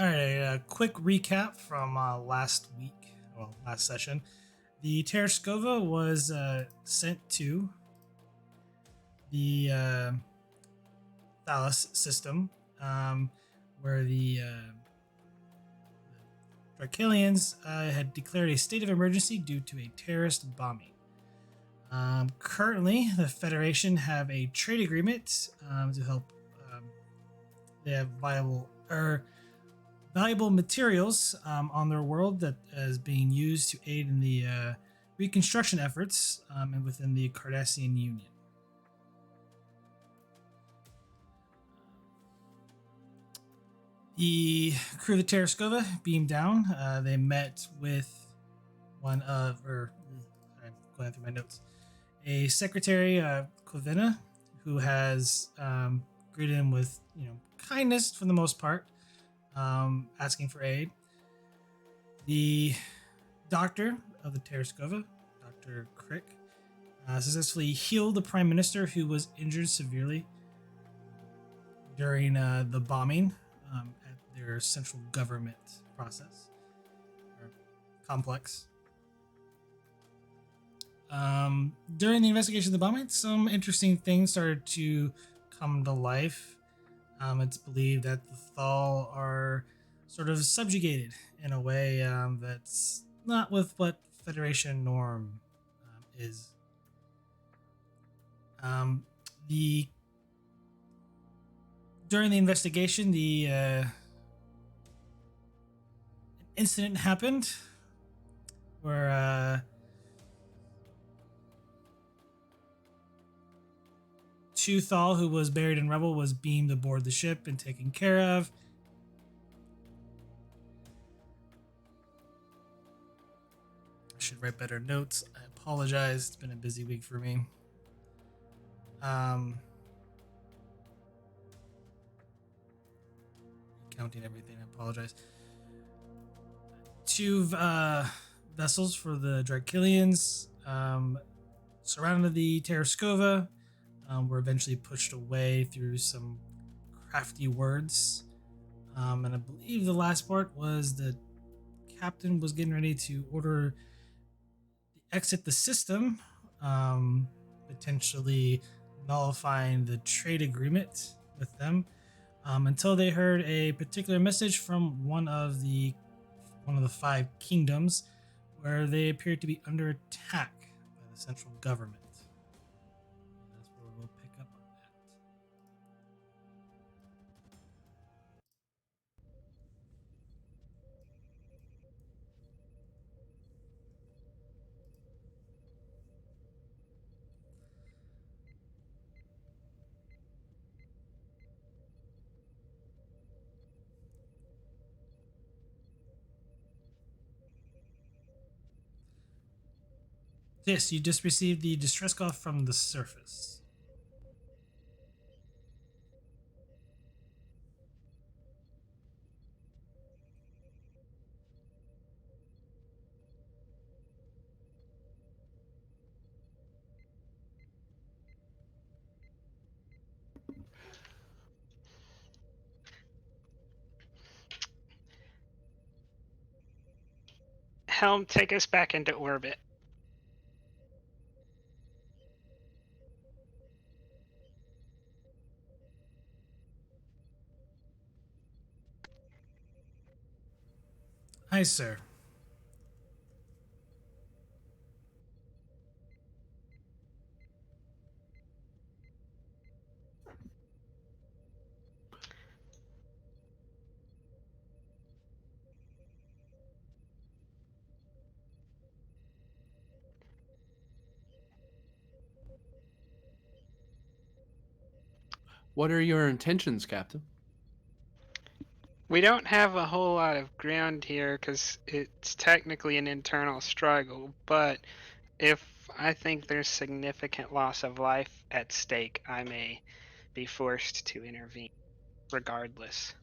All right, a quick recap from last session. The Tereshkova was sent to the Thalas system, um, where the Driclians had declared a state of emergency due to a terrorist bombing. Currently, the Federation have a trade agreement to help. They have valuable materials on their world that is being used to aid in the reconstruction efforts and within the Cardassian Union. The crew of the Tereshkova beamed down. They met with I'm going through my notes, a secretary, Kovina, who has greeted him with kindness for the most part, asking for aid. The doctor of the Tereshkova, Dr. Crick, successfully healed the prime minister who was injured severely during the bombing at their central government process or complex. During the investigation of the bombing, some interesting things started to come to life. It's believed that the Thal are sort of subjugated in a way that's not with what Federation norm is. The During the investigation, the an incident happened where Thal, who was buried in rubble, was beamed aboard the ship and taken care of. I should write better notes. I apologize. It's been a busy week for me. Counting everything. I apologize. Two vessels for the Driclians surrounded the Tereshkova. Were eventually pushed away through some crafty words. And I believe the last part was the captain was getting ready to order the exit the system, potentially nullifying the trade agreement with them, until they heard a particular message from one of the five kingdoms, where they appeared to be under attack by the central government. That's where we'll pick up on that. Yes, you just received the distress call from the surface. Helm, take us back into orbit. Hi, sir. What are your intentions, Captain? We don't have a whole lot of ground here because it's technically an internal struggle, but if I think there's significant loss of life at stake, I may be forced to intervene regardless.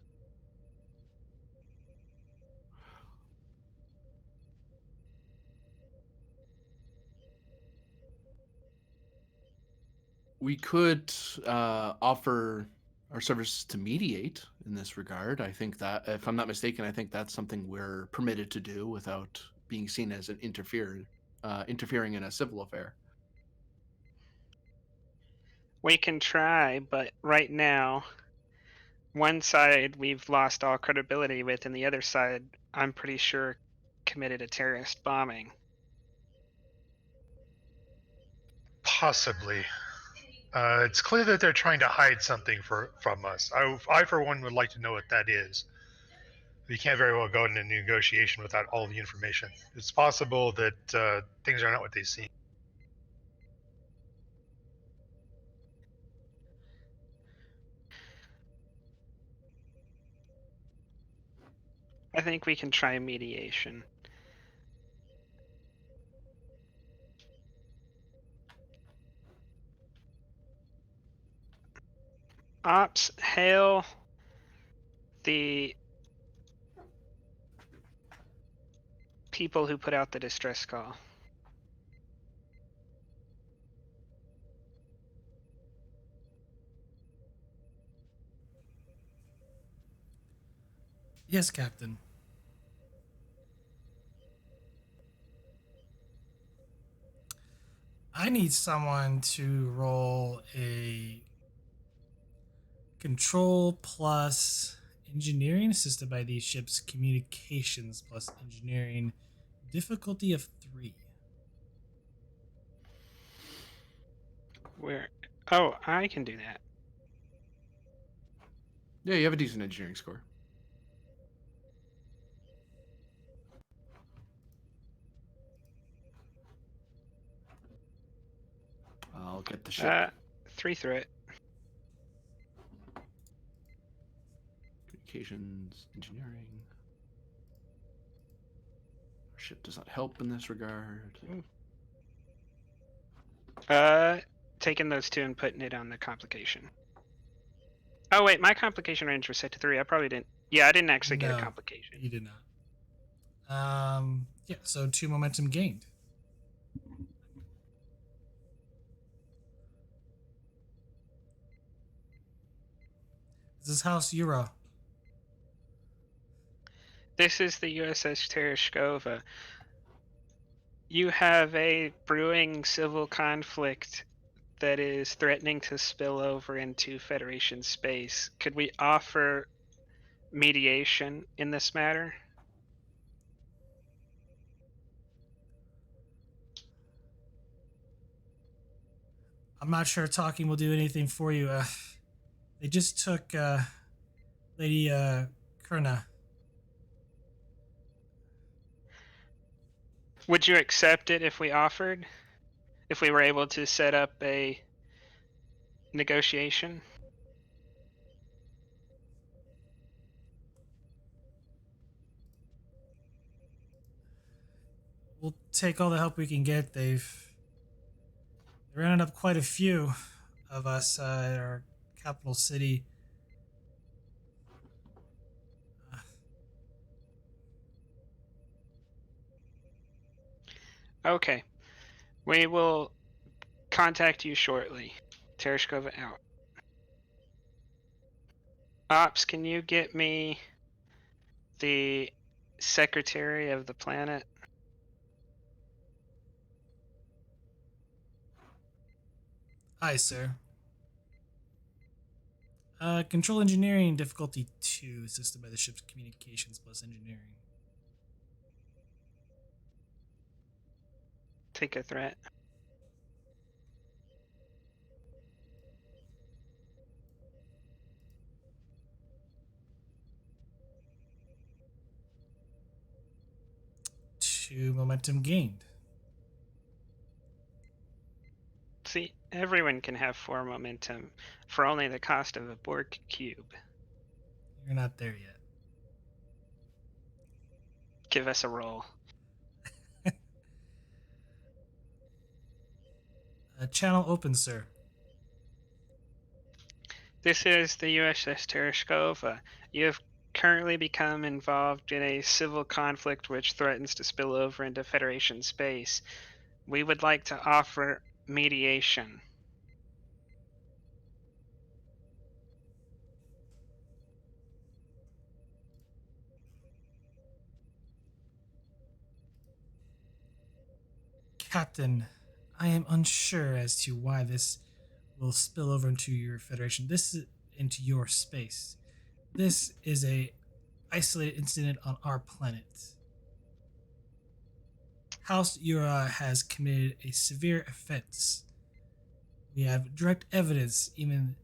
We could offer our service to mediate in this regard. I think that, if I'm not mistaken, I think that's something we're permitted to do without being seen as an interfering in a civil affair. We can try, but right now, one side we've lost all credibility with, and the other side, I'm pretty sure, committed a terrorist bombing. Possibly. It's clear that they're trying to hide something from us. I, for one, would like to know what that is. We can't very well go into negotiation without all the information. It's possible that things are not what they seem. I think we can try mediation. Ops, hail the people who put out the distress call. Yes, Captain. I need someone to roll a control plus engineering assisted by these ships, communications plus engineering, difficulty of 3. Where? Oh, I can do that. Yeah, you have a decent engineering score. I'll get the ship. 3 through it. Communications, engineering. Our ship does not help in this regard. Taking those 2 and putting it on the complication. Oh wait, my complication range was set to 3. I probably didn't. Yeah, I didn't actually get a complication. You did not. Yeah, so 2 momentum gained. This is House Euro. This is the USS Tereshkova. You have a brewing civil conflict that is threatening to spill over into Federation space. Could we offer mediation in this matter? I'm not sure talking will do anything for you. They just took Lady Kurna. Would you accept it if we offered? If we were able to set up a negotiation? We'll take all the help we can get. They rounded up quite a few of us at our capital city. Okay. We will contact you shortly. Tereshkova out. Ops, can you get me the Secretary of the Planet? Aye, sir. Control engineering difficulty 2, assisted by the ship's communications plus engineering. Take a threat. Two momentum gained. See, everyone can have 4 momentum for only the cost of a Borg cube. You're not there yet. Give us a roll. Channel open, sir. This is the USS Tereshkova. You have currently become involved in a civil conflict which threatens to spill over into Federation space. We would like to offer mediation. Captain, I am unsure as to why this will spill over into your Federation. This is into your space. This is a isolated incident on our planet. House Ura has committed a severe offense. We have direct evidence, even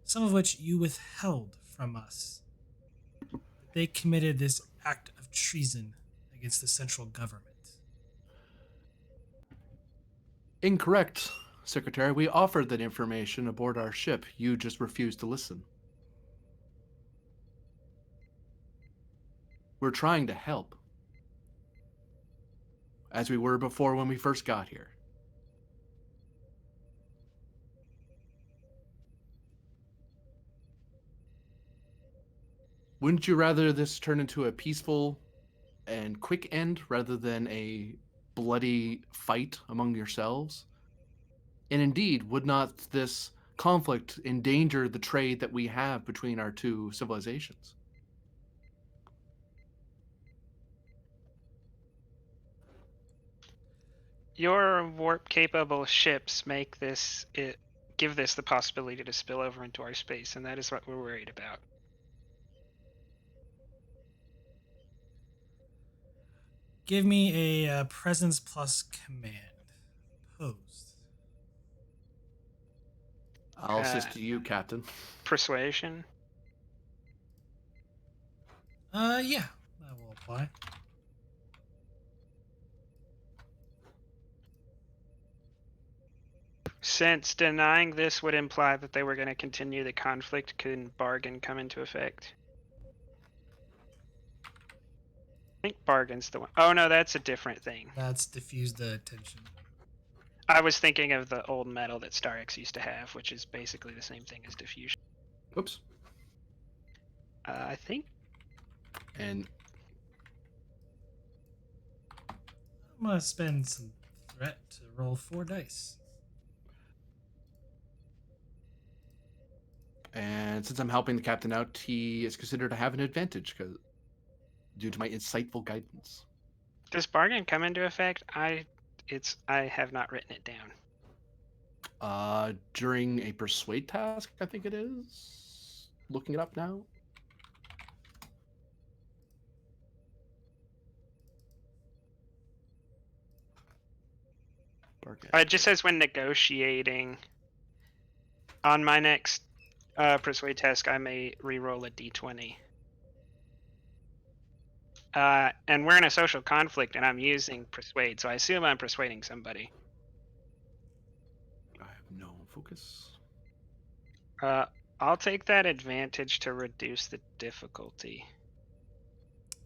some of which you withheld from us, that they committed this act of treason against the central government. Incorrect, Secretary. We offered that information aboard our ship. You just refused to listen. We're trying to help, as we were before when we first got here. Wouldn't you rather this turn into a peaceful and quick end rather than a bloody fight among yourselves? And indeed, would not this conflict endanger the trade that we have between our two civilizations? Your warp-capable ships give this the possibility to spill over into our space, and that is what we're worried about. Give me a presence plus command. Opposed. I'll assist you, Captain. Persuasion. Yeah, that will apply. Since denying this would imply that they were going to continue the conflict, can bargain come into effect? I think bargain's the one. Oh no, that's a different thing. That's diffuse the tension. I was thinking of the old metal that Star X used to have, which is basically the same thing as diffusion. Oops. I think. And I'm gonna spend some threat to roll 4 dice. And since I'm helping the captain out, he is considered to have an advantage due to my insightful guidance. Does bargain come into effect? I have not written it down. During a persuade task, I think it is. Looking it up now. Bargain. It just says when negotiating. On my next persuade task, I may re-roll a d20. And we're in a social conflict, and I'm using persuade, so I assume I'm persuading somebody. I have no focus. I'll take that advantage to reduce the difficulty.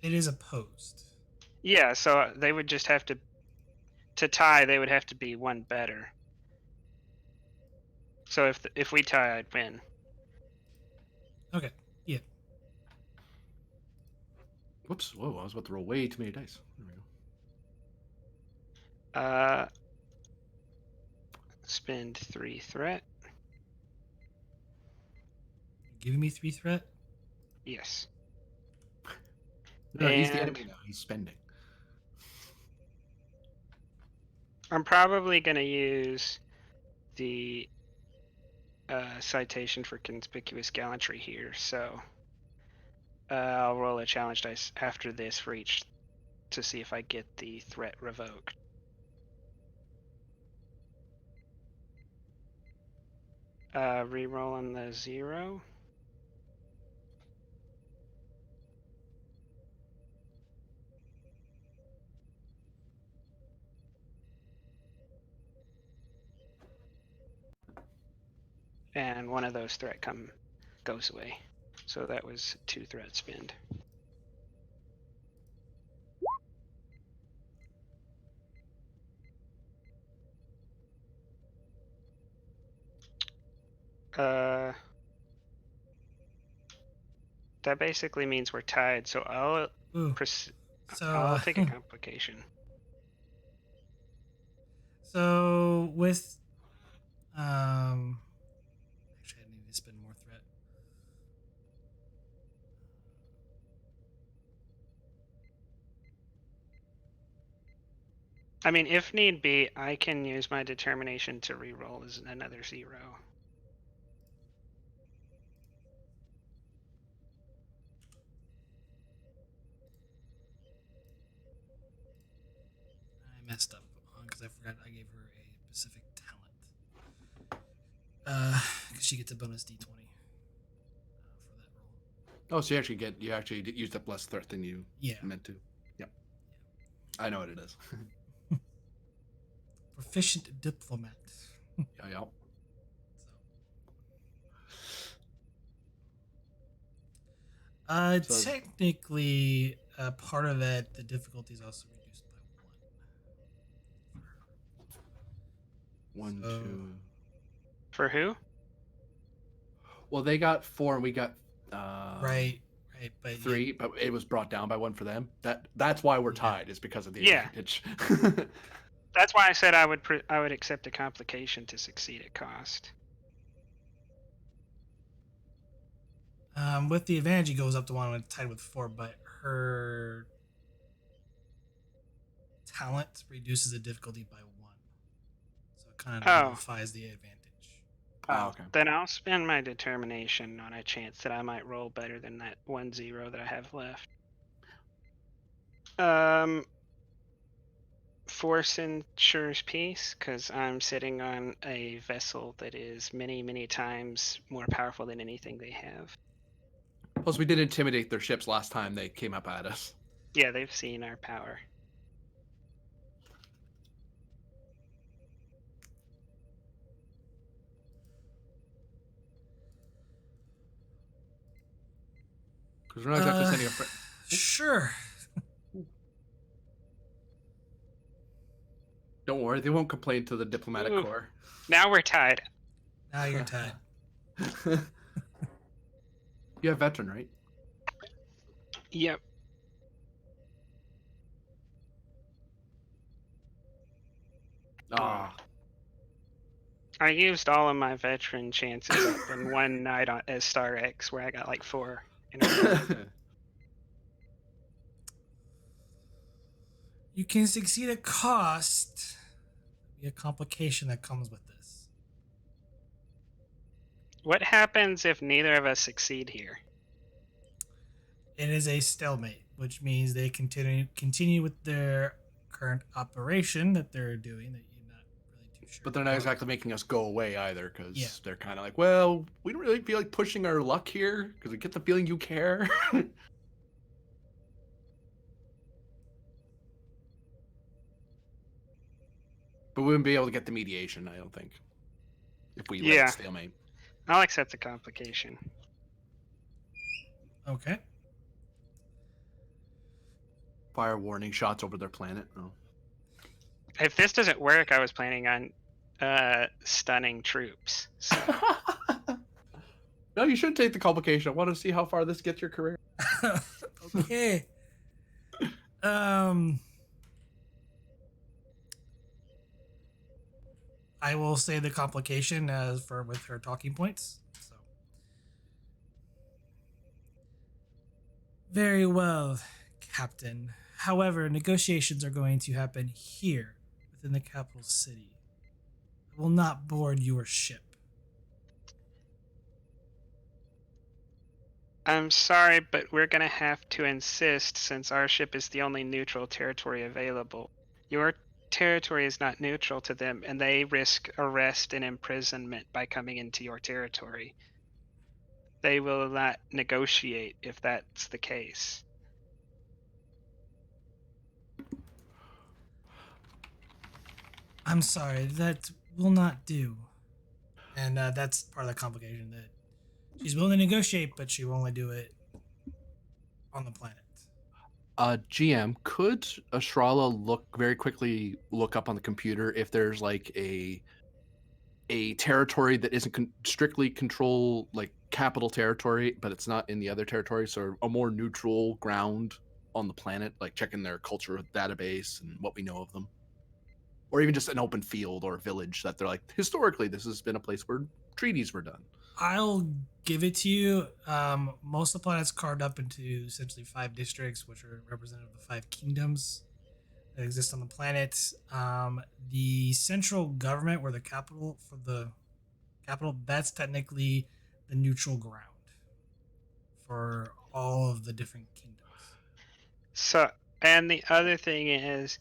It is opposed. Yeah, so they would just have to tie, they would have to be one better. So if we tie, I'd win. Okay, yeah. Whoops, whoa, I was about to roll way too many dice. There we go. Spend 3 threat. Giving me 3 threat? Yes. No, he's the enemy now. He's spending. I'm probably going to use the citation for conspicuous gallantry here, so I'll roll a challenge dice after this for each to see if I get the threat revoked. Re-rolling the 0. And one of those threat goes away. So that was 2 threat spend. That basically means we're tied, so I'll take a complication. So with actually I need to spend more threat. I mean, if need be, I can use my determination to reroll as another 0. I messed up because I forgot I gave her a specific talent. Because she gets a bonus d20 for that roll. Oh, so you actually used up less threat than you meant to. Yep. I know what it is. Proficient diplomat. Yeah. So- Technically, part of that, the difficulty is also reduced by 1. One, So- 2. For who? Well, they got 4 and we got Right, but 3, but it was brought down by 1 for them. That's why we're tied, is because of the Yeah. advantage. That's why I said I would accept a complication to succeed at cost. With the advantage, he goes up to 1 when it's tied with 4, but her talent reduces the difficulty by 1. So it kind of nullifies the advantage. Okay. Then I'll spend my determination on a chance that I might roll better than that 1-0 that I have left. Force ensures peace, because I'm sitting on a vessel that is many, many times more powerful than anything they have. Plus, we did intimidate their ships last time they came up at us. Yeah, they've seen our power. Because we're not exactly sending a friend. Sure. Don't worry, they won't complain to the diplomatic Ooh. corps. Now we're tied. Now you're tied. You have veteran, right? Yep. Ah. I used all of my veteran chances up in one night as Star X, where I got like 4. in a row. You can succeed at cost. Be a complication that comes with this. What happens if neither of us succeed here? It is a stalemate, which means they continue with their current operation that they're doing that you're not really too sure. But they're not about. exactly making us go away either, because Yeah. they're kind of like, well, we don't really feel like pushing our luck here, because we get the feeling you care. But we wouldn't be able to get the mediation, I don't think, if we let Yeah. it stalemate. I'll accept the complication. Okay. Fire warning shots over their planet. Oh. If this doesn't work, I was planning on stunning troops. So. No, you should take the complication. I want to see how far this gets your career. Okay. I will say the complication as for with her talking points. So. Very well, Captain. However, negotiations are going to happen here within the capital city. I will not board your ship. I'm sorry, but we're going to have to insist since our ship is the only neutral territory available. Your territory is not neutral to them, and they risk arrest and imprisonment by coming into your territory. They will not negotiate if that's the case. I'm sorry, that will not do. And that's part of the complication that she's willing to negotiate, but she will only do it on the planet. GM, could Ashrala very quickly look up on the computer if there's like a territory that isn't strictly control, like capital territory, but it's not in the other territory, so a more neutral ground on the planet, like checking their culture database and what we know of them, or even just an open field or village that they're like, historically this has been a place where treaties were done. I'll give it to you. Most of the planet's carved up into essentially 5 districts, which are representative of the 5 kingdoms that exist on the planet. The central government, where the capital for the capital, that's technically the neutral ground for all of the different kingdoms. So, and the other thing is,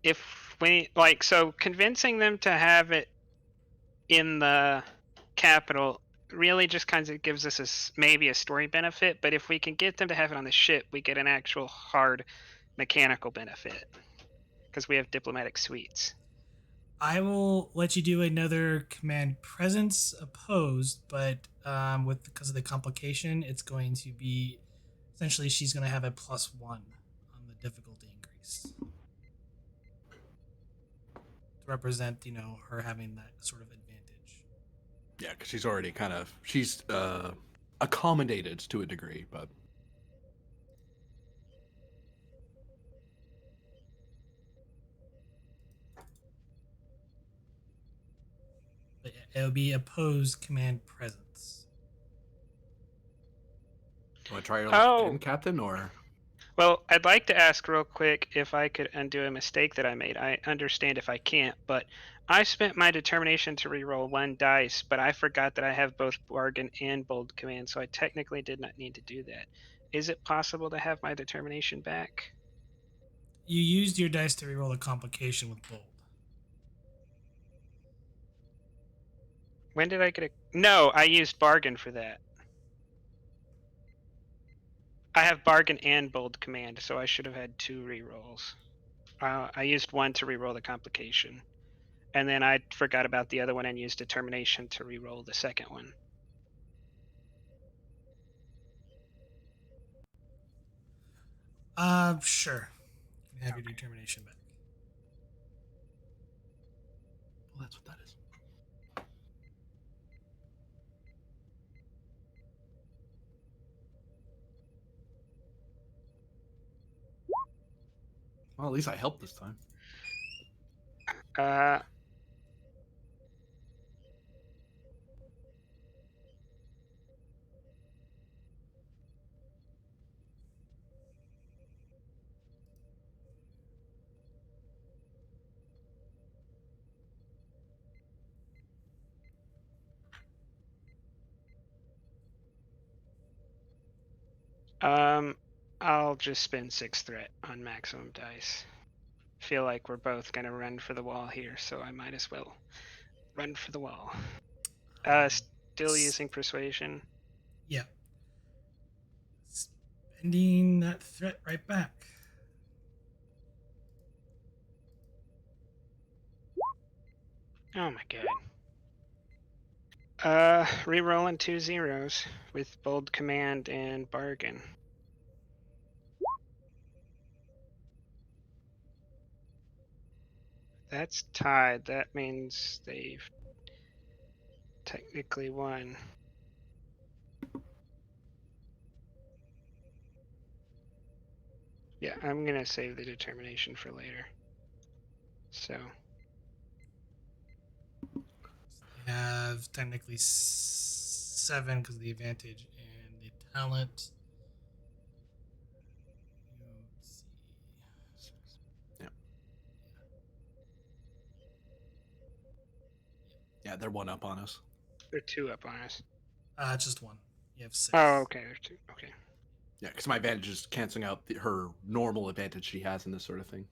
if we like, so convincing them to have it in the capital really just kind of gives us maybe a story benefit, but if we can get them to have it on the ship, we get an actual hard mechanical benefit because we have diplomatic suites. I will let you do another command presence opposed, but with because of the complication, it's going to be essentially she's going to have a +1 on the difficulty increase to represent, her having that sort of advantage. Yeah, because she's already she's accommodated to a degree, but But it'll be opposed command presence. do I try her Oh. again, Captain, or? Well, I'd like to ask real quick if I could undo a mistake that I made. I understand if I can't, but I spent my determination to reroll 1 dice, but I forgot that I have both bargain and bold command, so I technically did not need to do that. Is it possible to have my determination back? You used your dice to reroll the complication with bold. When did I get a... No, I used bargain for that. I have bargain and bold command, so I should have had 2 rerolls. I used 1 to reroll the complication. And then I forgot about the other one and used determination to reroll the second one. Sure. You can have your determination back. Well, that's what that is. Well, at least I helped this time. Uh, I'll just spend 6 threat on maximum dice. Feel like we're both gonna run for the wall here, so I might as well run for the wall. Still using persuasion. Yeah. Spending that threat right back. Oh my god. Rerolling 2 zeros with bold command and bargain. That's tied. That means they've technically won. Yeah, I'm gonna save the determination for later. So. They have technically 7 because of the advantage and the talent. Let's see. Yeah. Yeah, they're 1 up on us. They're 2 up on us. Just 1. You have 6. Oh, okay. There's 2. Okay. Yeah, because my advantage is canceling out her normal advantage she has in this sort of thing.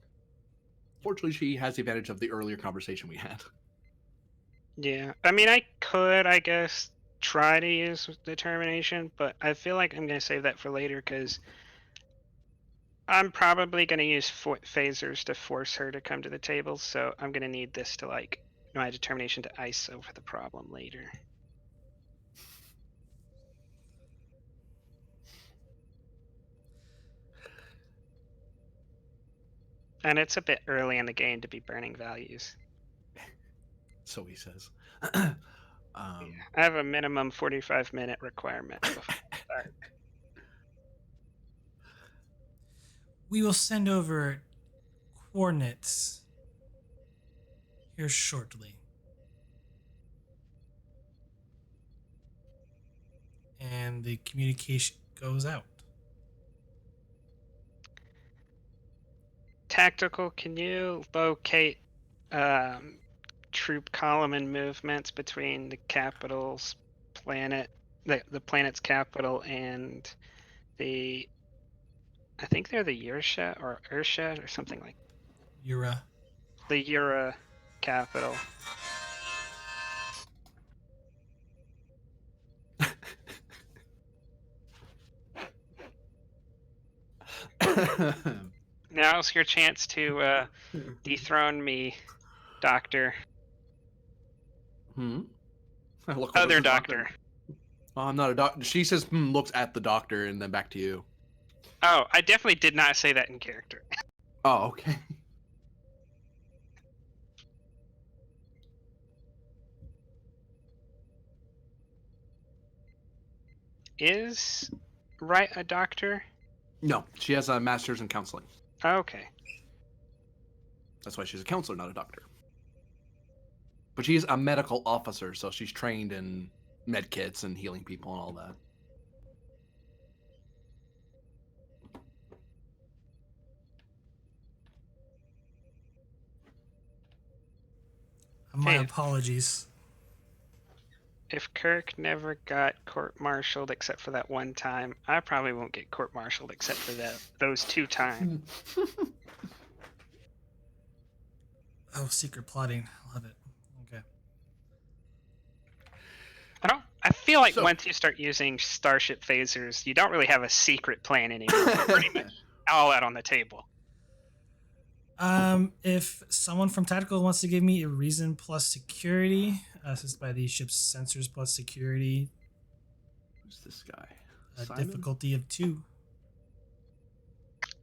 Fortunately, she has the advantage of the earlier conversation we had. Yeah, I mean, I could, I guess, try to use determination, but I feel like I'm going to save that for later because I'm probably going to use phasers to force her to come to the table, so I'm going to need this to, like, my determination to ice over the problem later. And it's a bit early in the game to be burning values. So he says. Yeah, I have a minimum 45-minute requirement before I start. We will send over coordinates here shortly. And the communication goes out. Tactical, can you locate troop column and movements between the capital's planet, the planet's capital, and the, I think they're the Ursha or Ursha or something like Yura. the Ura capital. Now's your chance to dethrone me, Doctor. I look over Other at the doctor. Oh, I'm not a doctor. She says, looks at the doctor and then back to you. Oh, I definitely did not say that in character. Oh, okay. Is Right a doctor? No, she has a master's in counseling. Okay. That's why she's a counselor, not a doctor. But she's a medical officer, so she's trained in med kits and healing people and all that. My Hey. apologies. If Kirk never got court-martialed except for that one time, I probably won't get court-martialed except for those 2 times. Oh, secret plotting. Love it. Okay. I feel like So- once you start using starship phasers, you don't really have a secret plan anymore. It's pretty much all out on the table. If someone from tactical wants to give me a reason plus security, assisted by the ship's sensors plus security, Who's this guy? a Simon? difficulty of 2.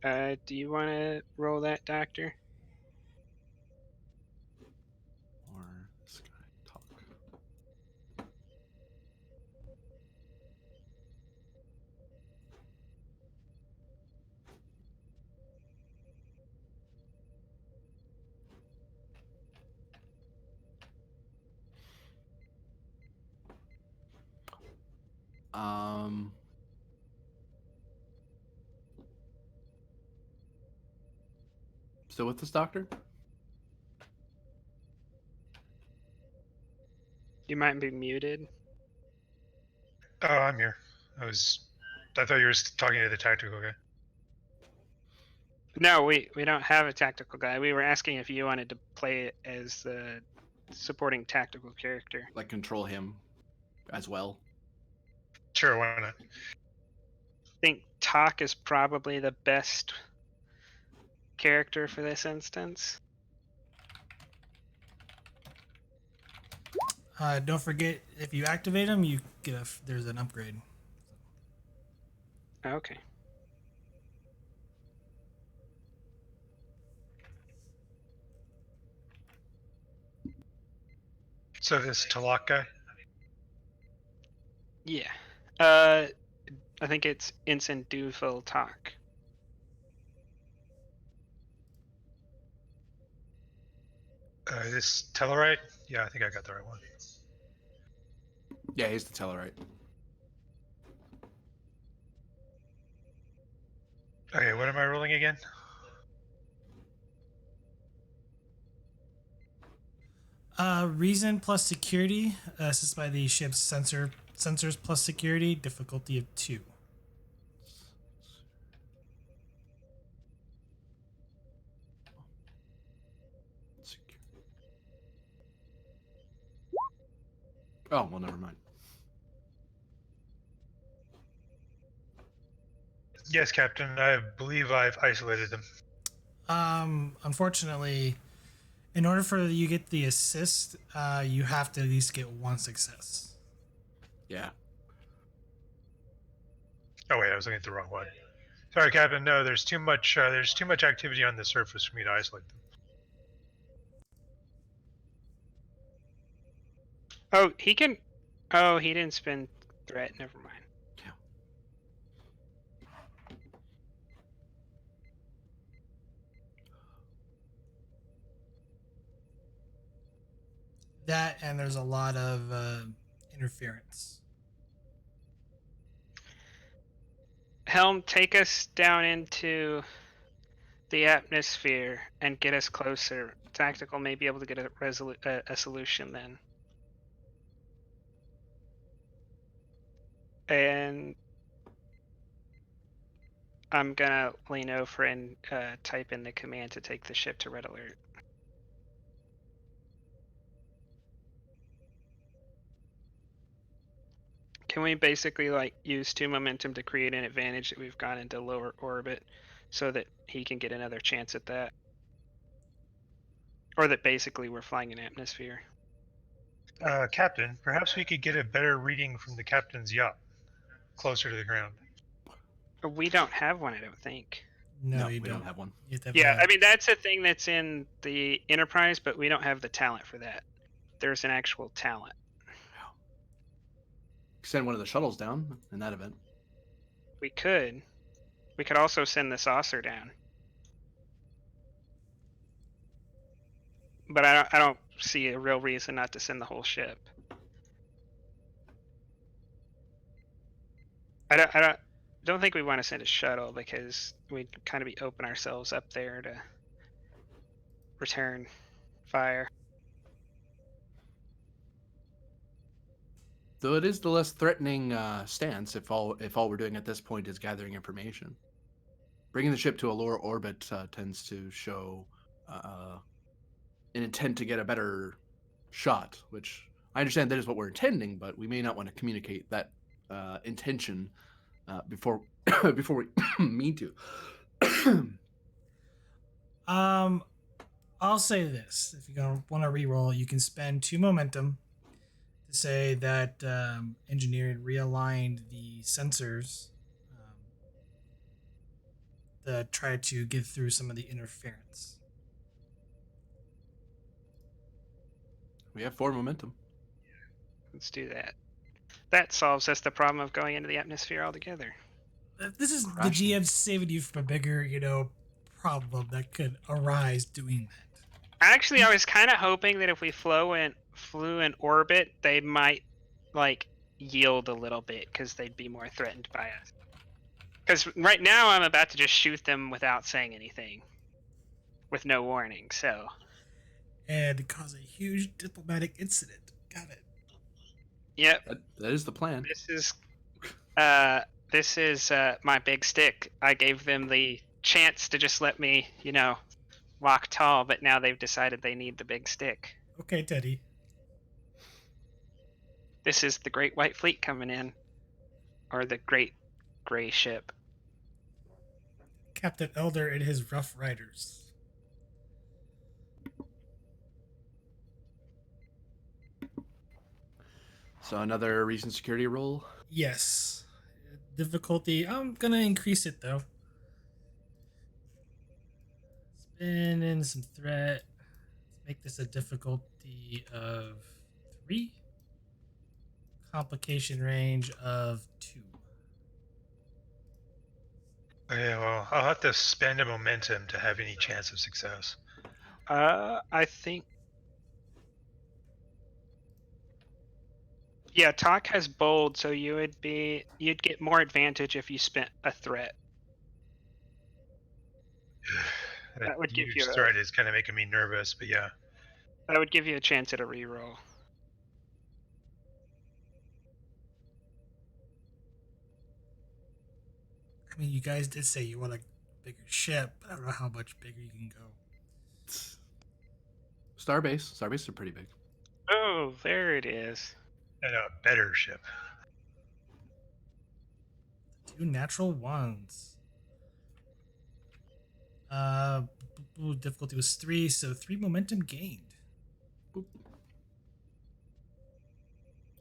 Do you want to roll that, Doctor? Or this guy? Talk. Still with this doctor? You might be muted. Oh, I'm here. I thought you were talking to the tactical guy. No, we don't have a tactical guy. We were asking if you wanted to play it as the supporting tactical character. Like control him as well? Sure, why not? I think Talk is probably the best character for this instance. Don't forget, if you activate them, you get there's an upgrade. Okay. So this Talak guy? Yeah. I think it's Ensign Duvel Talk. This Tellarite? Yeah, I think I got the right one. Yeah, he's the Tellarite. Okay, what am I rolling again? Reason plus security, assisted by the ship's sensors plus security, difficulty of 2. Oh, well, never mind. Yes, Captain. I believe I've isolated them. Unfortunately, in order for you to get the assist, you have to at least get 1 success. Yeah. Oh wait, I was looking at the wrong one. Sorry, Captain. No, there's too much activity on the surface for me to isolate them. Oh, he can. Oh, he didn't spend threat. Never mind. That, and there's a lot of interference. Helm, take us down into the atmosphere and get us closer, Tactical may be able to get a solution then. And I'm gonna lean over and type in the command to take the ship to red alert. Can we basically like use 2 momentum to create an advantage that we've gone into lower orbit so that he can get another chance at that? Or that basically we're flying an atmosphere. Captain, perhaps we could get a better reading from the captain's yacht, closer to the ground. We don't have one, I don't think. No, we you don't have one. You have to have Yeah, a- I mean that's a thing that's in the Enterprise, but we don't have the talent for that. There's an actual talent. Send one of the shuttles down in that event. We could. We could also send the saucer down. But I don't see a real reason not to send the whole ship. I don't think we want to send a shuttle because we'd kind of be open ourselves up there to return fire. Though it is the less threatening stance if all we're doing at this point is gathering information. Bringing the ship to a lower orbit tends to show an intent to get a better shot, which I understand that is what we're intending, but we may not want to communicate that intention before before we mean to. I'll say this: if you're gonna want to reroll, you can spend 2 momentum to say that engineering realigned the sensors to try to get through some of the interference. We have 4 momentum. Let's do that. That solves us the problem of going into the atmosphere altogether. This is Crashing. the GM saving you from a bigger, problem that could arise doing that. Actually, I was kind of hoping that if we flew in orbit, they might like yield a little bit because they'd be more threatened by us. Because right now I'm about to just shoot them without saying anything, with no warning. So. And cause a huge diplomatic incident. Got it. Yep. That is the plan. This is my big stick. I gave them the chance to just let me, walk tall, but now they've decided they need the big stick. Okay, Teddy. This is the Great White Fleet coming in, or the Great Gray Ship. Captain Elder and his Rough Riders. So another recent security roll. Yes. Difficulty. I'm gonna increase it though. Spin in some threat. Let's make this a difficulty of 3. Complication range of 2. Yeah, well, I'll have to spend a momentum to have any chance of success. I think. Yeah, talk has bold, so you'd get more advantage if you spent a threat. That would give you threat is kind of making me nervous, but yeah. That would give you a chance at a reroll. I mean, you guys did say you want a bigger ship, but I don't know how much bigger you can go. Starbases are pretty big. Oh, there it is. And a better ship. 2 natural ones. Difficulty was 3, so 3 momentum gained. Boop.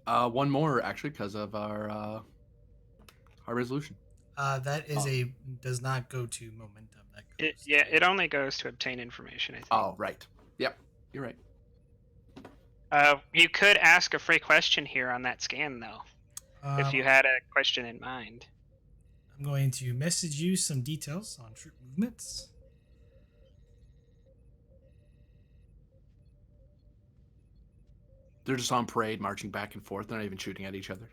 1 more actually because of our resolution. That is does not go to momentum. That goes it only goes to obtain information, I think. Oh, right. Yep, you're right. You could ask a free question here on that scan, though, if you had a question in mind. I'm going to message you some details on troop movements. They're just on parade, marching back and forth. They're not even shooting at each other.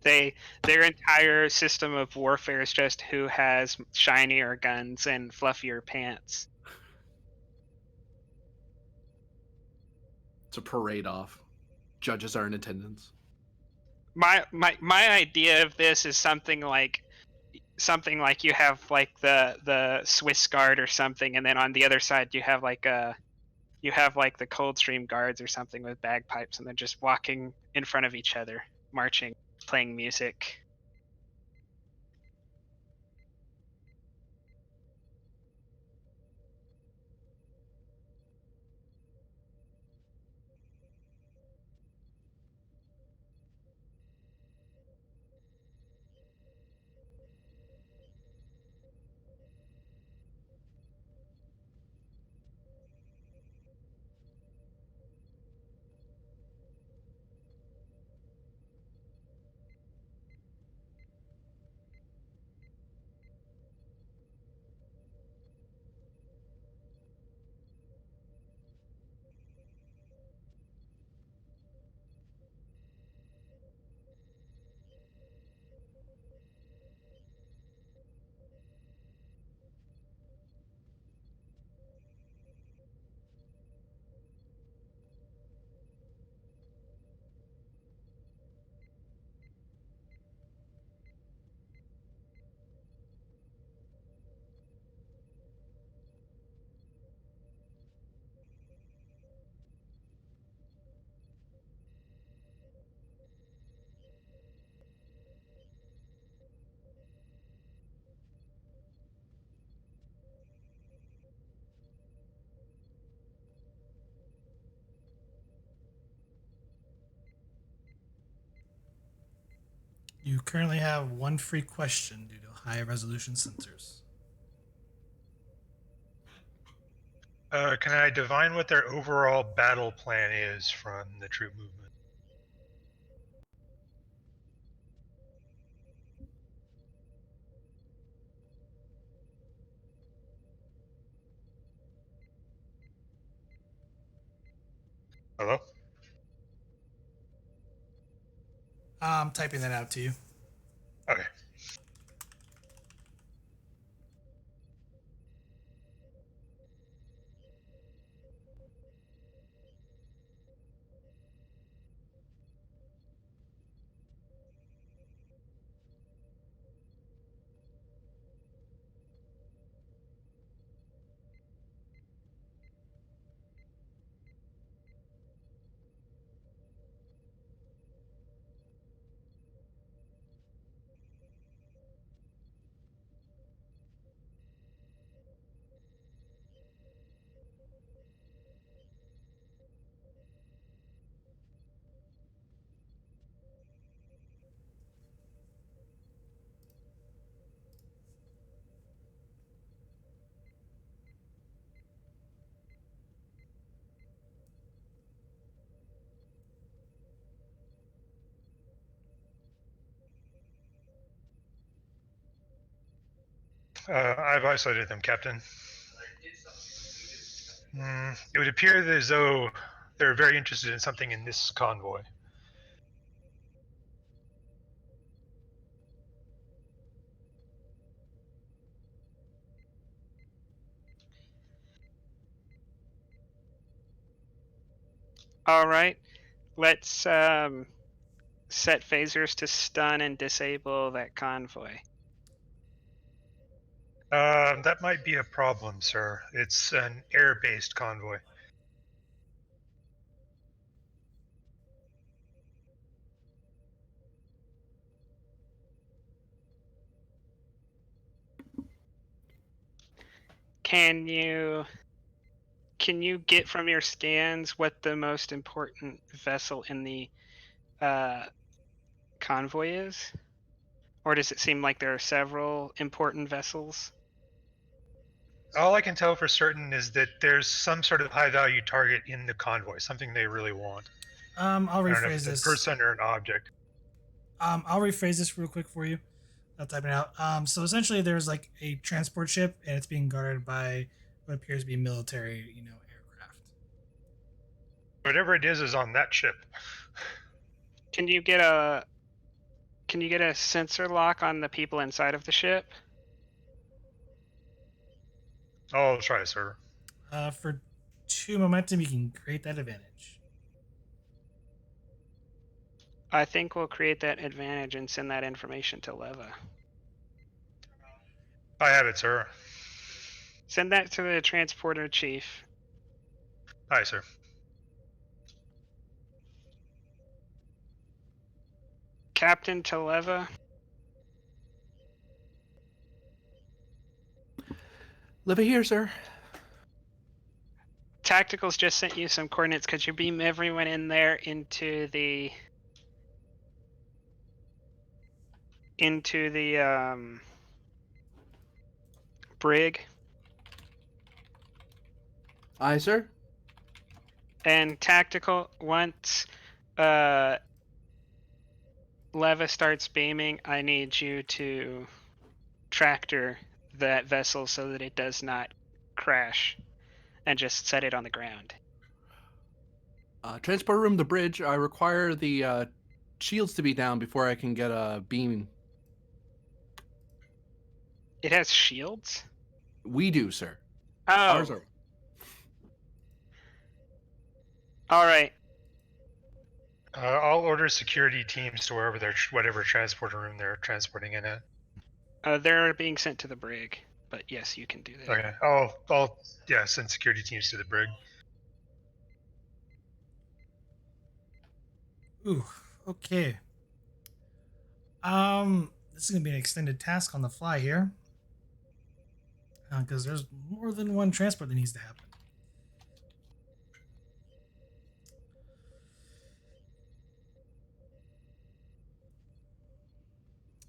Their entire system of warfare is just who has shinier guns and fluffier pants. It's a parade off. Judges are in attendance. My idea of this is something like you have like the Swiss Guard or something, and then on the other side you have like the Coldstream Guards or something with bagpipes, and they're just walking in front of each other, marching, playing music. You currently have one free question due to high resolution sensors. Can I divine what their overall battle plan is from the troop movement? Hello? I'm typing that out to you. Okay. I've isolated them, Captain. It would appear as though they're very interested in something in this convoy. All right, let's set phasers to stun and disable that convoy. That might be a problem, sir. It's an air-based convoy. Can you get from your scans what the most important vessel in the convoy is? Or does it seem like there are several important vessels? All I can tell for certain is that there's some sort of high-value target in the convoy, something they really want. I'll I don't know if rephrase it's a this. person or an object. I'll rephrase this real quick for you. I'll type it out. So essentially, there's like a transport ship, and it's being guarded by what appears to be military, aircraft. Whatever it is on that ship. Can you Can you get a sensor lock on the people inside of the ship? I'll try, sir. For 2 momentum, you can create that advantage. I think we'll create that advantage and send that information to Leva. I have it, sir. Send that to the transporter chief. Aye, sir. Captain to Leva. Live here, sir. Tacticals just sent you some coordinates. Could you beam everyone in there into the brig? Aye, sir. And tactical, once Leva starts beaming, I need you to tractor that vessel so that it does not crash, and just set it on the ground. Transport room, the bridge. I require the shields to be down before I can get a beam. It has shields? We do, sir. Oh, Ours are. all right. I'll order security teams to whatever transporter room they're transporting in at. They're being sent to the brig, but yes, you can do that. Okay. I'll send security teams to the brig. Ooh, okay. This is gonna be an extended task on the fly here, because there's more than one transport that needs to happen.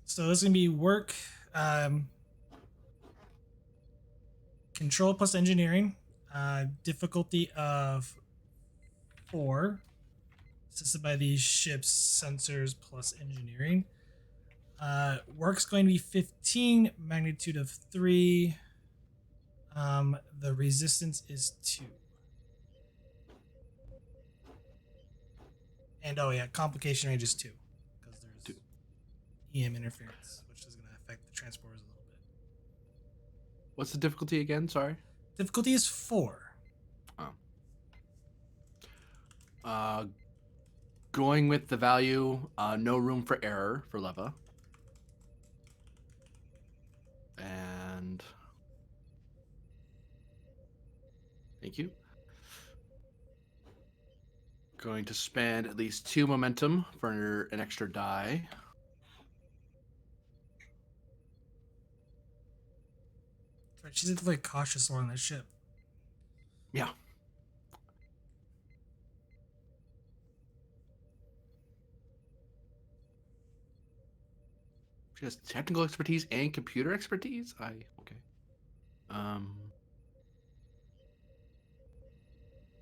So this is gonna be work, control plus engineering, difficulty of 4, assisted by these ships, sensors plus engineering. Work's going to be 15, magnitude of 3. The resistance is 2. And complication range is 2, because there's 2. EM interference, which is going to affect the transporters a little bit. What's the difficulty again? Sorry. Difficulty is 4. Going with the value, no room for error for Leva. And thank you. Going to spend at least 2 momentum for an extra die. Right, she's very cautious along that ship. Yeah. She has technical expertise and computer expertise? Okay.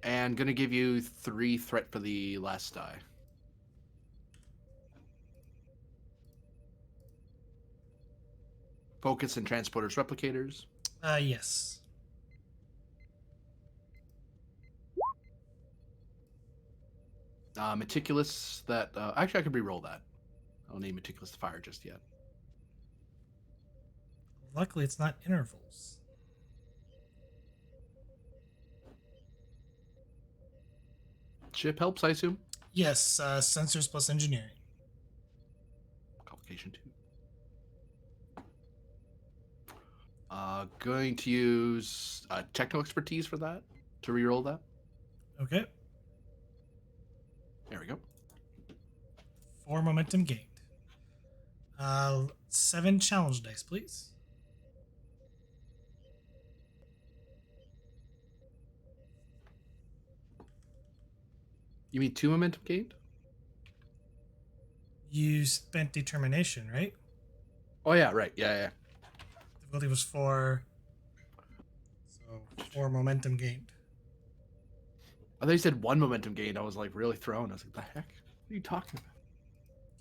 And gonna give you 3 threat for the last die. Focus and transporters replicators. Yes. Meticulous, that actually I could re-roll that. I don't need meticulous to fire just yet. Luckily, it's not intervals. Ship helps, I assume. Yes, sensors plus engineering. Complication 2. Going to use technical expertise for that to re-roll that. Okay. There we go. 4 momentum gained. 7 challenge dice, please. You mean 2 momentum gained? You spent determination, right? Oh yeah, right. Yeah. Difficulty was 4. So 4 momentum gained. I thought you said 1 momentum gained. I was like really thrown. I was like, the heck? What are you talking about?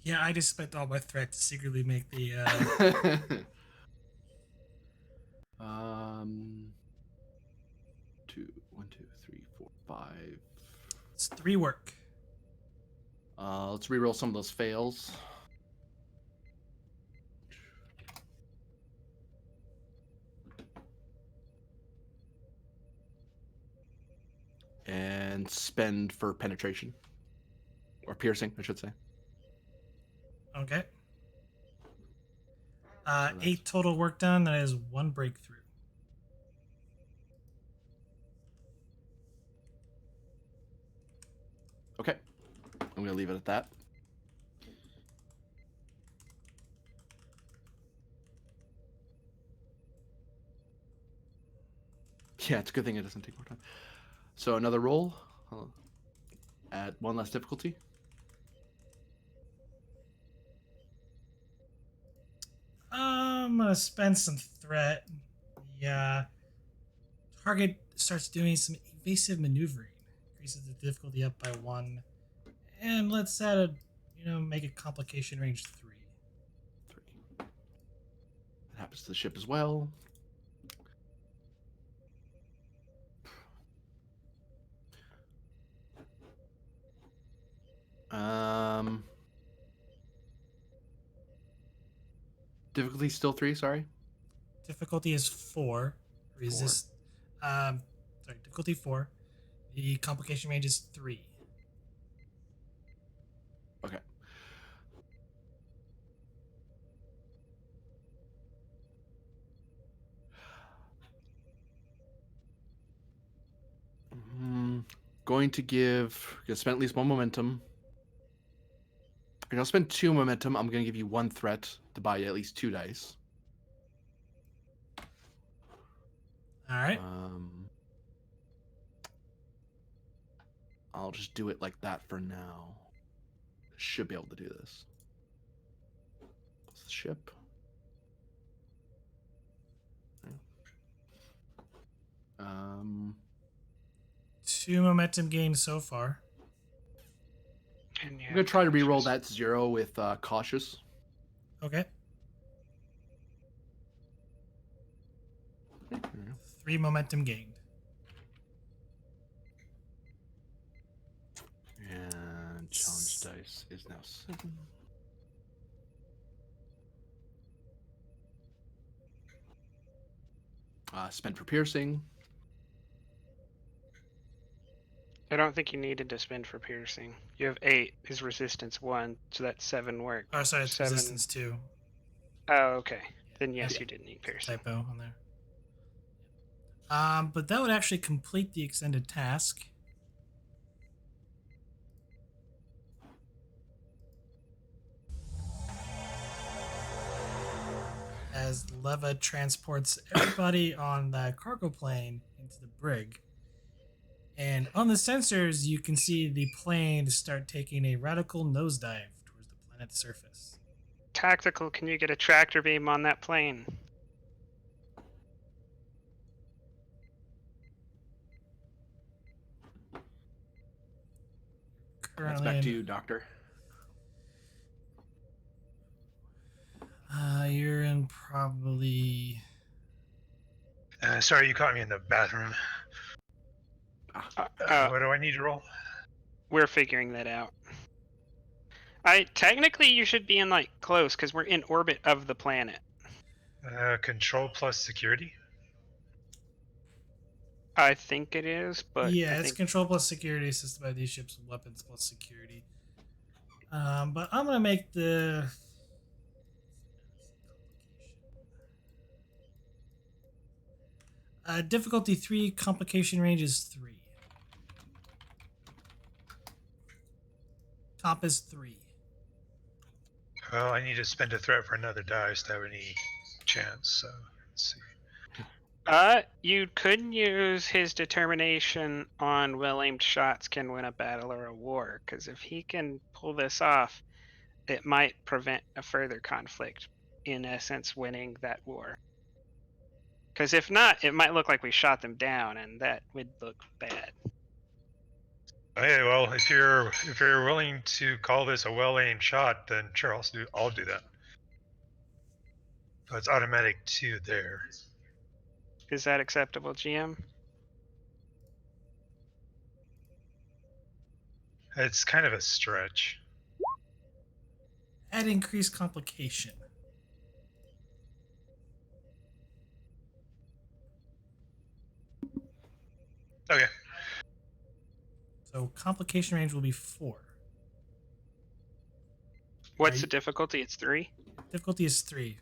Yeah, I just spent all my threat to secretly make the 2, 1, 2, 3, 4, 5. It's 3 work. Let's re-roll some of those fails. and spend for penetration. Or piercing, I should say. Okay. that's- 8 total work done. That is 1 breakthrough. Okay. I'm going to leave it at that. Yeah, it's a good thing it doesn't take more time. So another roll at 1 less difficulty. I'm gonna spend some threat. The target starts doing some evasive maneuvering. Increases the difficulty up by 1. And let's add a, make it complication range 3. 3. That happens to the ship as well. Difficulty still 3, sorry. Difficulty is 4. Resist. Difficulty 4. The complication range is 3. Okay. Going to spend at least 1 momentum. I'll spend 2 momentum. I'm going to give you 1 threat to buy you at least 2 dice. All right. I'll just do it like that for now. Should be able to do this. What's the ship? Okay. 2 momentum gains so far. And I'm going to try to reroll that 0 with cautious. Okay. 3 momentum gained. And challenge dice is now 7. Spent for piercing. I don't think you needed to spend for piercing. You have 8. His resistance 1, so that's 7 work. Oh, sorry, it's 7. resistance 2. Oh, okay. Then yes, Yeah. you did need piercing. Typo on there. But that would actually complete the extended task. As Leva transports everybody on that cargo plane into the brig. And on the sensors, you can see the plane start taking a radical nosedive towards the planet's surface. Tactical, can you get a tractor beam on that plane? That's back to you, Doctor. You're in probably... Sorry, you caught me in the bathroom. What do I need to roll? We're figuring that out. Technically, you should be in close because we're in orbit of the planet. Control plus security. I think it is, but yeah, I it's think... control plus security assisted by these ships with weapons plus security. But I'm gonna make the difficulty 3, complication range is 3. Top is 3. Well, I need to spend a threat for another dice to have any chance. So let's see. You could use his determination on well-aimed shots can win a battle or a war, because if he can pull this off, it might prevent a further conflict, in essence winning that war. Because if not, it might look like we shot them down, and that would look bad. Okay, well, if you're willing to call this a well-aimed shot, then sure, I'll do that. So it's automatic 2 there. Is that acceptable, GM? It's kind of a stretch. Add increased complication. Okay. so complication range will be 4. What's the difficulty? It's 3? Difficulty is 3.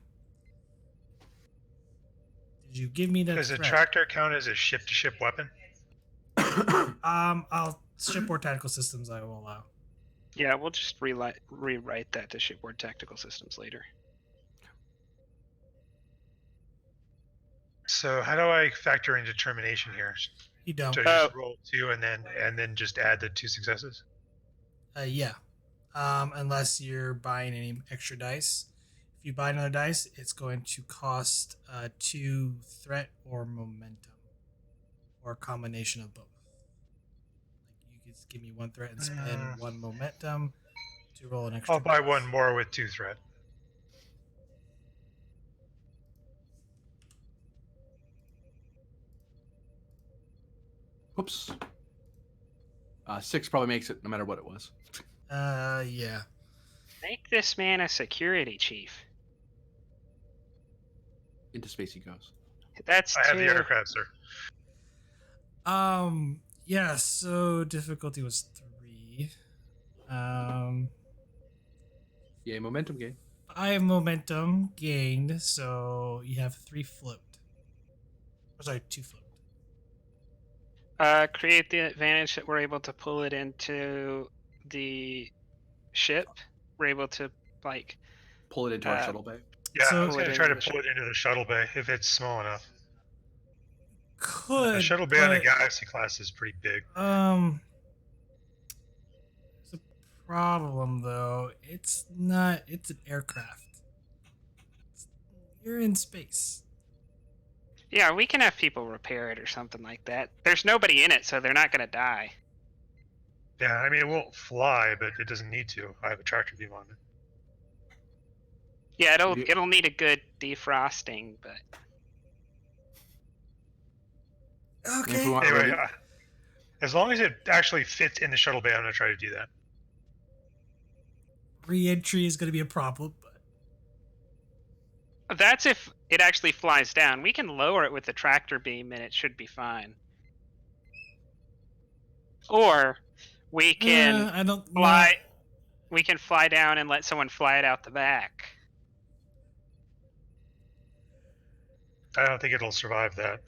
Did you give me that Does a threat? tractor count as a ship-to-ship weapon? I'll shipboard tactical systems I will allow. Yeah, we'll just rewrite that to shipboard tactical systems later. So how do I factor in determination here? You don't. So just roll 2 and then just add the 2 successes? Yeah. Unless you're buying any extra dice. If you buy another dice, it's going to cost 2 threat or momentum, or a combination of both. Like you could give me 1 threat and spend 1 momentum to roll an extra. I'll buy dice. 1 more with 2 threat. Whoops. 6 probably makes it no matter what it was. Yeah. Make this man a security chief. Into space he goes. That's I have the 2. aircraft, sir. Yeah. So difficulty was 3. Yay, momentum gain. 5 momentum gained, so you have 3 float. Or sorry, 2 float. Create the advantage that we're able to pull it into the ship. We're able to, like... Pull it into our shuttle bay. Yeah, So- I was going to Pull it try to into the pull it into the shuttle bay if it's small enough. Could The shuttle bay on a but, Galaxy class is pretty big. There's a problem though. It's not. It's an aircraft. You're in space. Yeah, we can have people repair it or something like that. There's nobody in it, so they're not going to die. Yeah, I mean, it won't fly, but it doesn't need to. I have a tractor beam on it. Yeah, Yeah. it'll need a good defrosting, but... And if Okay. we want Anyway, ready- as long as it actually fits in the shuttle bay, I'm going to try to do that. Re-entry is going to be a problem, but That's if it actually flies down. We can lower it with the tractor beam and it should be fine. Or we can I don't fly. We can fly down and let someone fly it out the back. I don't think it'll survive that.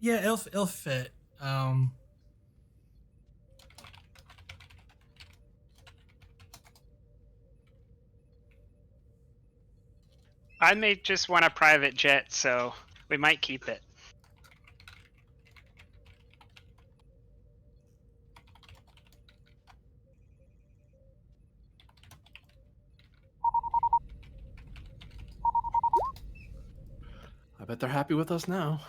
Yeah, it'll fit. I may just want a private jet, so we might keep it. I bet they're happy with us now.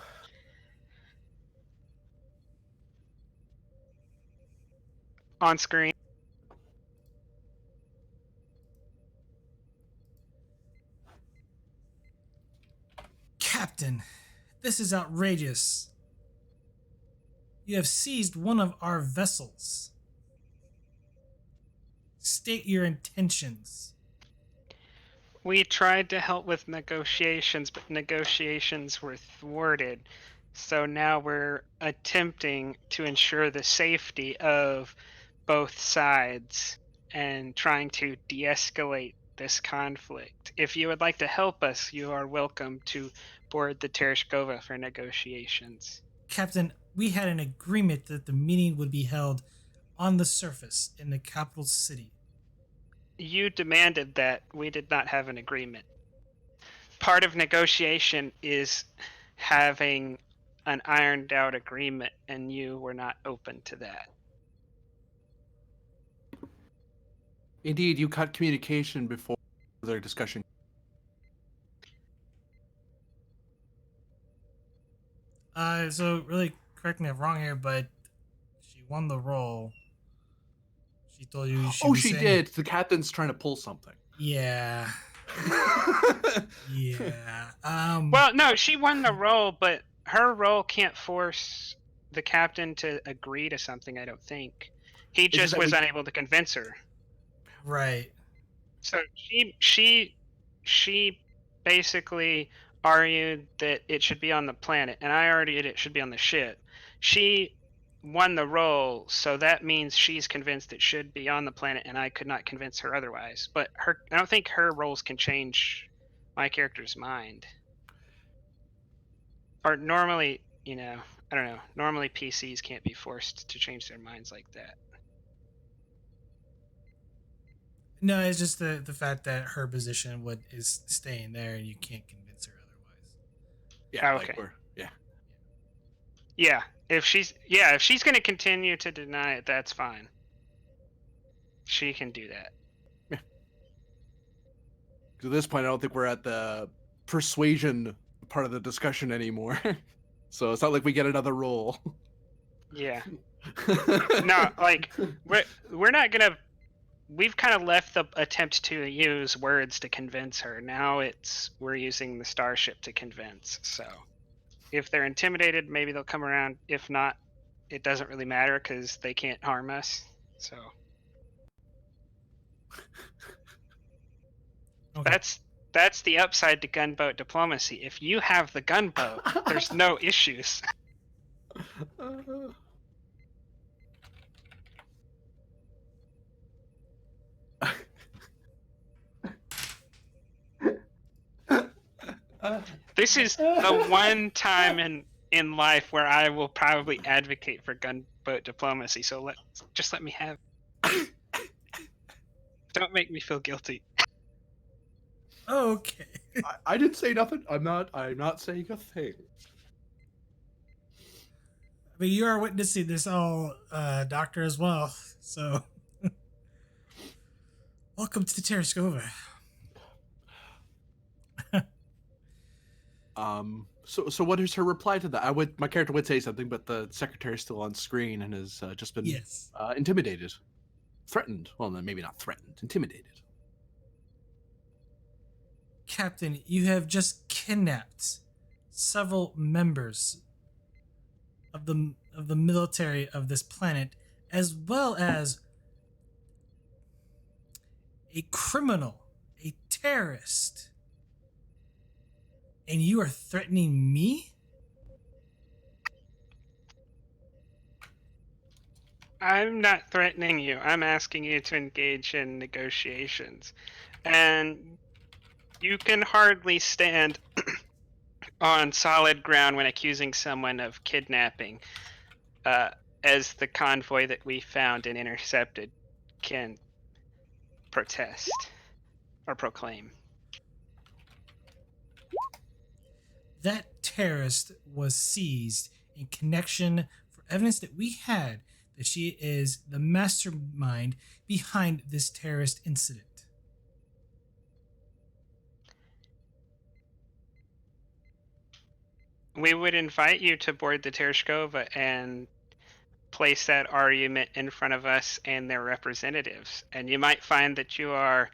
On screen. Captain, this is outrageous. You have seized one of our vessels. State your intentions. We tried to help with negotiations, but negotiations were thwarted. So now we're attempting to ensure the safety of both sides and trying to de-escalate this conflict. If you would like to help us, you are welcome to board the Tereshkova for negotiations. Captain, we had an agreement that the meeting would be held on the surface in the capital city. You demanded that. We did not have an agreement. Part of negotiation is having an ironed out agreement, and you were not open to that. Indeed, you cut communication before their discussion. So really, correct me if I'm wrong here, but she won the roll. She told you. She did. The captain's trying to pull something. Yeah. Yeah. Well, no, she won the role, but her role can't force the captain to agree to something, I don't think. He just that was we- unable to convince her. Right. So she basically argued that it should be on the planet, and I argued it should be on the ship. She won the roll, so that means she's convinced it should be on the planet, and I could not convince her otherwise. But I don't think her rolls can change my character's mind. Or normally, I don't know. Normally PCs can't be forced to change their minds like that. No, it's just the fact that her position is staying there, and you can't convince her otherwise. Yeah. Okay. Yeah. Yeah, if she's going to continue to deny it, that's fine. She can do that. At this point, I don't think we're at the persuasion part of the discussion anymore. So it's not like we get another roll. Yeah. No, like we're not gonna. We've kind of left the attempt to use words to convince her. Now we're using the starship to convince. So if they're intimidated, maybe they'll come around. If not, it doesn't really matter because they can't harm us. So Okay. that's the upside to gunboat diplomacy. If you have the gunboat, there's no issues. This is the one time in life where I will probably advocate for gunboat diplomacy. So just let me have it. Don't make me feel guilty. Okay. I didn't say nothing. I'm not saying a thing. I mean, you are witnessing this all, Doctor, as well. So, welcome to the Tereshkova. So what is her reply to that? My character would say something, but the secretary is still on screen and has just been intimidated, threatened. Well, maybe not threatened, intimidated. Captain, you have just kidnapped several members of the military of this planet, as well as a criminal, a terrorist. And you are threatening me? I'm not threatening you. I'm asking you to engage in negotiations. And you can hardly stand on solid ground when accusing someone of kidnapping, as the convoy that we found and intercepted can protest or proclaim. That terrorist was seized in connection for evidence that we had that she is the mastermind behind this terrorist incident. We would invite you to board the Tereshkova and place that argument in front of us and their representatives. And you might find that you are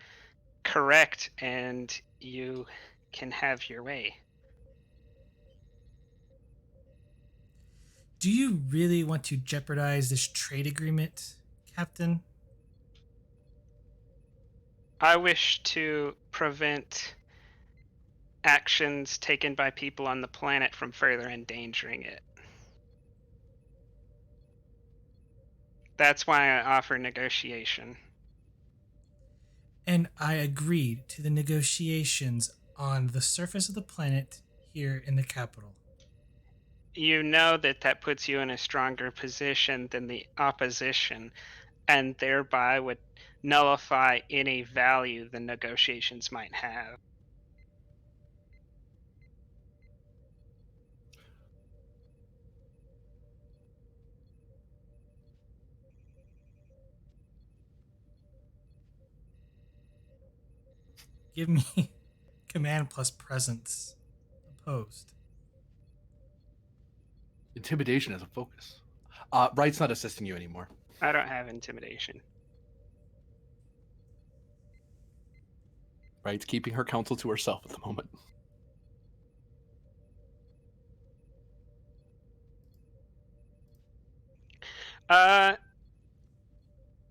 correct and you can have your way. Do you really want to jeopardize this trade agreement, Captain? I wish to prevent actions taken by people on the planet from further endangering it. That's why I offer negotiation. And I agreed to the negotiations on the surface of the planet here in the capital. You know that puts you in a stronger position than the opposition, and thereby would nullify any value the negotiations might have. Give me command plus presence opposed. Intimidation as a focus. Wright's not assisting you anymore. I don't have intimidation. Wright's keeping her counsel to herself at the moment.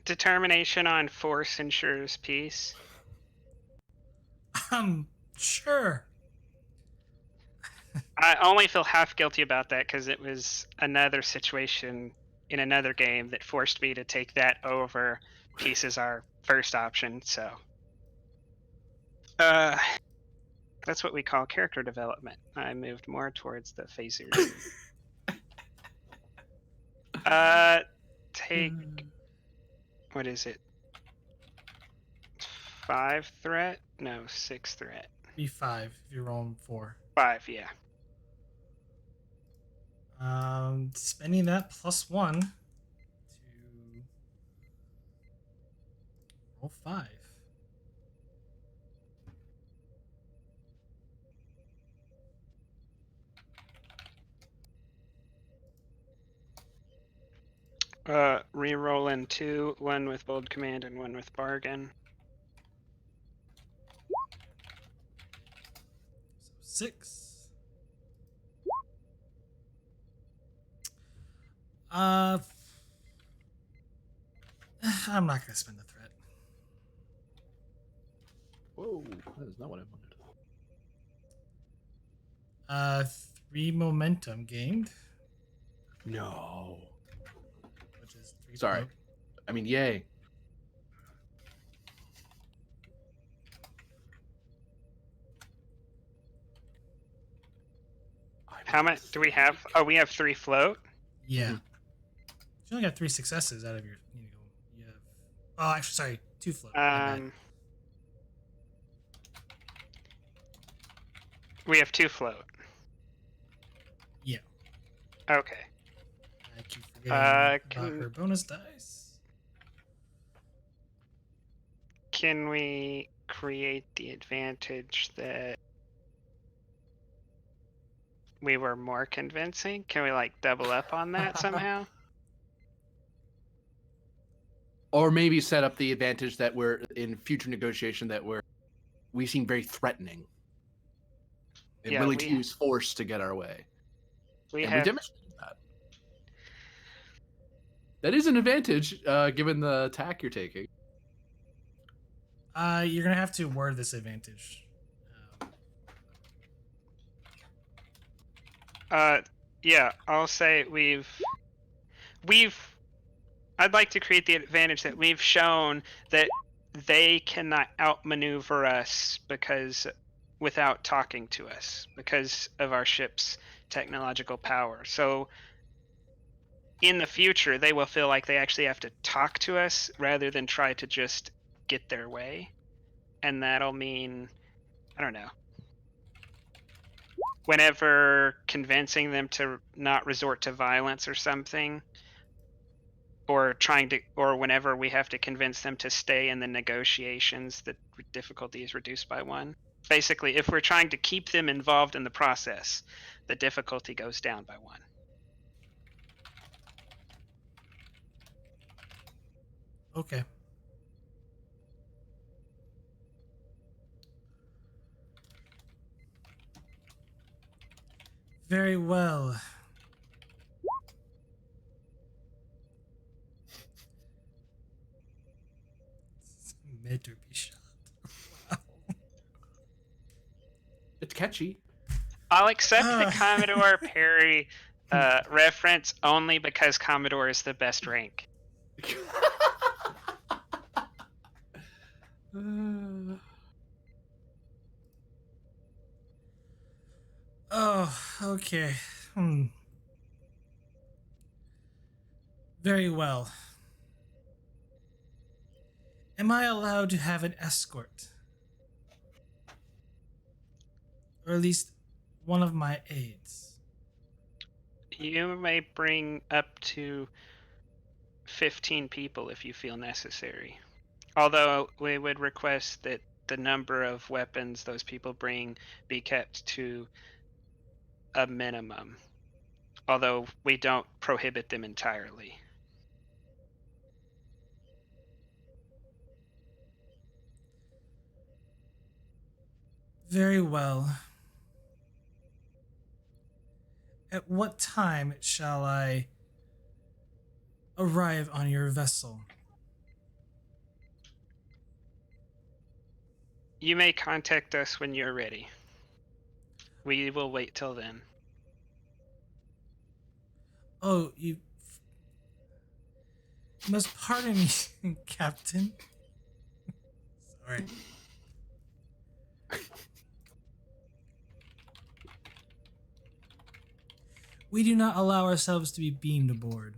Determination on force ensures peace. Sure. I only feel half guilty about that because it was another situation in another game that forced me to take that over peace as our first option. So that's what we call character development. I moved more towards the phasers. Take, what is it? 5 threat? No, 6 threat. Be 5 if you're rolling 4. 5, yeah. Spending that +1 to roll 5. Rerolling 2, 1 with bold command and 1 with bargain. So 6. I'm not gonna spend the threat. Whoa, that is not what I wanted. 3 momentum gained, No. which is 3. Sorry. Float. I mean, yay. How much do we have? Oh, we have 3 float. Yeah. Mhm. You only got 3 successes out of your. You have. Oh, actually, sorry, 2 float. My bad. We have 2 float. Yeah. Okay. I keep forgetting about can- her bonus dice. Can we create the advantage that we were more convincing? Can we like double up on that somehow? Or maybe set up the advantage that we're in future negotiation that we seem very threatening. And Yeah, willing to use force to get our way. We We have demonstrated that. That is an advantage, given the attack you're taking. You're gonna have to word this advantage. yeah, I'll say I'd like to create the advantage that we've shown that they cannot outmaneuver us without talking to us because of our ship's technological power. So in the future, they will feel like they actually have to talk to us rather than try to just get their way. And that'll mean, I don't know, whenever convincing them to not resort to violence or something, or whenever we have to convince them to stay in the negotiations, the difficulty is reduced by 1. Basically, if we're trying to keep them involved in the process, the difficulty goes down by 1. Okay. Very well. Mid or be shot. Wow. It's catchy. I'll accept the Commodore Perry reference only because Commodore is the best rank. Oh, okay. Very well. Am I allowed to have an escort? Or at least one of my aides? You may bring up to 15 people if you feel necessary. Although we would request that the number of weapons those people bring be kept to a minimum. Although we don't prohibit them entirely. Very well. At what time shall I arrive on your vessel? You may contact us when you're ready. We will wait till then. Oh, You must pardon me, Captain. Sorry. We do not allow ourselves to be beamed aboard.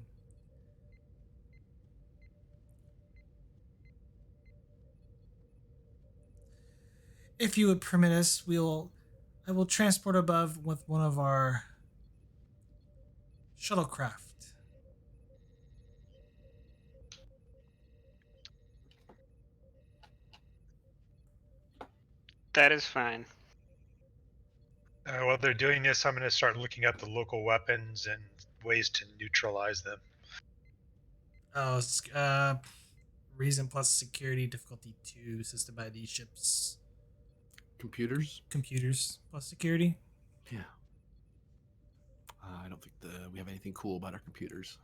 If you would permit us, I will transport above with one of our shuttlecraft. That is fine. While they're doing this, I'm going to start looking up the local weapons and ways to neutralize them. Oh, reason plus security difficulty 2, assisted by these ships. Computers? Computers plus security. Yeah. I don't think we have anything cool about our computers.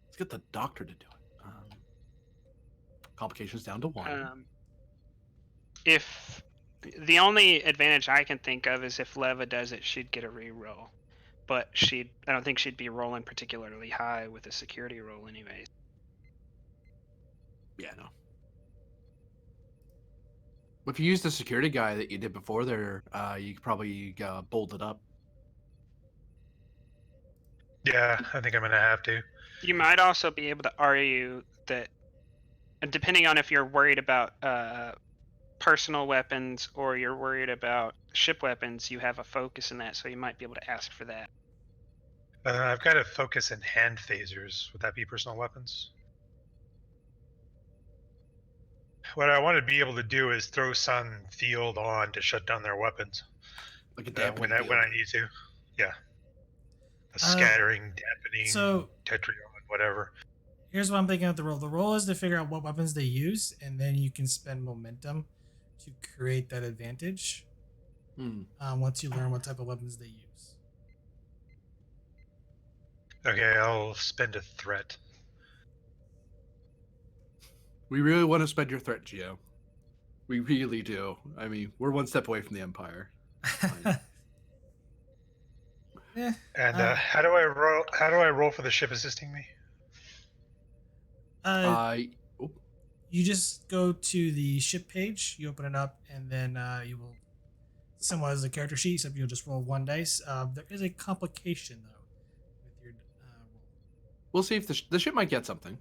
Let's get the doctor to do it. Complications down to 1. If the only advantage I can think of is if Leva does it, she'd get a reroll. But I don't think she'd be rolling particularly high with a security roll anyways. Yeah, no. If you use the security guy that you did before there, you could probably bolt it up. Yeah, I think I'm going to have to. You might also be able to argue that, depending on if you're worried about personal weapons or you're worried about ship weapons, you have a focus in that, so you might be able to ask for that. I've got a focus in hand phasers. Would that be personal weapons? What I want to be able to do is throw some field on to shut down their weapons. Like a dampening when I need to. Yeah. A scattering, dampening, So tetrion, whatever. here's what I'm thinking of the roll. The roll is to figure out what weapons they use, and then you can spend momentum to create that advantage. Once you learn what type of weapons they use. Okay, I'll spend a threat. We really want to spend your threat, Geo. We really do. I mean, we're one step away from the Empire. Yeah. And how do I roll? How do I roll for the ship assisting me? You just go to the ship page. You open it up, and then you will similar as the character sheet, except you'll just roll 1 dice. There is a complication though with your roll. We'll see if the ship might get something.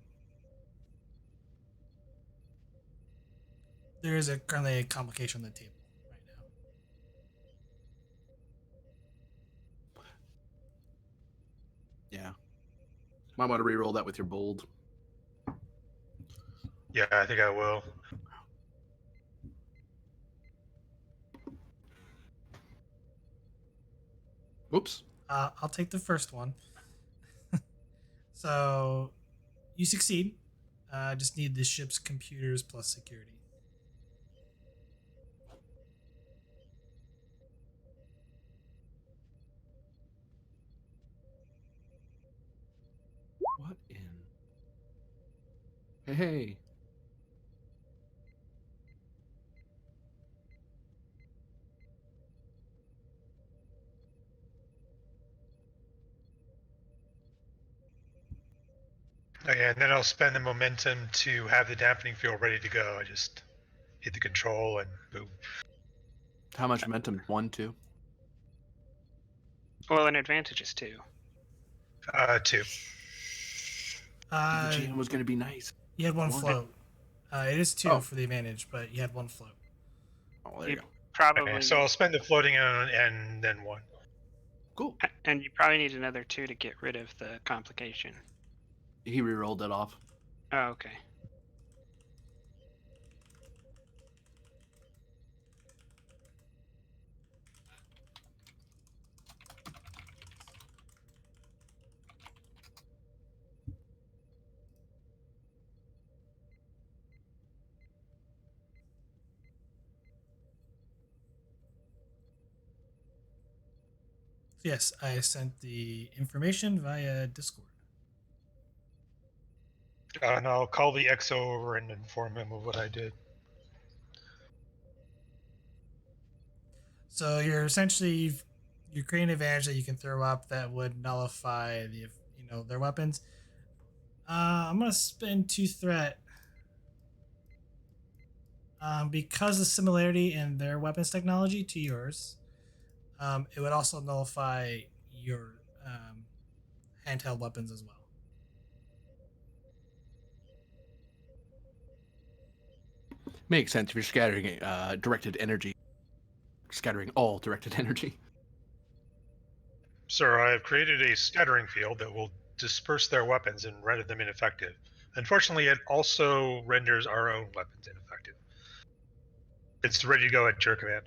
There is currently a complication on the table right now. Yeah. Might want to re-roll that with your bold. Yeah, I think I will. Oops. I'll take the first one. So you succeed. Just need the ship's computers plus security. What in? Hey. Okay, and then I'll spend the momentum to have the dampening field ready to go. I just hit the control and boom. How much momentum? 1, 2? Well, an advantage is 2. 2. The GM was going to be nice. You had one float. It is 2 for the advantage, but you had 1 float. Oh, there you go. Probably. Okay, so I'll spend the floating and then 1. Cool. And you probably need another 2 to get rid of the complication. He re-rolled it off. Oh, okay. Yes, I sent the information via Discord. And I'll call the XO over and inform him of what I did. So you're creating an advantage that you can throw up that would nullify their weapons. I'm gonna spend 2 threat. Because of similarity in their weapons technology to yours, it would also nullify your handheld weapons as well. Makes sense if you're scattering directed energy. Scattering all directed energy. Sir, I have created a scattering field that will disperse their weapons and render them ineffective. Unfortunately, it also renders our own weapons ineffective. It's ready to go at your command.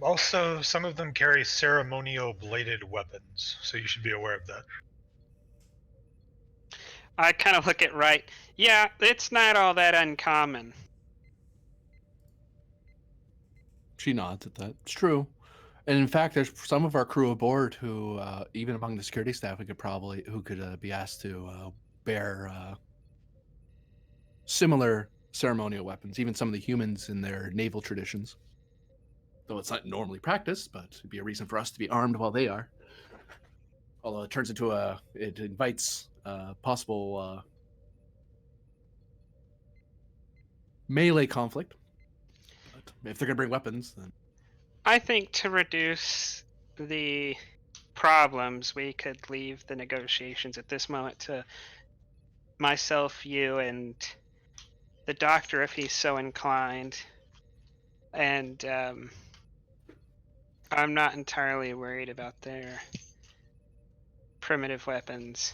Also, some of them carry ceremonial bladed weapons, so you should be aware of that. I kind of look at right. Yeah, it's not all that uncommon. She nods at that. It's true. And in fact, there's some of our crew aboard who, even among the security staff, who could be asked to bear similar ceremonial weapons. Even some of the humans in their naval traditions, though it's not normally practiced, but it'd be a reason for us to be armed while they are. Although it invites possible melee conflict. But if they're gonna bring weapons, then I think to reduce the problems, we could leave the negotiations at this moment to myself, you, and the doctor if he's so inclined. And I'm not entirely worried about their primitive weapons.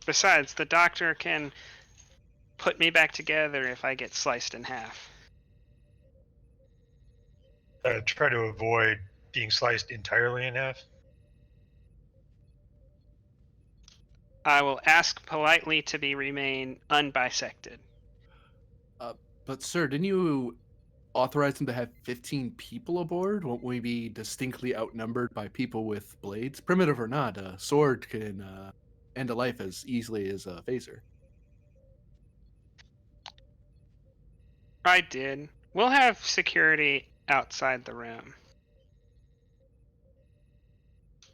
Besides, the doctor can put me back together if I get sliced in half. Try to avoid being sliced entirely in half. I will ask politely to remain unbisected. But sir, didn't you authorize them to have 15 people aboard? Won't we be distinctly outnumbered by people with blades? Primitive or not, a sword can end a life as easily as a phaser. I did. We'll have security outside the room.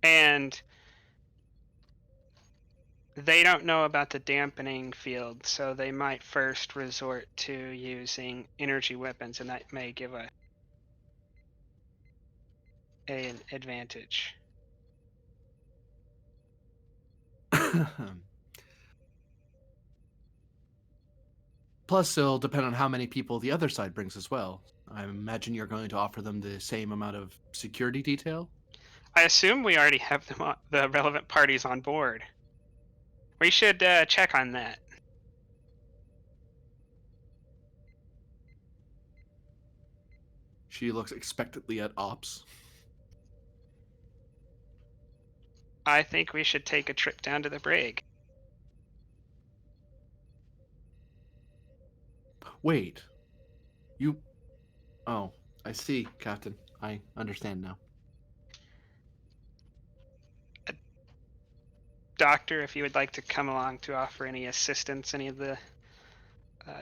And they don't know about the dampening field, so they might first resort to using energy weapons, and that may give an advantage. Plus, it'll depend on how many people the other side brings as well. I imagine you're going to offer them the same amount of security detail? I assume we already have the relevant parties on board. We should check on that. She looks expectantly at Ops. I think we should take a trip down to the brig. Wait. You... Oh, I see, Captain. I understand now. Doctor, if you would like to come along to offer any assistance any of the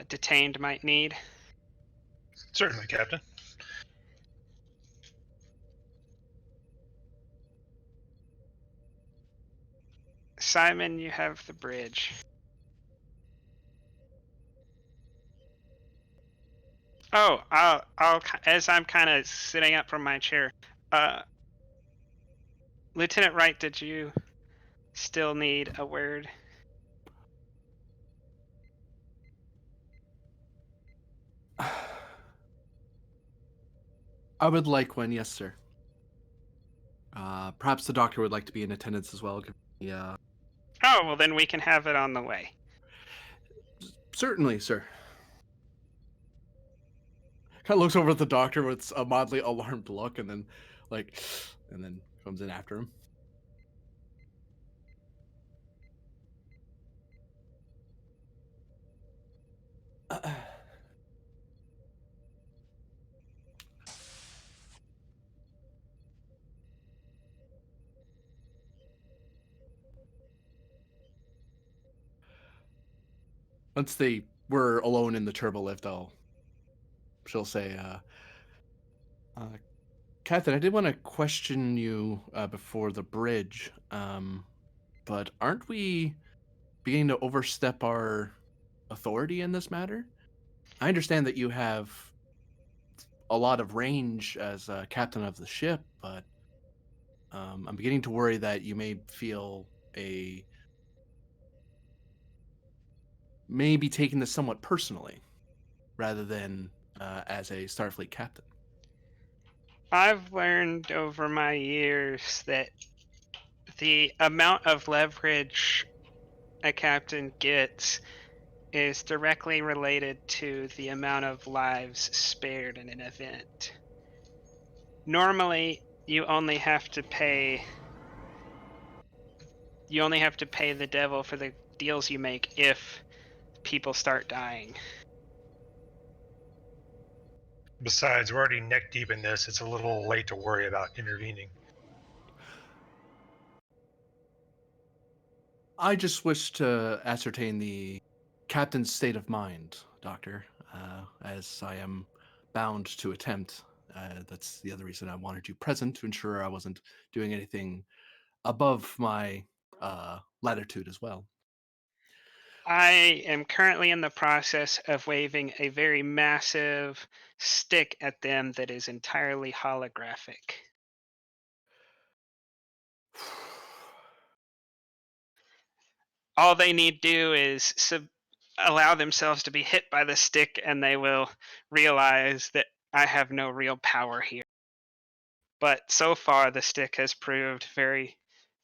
detained might need. Certainly, Captain. Simon, you have the bridge. Oh, I'll as I'm kind of sitting up from my chair. Lieutenant Wright, did you still need a word? I would like one, yes, sir. Perhaps the doctor would like to be in attendance as well. Oh, well, then we can have it on the way. Certainly, sir. Kind of looks over at the doctor with a mildly alarmed look, and then, and then comes in after him. Once they were alone in the turbo lift, she'll say, Captain, I did want to question you before the bridge, but aren't we beginning to overstep our authority in this matter? I understand that you have a lot of range as captain of the ship, but I'm beginning to worry that you may feel maybe taking this somewhat personally, rather than as a Starfleet captain. I've learned over my years that the amount of leverage a captain gets is directly related to the amount of lives spared in an event. Normally, you only have to pay the devil for the deals you make if people start dying. Besides, we're already neck deep in this. It's a little late to worry about intervening. I just wish to ascertain the captain's state of mind, Doctor, as I am bound to attempt. That's the other reason I wanted you present, to ensure I wasn't doing anything above my latitude as well. I am currently in the process of waving a very massive stick at them that is entirely holographic. All they need to do is allow themselves to be hit by the stick, and they will realize that I have no real power here. But so far, the stick has proved very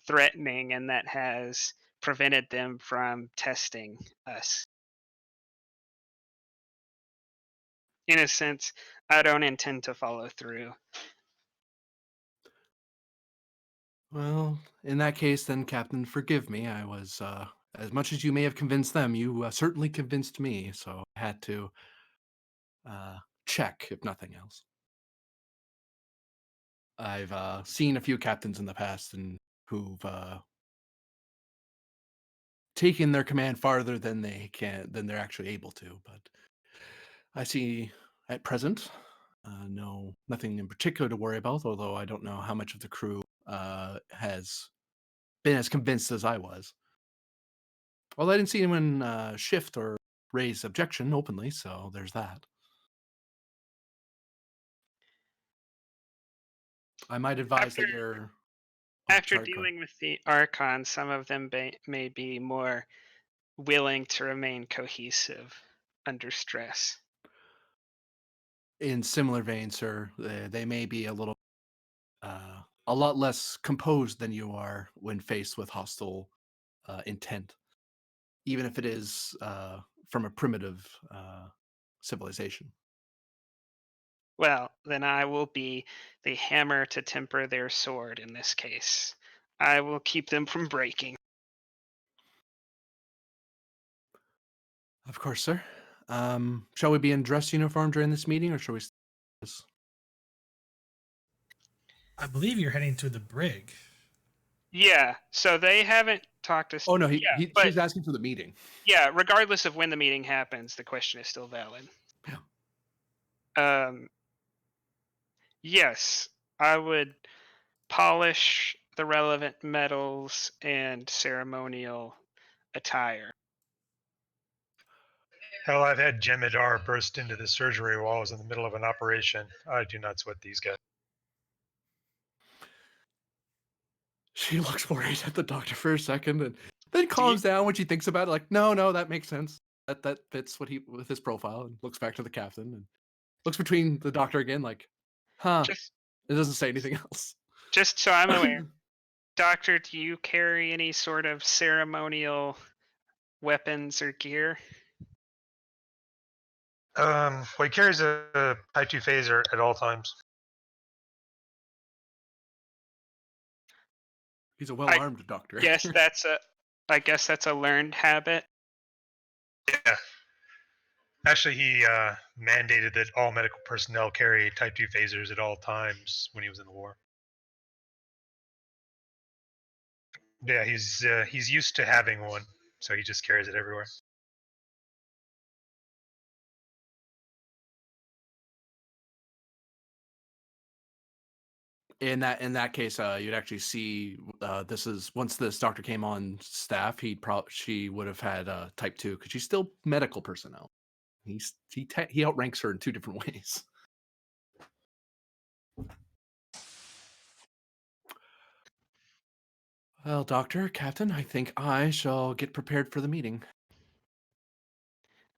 threatening, and that has prevented them from testing us. In a sense, I don't intend to follow through. Well, in that case, then, Captain, forgive me. I was, as much as you may have convinced them, you certainly convinced me, so I had to check, if nothing else. I've seen a few captains in the past and who've taken their command farther than they're actually able to, but I see at present nothing in particular to worry about, although I don't know how much of the crew has been as convinced as I was. Well, I didn't see anyone shift or raise objection openly, so there's that. I might advise that you're... After dealing with the Archon, some of them may be more willing to remain cohesive under stress. In similar vein, sir, they may be a lot less composed than you are when faced with hostile intent, even if it is from a primitive civilization. Well, then I will be the hammer to temper their sword in this case. I will keep them from breaking. Of course, sir. Shall we be in dress uniform during this meeting, or shall we? I believe you're heading to the brig. Yeah, so they haven't talked to... Oh no, but she's asking for the meeting. yeah, regardless of when the meeting happens, the question is still valid. Yeah. Yes, I would polish the relevant medals and ceremonial attire. Hell, I've had Jem'Hadar burst into the surgery while I was in the middle of an operation. I do not sweat these guys. She looks worried at the doctor for a second, and then calms down when she thinks about it. Like, no, that makes sense. That fits with his profile, and looks back to the captain and looks between the doctor again, like, huh. It doesn't say anything else. Just so I'm aware, Doctor, do you carry any sort of ceremonial weapons or gear? Well, he carries a Type 2 phaser at all times. He's a well-armed doctor. I guess that's a learned habit. Yeah. Actually, he mandated that all medical personnel carry Type 2 phasers at all times when he was in the war. Yeah, he's used to having one, so he just carries it everywhere. In that case, you'd actually see this is once this doctor came on staff, she would have had Type 2 because she's still medical personnel. He outranks her in two different ways. Well, Doctor, Captain, I think I shall get prepared for the meeting.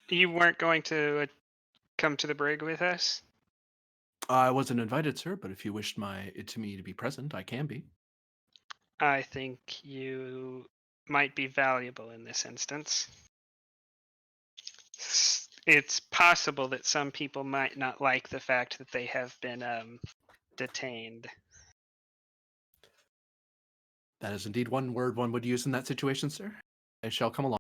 You weren't going to come to the brig with us? I wasn't invited, sir, but if you wished me to be present, I can be. I think you might be valuable in this instance. It's possible that some people might not like the fact that they have been detained. That is indeed one word one would use in that situation, sir. I shall come along.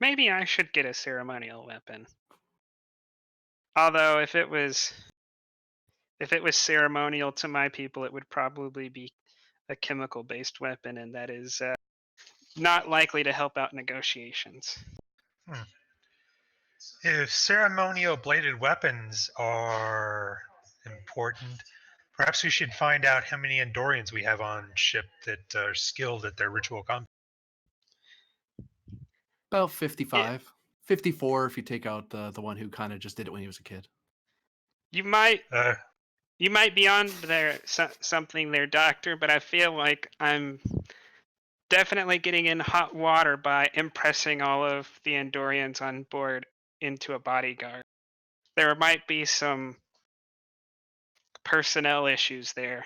Maybe I should get a ceremonial weapon. Although if it was ceremonial to my people, it would probably be a chemical-based weapon, and that is not likely to help out negotiations. If ceremonial bladed weapons are important, perhaps we should find out how many Andorians we have on ship that are skilled at their ritual combat. About 55. 54 if you take out the one who kind of just did it when he was a kid. You might be on something there, Doctor, but I feel like I'm definitely getting in hot water by impressing all of the Andorians on board into a bodyguard. There might be some personnel issues there.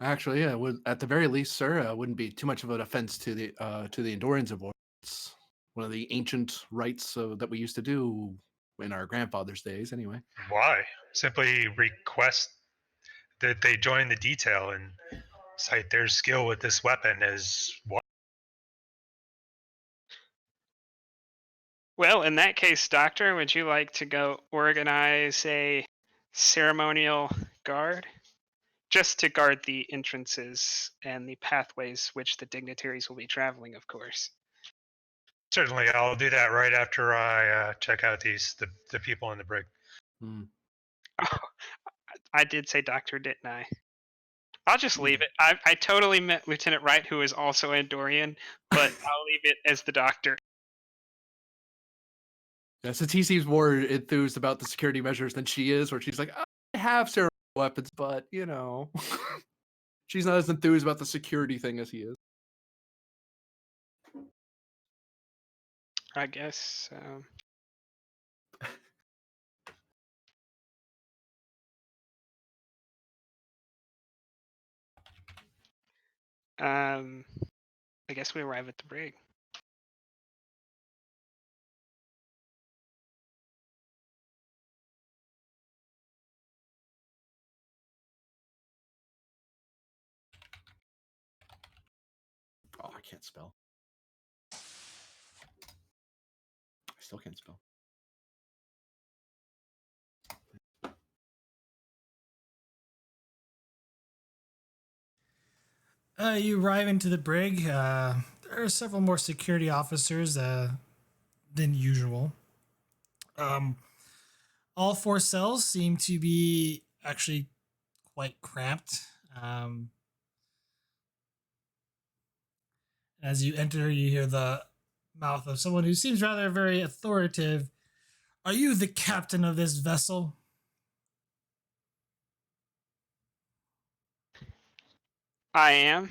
Actually, yeah, at the very least, sir, it wouldn't be too much of an offense to the Andorians aboard. It's one of the ancient rites that we used to do in our grandfather's days, anyway. Why? Simply request that they join the detail and cite their skill with this weapon as what? Well, in that case, Doctor, would you like to go organize a ceremonial guard? Just to guard the entrances and the pathways which the dignitaries will be traveling, of course. Certainly, I'll do that right after I check out the people in the brig. Hmm. Oh, I did say Doctor, didn't I? I'll just leave it. I totally meant Lieutenant Wright, who is also Andorian, but I'll leave it as the Doctor. Yeah, so TC's more enthused about the security measures than she is, where she's like, I have ceremonial weapons, but, you know. She's not as enthused about the security thing as he is. I guess so. I guess we arrive at the brig. Oh, I can't spell. I still can't spell. You arrive into the brig. There are several more security officers than usual. All four cells seem to be actually quite cramped. As you enter, you hear the mouth of someone who seems rather very authoritative. Are you the captain of this vessel? I am.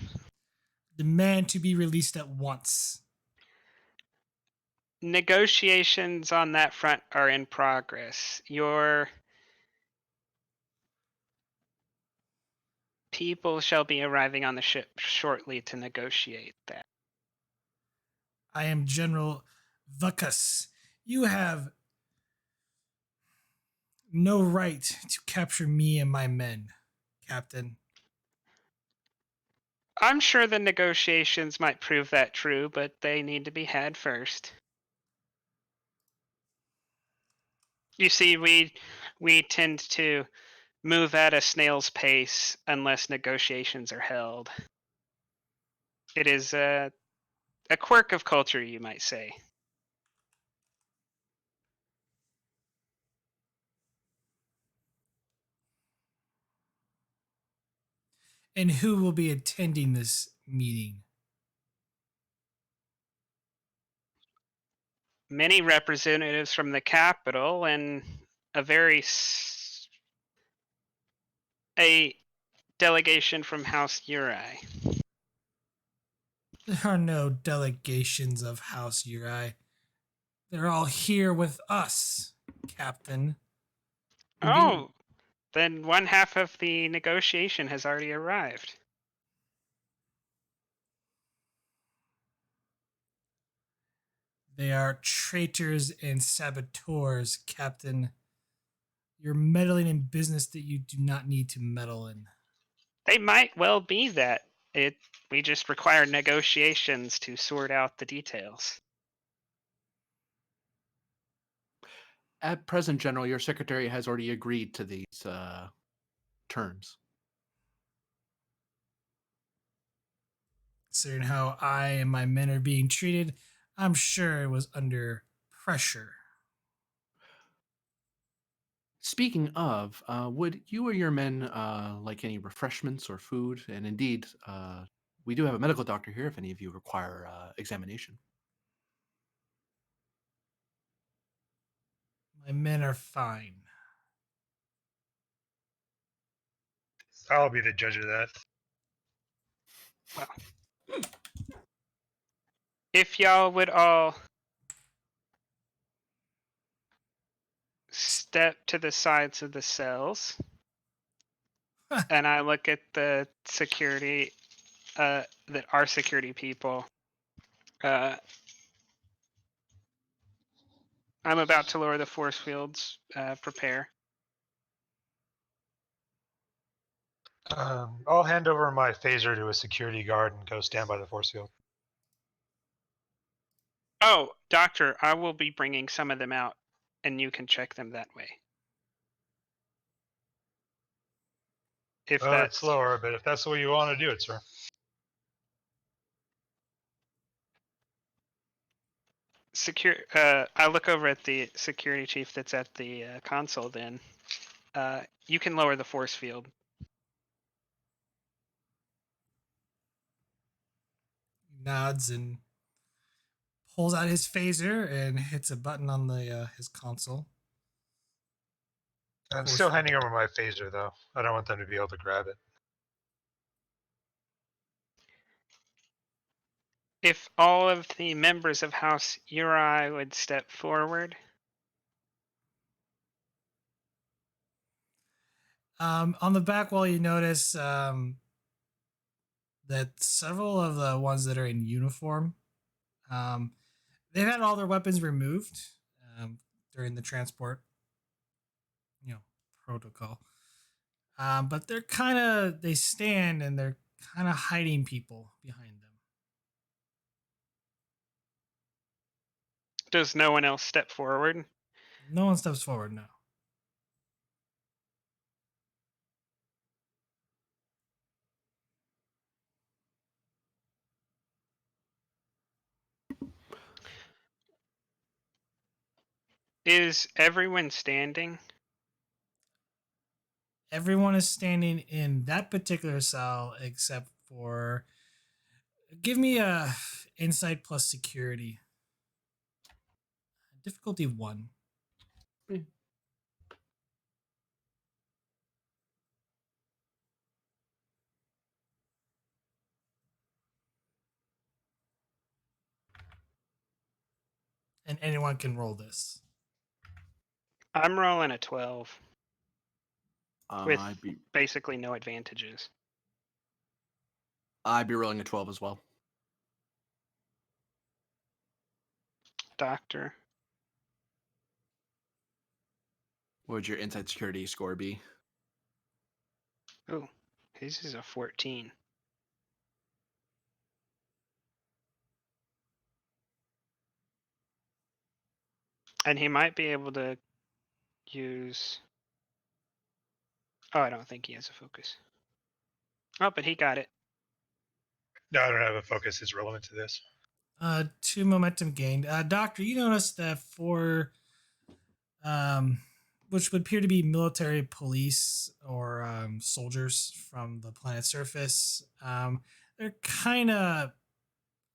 Demand to be released at once. Negotiations on that front are in progress. Your people shall be arriving on the ship shortly to negotiate that. I am General Vuckus. You have no right to capture me and my men, Captain. I'm sure the negotiations might prove that true, but they need to be had first. You see, we tend to move at a snail's pace unless negotiations are held. It is a quirk of culture, you might say. And who will be attending this meeting? Many representatives from the capital and a delegation from House Uri. There are no delegations of House Uri. They're all here with us, Captain. Oh, then one half of the negotiation has already arrived. They are traitors and saboteurs, Captain. You're meddling in business that you do not need to meddle in. They might well be that. We just require negotiations to sort out the details. At present, General, your secretary has already agreed to these terms. Considering how I and my men are being treated, I'm sure it was under pressure. Speaking of, would you or your men like any refreshments or food? And indeed, we do have a medical doctor here if any of you require examination. My men are fine. I'll be the judge of that. Well, if y'all would all step to the sides of the cells, and I look at the security, that our security people. I'm about to lower the force fields. Prepare. I'll hand over my phaser to a security guard and go stand by the force field. Oh, Doctor, I will be bringing some of them out, and you can check them that way. If Well, that's it's slower, but if that's the way you want to do it, sir. secure, I look over at the security chief that's at the console. Then you can lower the force field. Nods and pulls out his phaser and hits a button on the his console. I'm still handing over my phaser, though. I don't want them to be able to grab it. If all of the members of House Uri would step forward. On the back wall, you notice that several of the ones that are in uniform, they've had all their weapons removed during the transport, protocol. But they stand and they're kind of hiding people behind them. Does no one else step forward? No one steps forward, no. Is everyone standing? Everyone is standing in that particular cell except for. Give me a insight plus security. Difficulty 1. And anyone can roll this. I'm rolling a 12 with I'd be basically no advantages. I'd be rolling a 12 as well. Doctor. What would your inside security score be? Oh, his is a 14. And he might be able to use... Oh, I don't think he has a focus. Oh, but he got it. No, I don't have a focus. Is relevant to this. 2 momentum gained. Doctor, you notice that for which would appear to be military police or soldiers from the planet's surface, they're kind of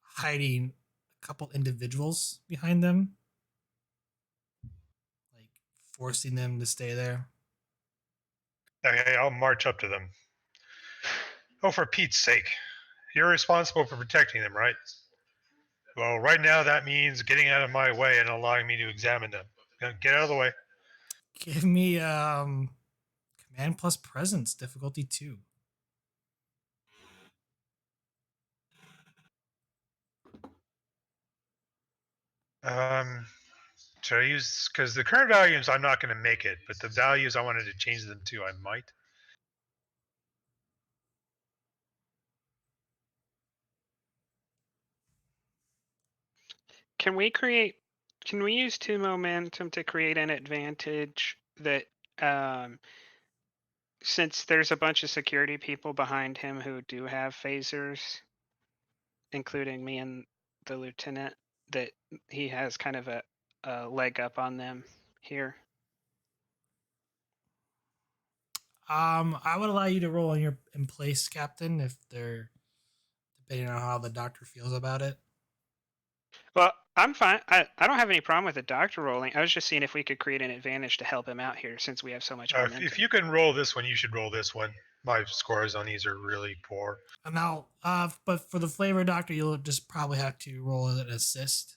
hiding a couple individuals behind them, like forcing them to stay there. Okay, I'll march up to them. Oh, for Pete's sake. You're responsible for protecting them, right? Well, right now that means getting out of my way and allowing me to examine them. Get out of the way. Give me command plus presence, difficulty 2. Should I use, because the current values I'm not going to make it, but the values I wanted to change them to, I might. Can we use 2 momentum to create an advantage that, since there's a bunch of security people behind him who do have phasers, including me and the lieutenant, that he has kind of a leg up on them here? I would allow you to roll in place, Captain, if they're depending on how the doctor feels about it. Well, I'm fine. I don't have any problem with the doctor rolling. I was just seeing if we could create an advantage to help him out here since we have so much momentum. If you can roll this one, you should roll this one. My scores on these are really poor. Now, but for the flavor doctor, you'll just probably have to roll an assist.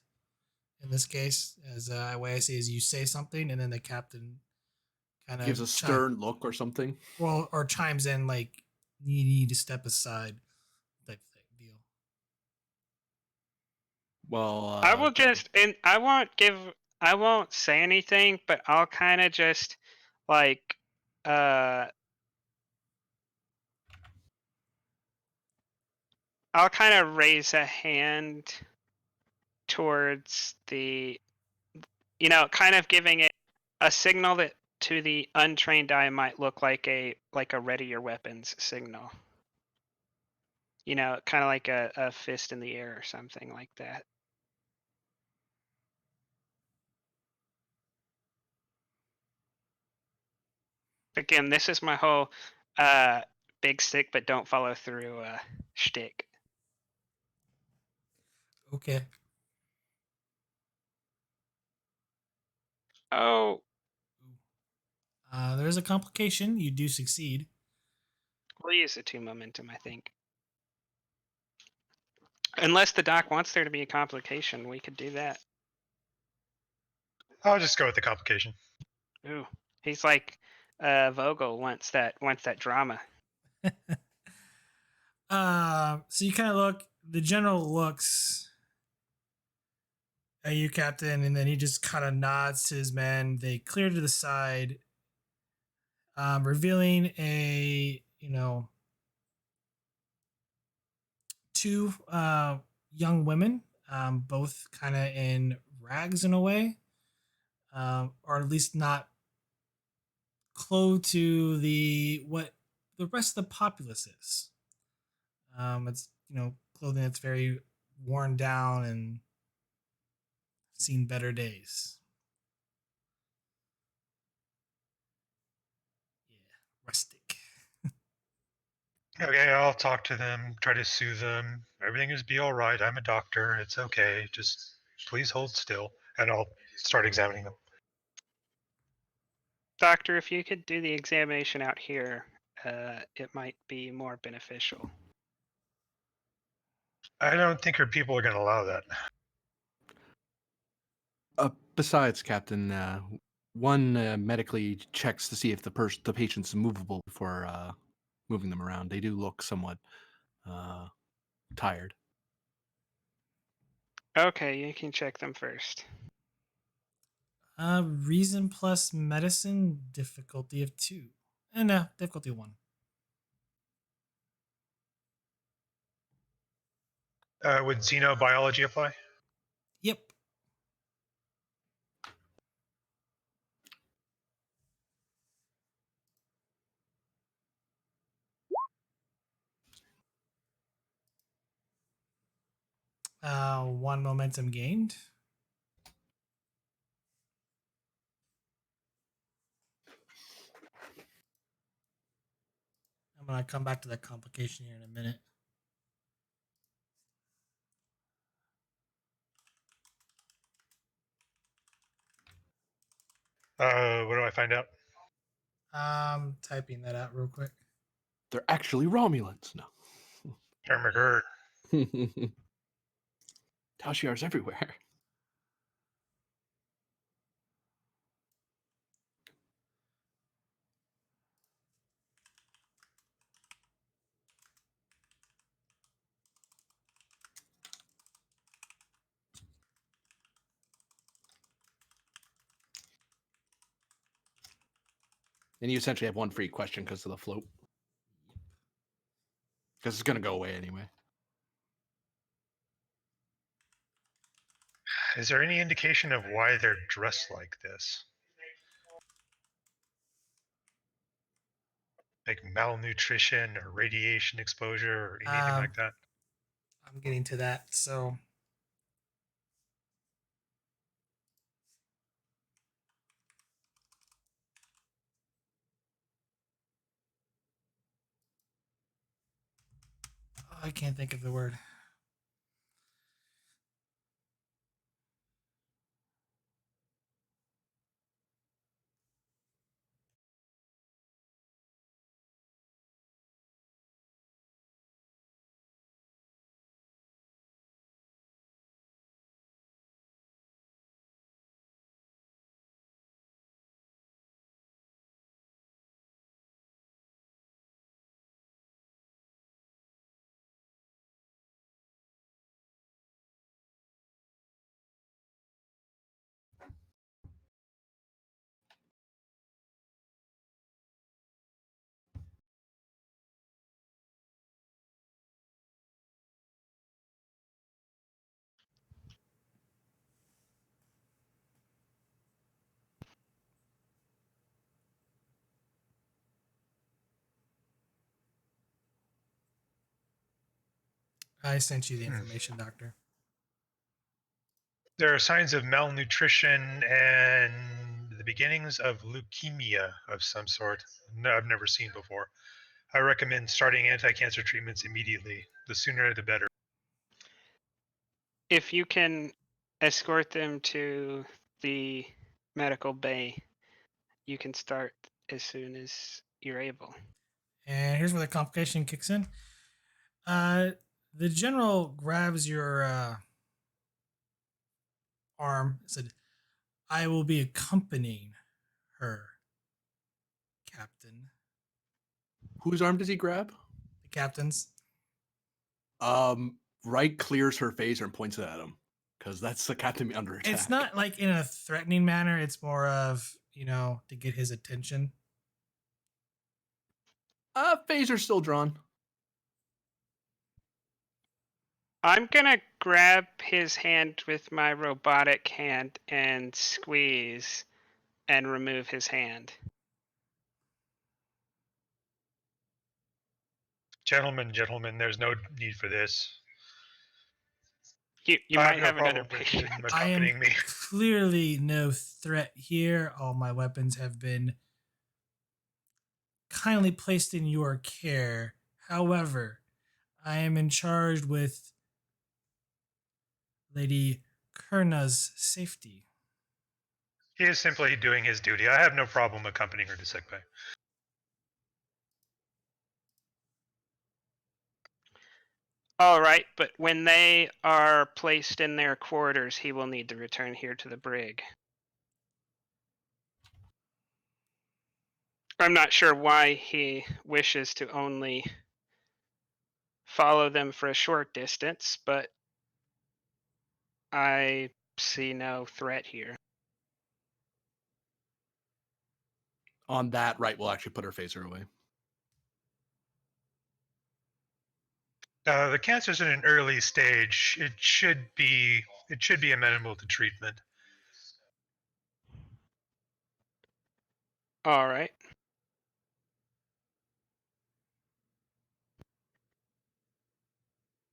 In this case, as way I see is you say something and then the captain kind of Gives a stern look or something. Well, or chimes in like you need to step aside, type thing deal. Well, I will just, and I won't say anything, but I'll kind of just like, I'll kind of raise a hand towards the, kind of giving it a signal that to the untrained eye might look like a ready your weapons signal. Kind of like a fist in the air or something like that. Again, this is my whole big stick but don't follow through shtick. Okay. Oh. There's a complication. You do succeed. We'll use the 2 momentum, I think. Unless the doc wants there to be a complication, we could do that. I'll just go with the complication. Ooh, he's like Vogel wants that drama. So you kind of look. The general looks at you, Captain, and then he just kind of nods to his men. They clear to the side, revealing a 2 young women, both kind of in rags in a way, or at least not close to what the rest of the populace is. It's clothing that's very worn down and seen better days. Yeah, rustic. Okay, I'll talk to them, try to soothe them. Everything is be all right. I'm a doctor. It's okay. Just please hold still, and I'll start examining them. Doctor, if you could do the examination out here, it might be more beneficial. I don't think her people are going to allow that. Besides, Captain, one medically checks to see if the patient's movable before moving them around. They do look somewhat tired. Okay, you can check them first. Reason plus medicine, difficulty of 2. No, difficulty 1. Would xenobiology apply? Yep. One momentum gained. I'm gonna come back to that complication here in a minute. What do I find out? Typing that out real quick. They're actually Romulans. No. Termagurt. Tal Shiar's everywhere. And you essentially have one free question because of the float. Because it's going to go away anyway. Is there any indication of why they're dressed like this? Like malnutrition or radiation exposure or anything like that? I'm getting to that. So I can't think of the word. I sent you the information, Doctor. There are signs of malnutrition and the beginnings of leukemia of some sort. No, I've never seen before. I recommend starting anti-cancer treatments immediately. The sooner the better. If you can escort them to the medical bay, you can start as soon as you're able. And here's where the complication kicks in. The general grabs your arm and said, I will be accompanying her, Captain. Whose arm does he grab? The captain's. Wright clears her phaser and points it at him. Because that's the captain under attack. It's not like in a threatening manner. It's more of, to get his attention. Phaser's still drawn. I'm gonna grab his hand with my robotic hand and squeeze and remove his hand. Gentlemen, there's no need for this. You I might have have no another problem with patient. him I am accompanying me. clearly no threat here. All my weapons have been kindly placed in your care. However, I am in charge with Lady Kurna's safety. He is simply doing his duty. I have no problem accompanying her to sickbay. All right, but when they are placed in their quarters, he will need to return here to the brig. I'm not sure why he wishes to only follow them for a short distance, but I see no threat here. On that, right, we'll actually put her phaser away. The cancer's in an early stage. It should be amenable to treatment. All right.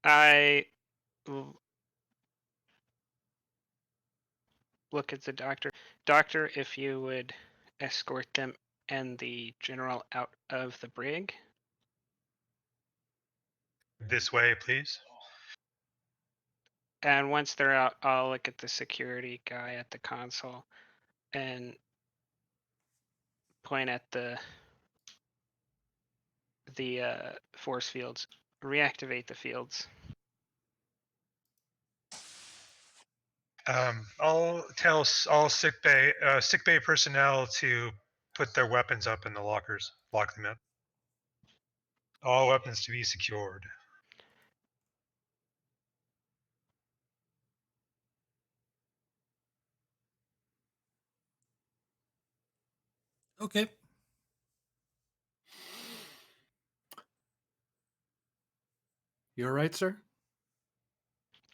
I look at the doctor. Doctor, if you would escort them and the general out of the brig. This way, please. And once they're out, I'll look at the security guy at the console and point at the force fields. Reactivate the fields. I'll tell all sick bay personnel to put their weapons up in the lockers. Lock them up. All weapons to be secured. Okay. You all right, sir?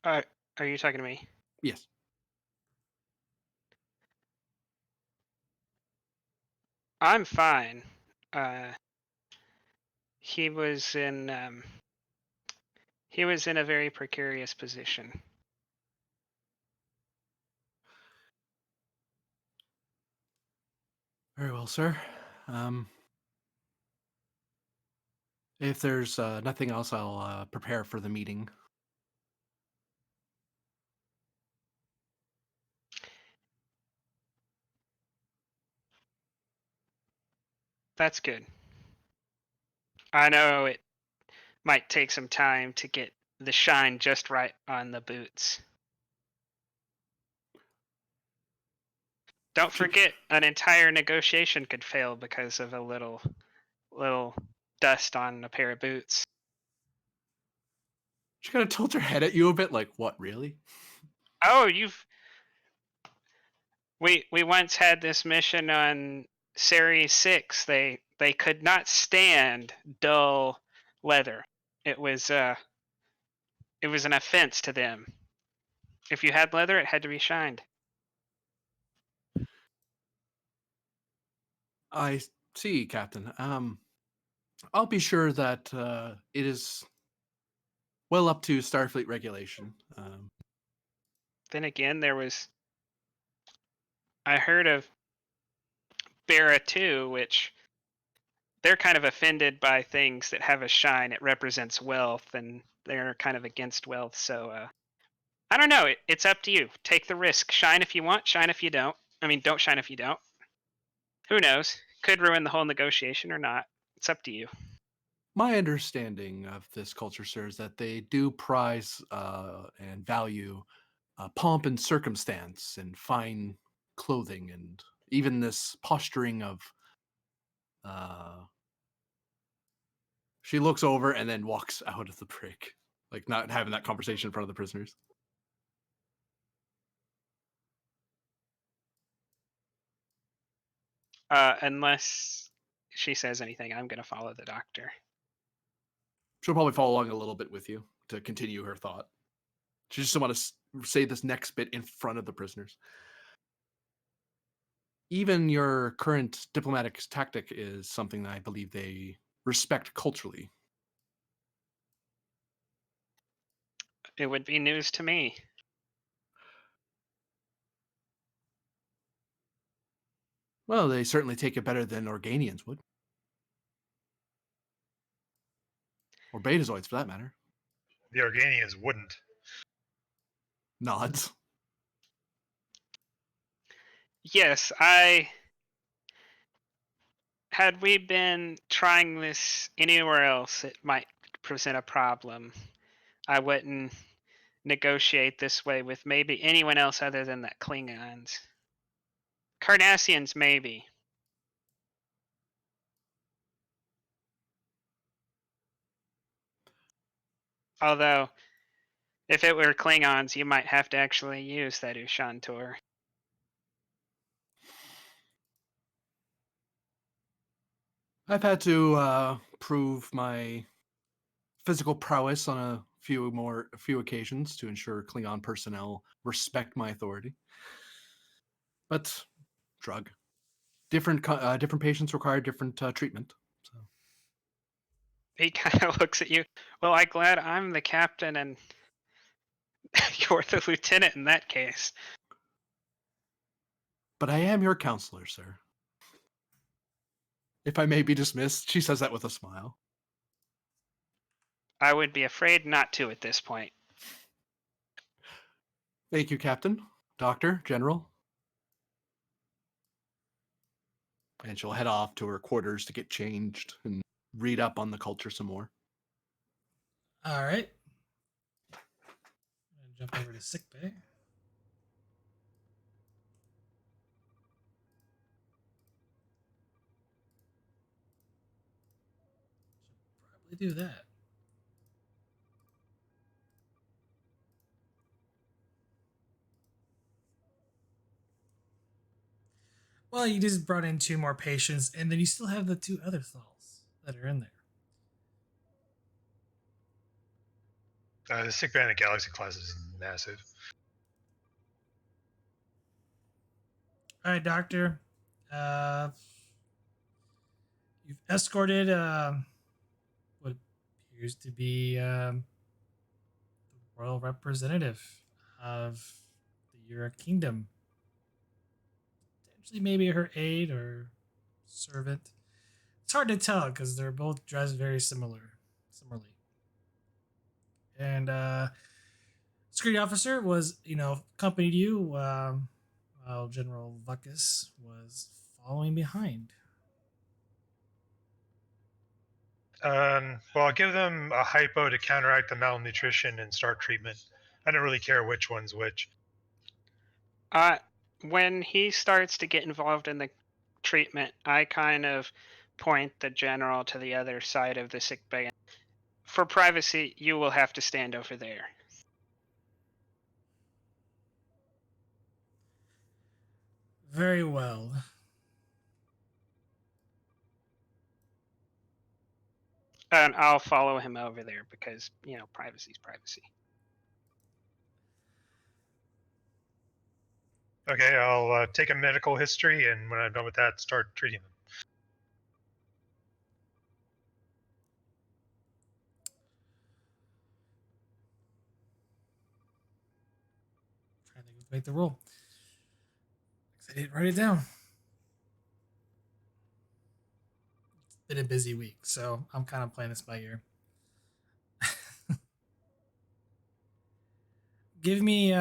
Are you talking to me? Yes. I'm fine. He was in a very precarious position. Very well, sir. If there's nothing else, I'll prepare for the meeting. That's good. I know it might take some time to get the shine just right on the boots. Don't forget, an entire negotiation could fail because of a little dust on a pair of boots. She kind of tilts her head at you a bit, like, "What, really?" Oh, we once had this mission on Series 6. They could not stand dull leather. It was an offense to them. If you had leather, it had to be shined. I see, Captain. I'll be sure that it is well up to Starfleet regulation. Then again, I heard of Barra 2, which they're kind of offended by things that have a shine. It represents wealth, and they're kind of against wealth. So I don't know. It's up to you. Take the risk. Shine if you want. Shine if you don't. I mean, don't shine if you don't. Who knows? Could ruin the whole negotiation or not. It's up to you. My understanding of this culture, sir, is that they do prize and value pomp and circumstance and fine clothing and even this posturing of she looks over and then walks out of the brig, like not having that conversation in front of the prisoners. Unless she says anything, I'm going to follow the doctor. She'll probably follow along a little bit with you to continue her thought. She just want to say this next bit in front of the prisoners. Even your current diplomatic tactic is something that I believe they respect culturally. It would be news to me. Well, they certainly take it better than Organians would. Or Betazoids, for that matter. The Organians wouldn't. Nods. Yes, had we been trying this anywhere else, it might present a problem. I wouldn't negotiate this way with maybe anyone else other than the Klingons. Cardassians, maybe. Although, if it were Klingons, you might have to actually use that Ushantor. I've had to prove my physical prowess on a few occasions to ensure Klingon personnel respect my authority. But drug, different patients require different treatment. So He kind of looks at you. Well, I'm glad I'm the captain and you're the lieutenant in that case. but I am your counselor, sir. If I may be dismissed, she says that with a smile. I would be afraid not to at this point. Thank you, Captain, Doctor, General. And she'll head off to her quarters to get changed and read up on the culture some more. All right. I'm gonna jump over to sickbay. Should probably do that. Well, you just brought in 2 more patients, and then you still have the 2 other Thals that are in there. The sick band of Galaxy class is massive. All right, Doctor. You've escorted what appears to be the royal representative of the Yura Kingdom. Potentially, maybe her aide or servant. It's hard to tell because they're both dressed very similarly. And security officer was, accompanied you while General Vuckus was following behind. Well, I'll give them a hypo to counteract the malnutrition and start treatment. I don't really care which one's which. When he starts to get involved in the treatment, I kind of point the general to the other side of the sick bay. For privacy, you will have to stand over there. Very well. And I'll follow him over there because, privacy's privacy. Okay, I'll take a medical history, and when I'm done with that, start treating them. Trying to think of make the roll. I didn't write it down. It's been a busy week, so I'm kind of playing this by ear. Give me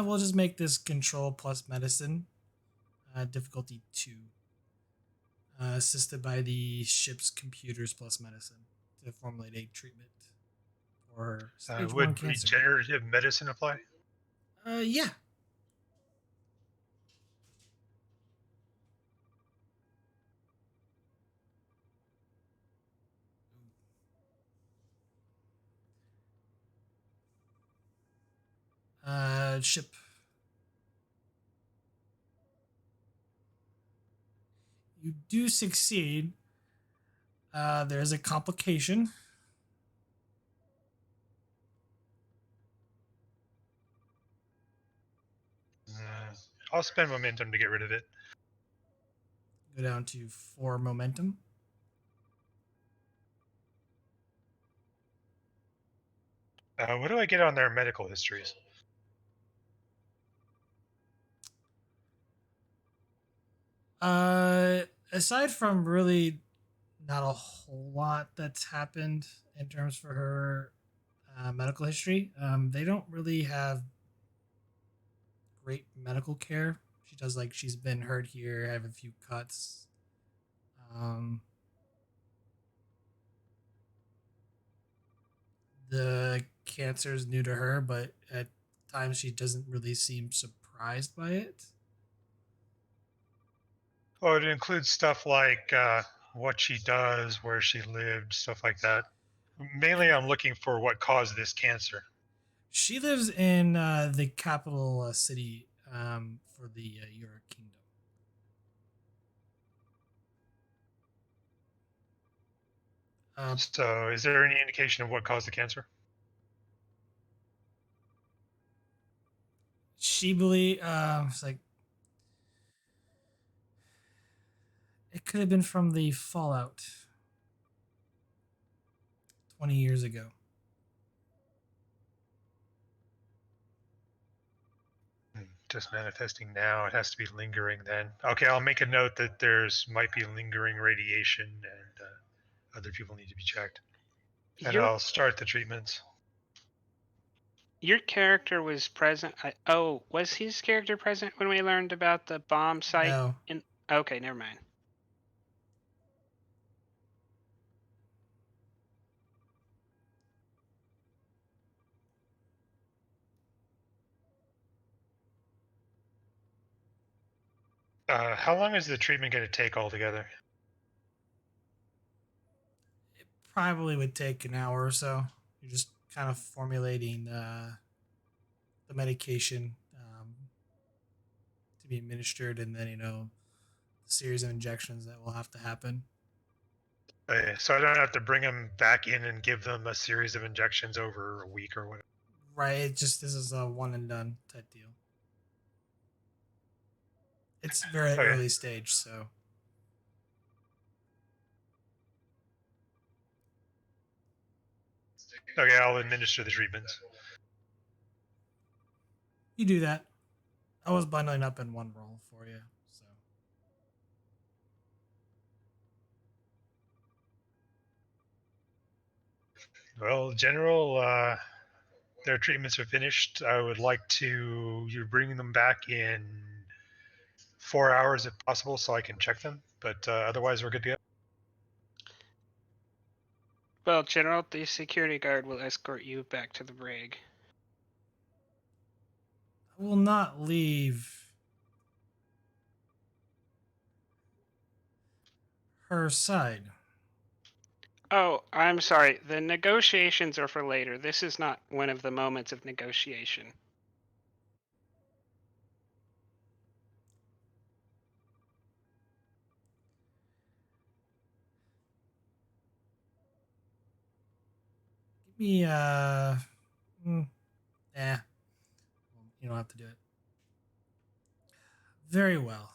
we'll just make this control plus medicine. Difficulty 2. Assisted by the ship's computers plus medicine to formulate a treatment for stage 1 Would cancer. regenerative medicine apply? Yeah. Ship. You do succeed. There's a complication. I'll spend momentum to get rid of it. Go down to 4 momentum. What do I get on their medical histories? Aside from really not a whole lot that's happened in terms for her medical history, they don't really have great medical care. She does she's been hurt here, have a few cuts. The cancer is new to her, but at times she doesn't really seem surprised by it. Well, it includes stuff like what she does, where she lived, stuff like that. Mainly, I'm looking for what caused this cancer. She lives in the capital city for the Euro Kingdom. So, is there any indication of what caused the cancer? She believe it's like it could have been from the fallout 20 years ago. Just manifesting now. It has to be lingering then. Okay, I'll make a note that there's might be lingering radiation and other people need to be checked. And Your I'll start the treatments. your character was present. Was his character present when we learned about the bomb site? No. Okay, never mind. How long is the treatment going to take altogether? It probably would take an hour or so. You're just kind of formulating the medication to be administered, and then the series of injections that will have to happen. So I don't have to bring them back in and give them a series of injections over a week or whatever. Right. This is a one and done type deal. It's very Okay. early stage, so Okay, I'll administer the treatments. you do that. I was bundling up in one roll for you, so Well, General, their treatments are finished. I would like you bring them back in 4 hours if possible so I can check them. But otherwise, we're good to go. Well, General, the security guard will escort you back to the brig. I will not leave her side. Oh, I'm sorry. The negotiations are for later. This is not one of the moments of negotiation. Give me you don't have to do it. Very well.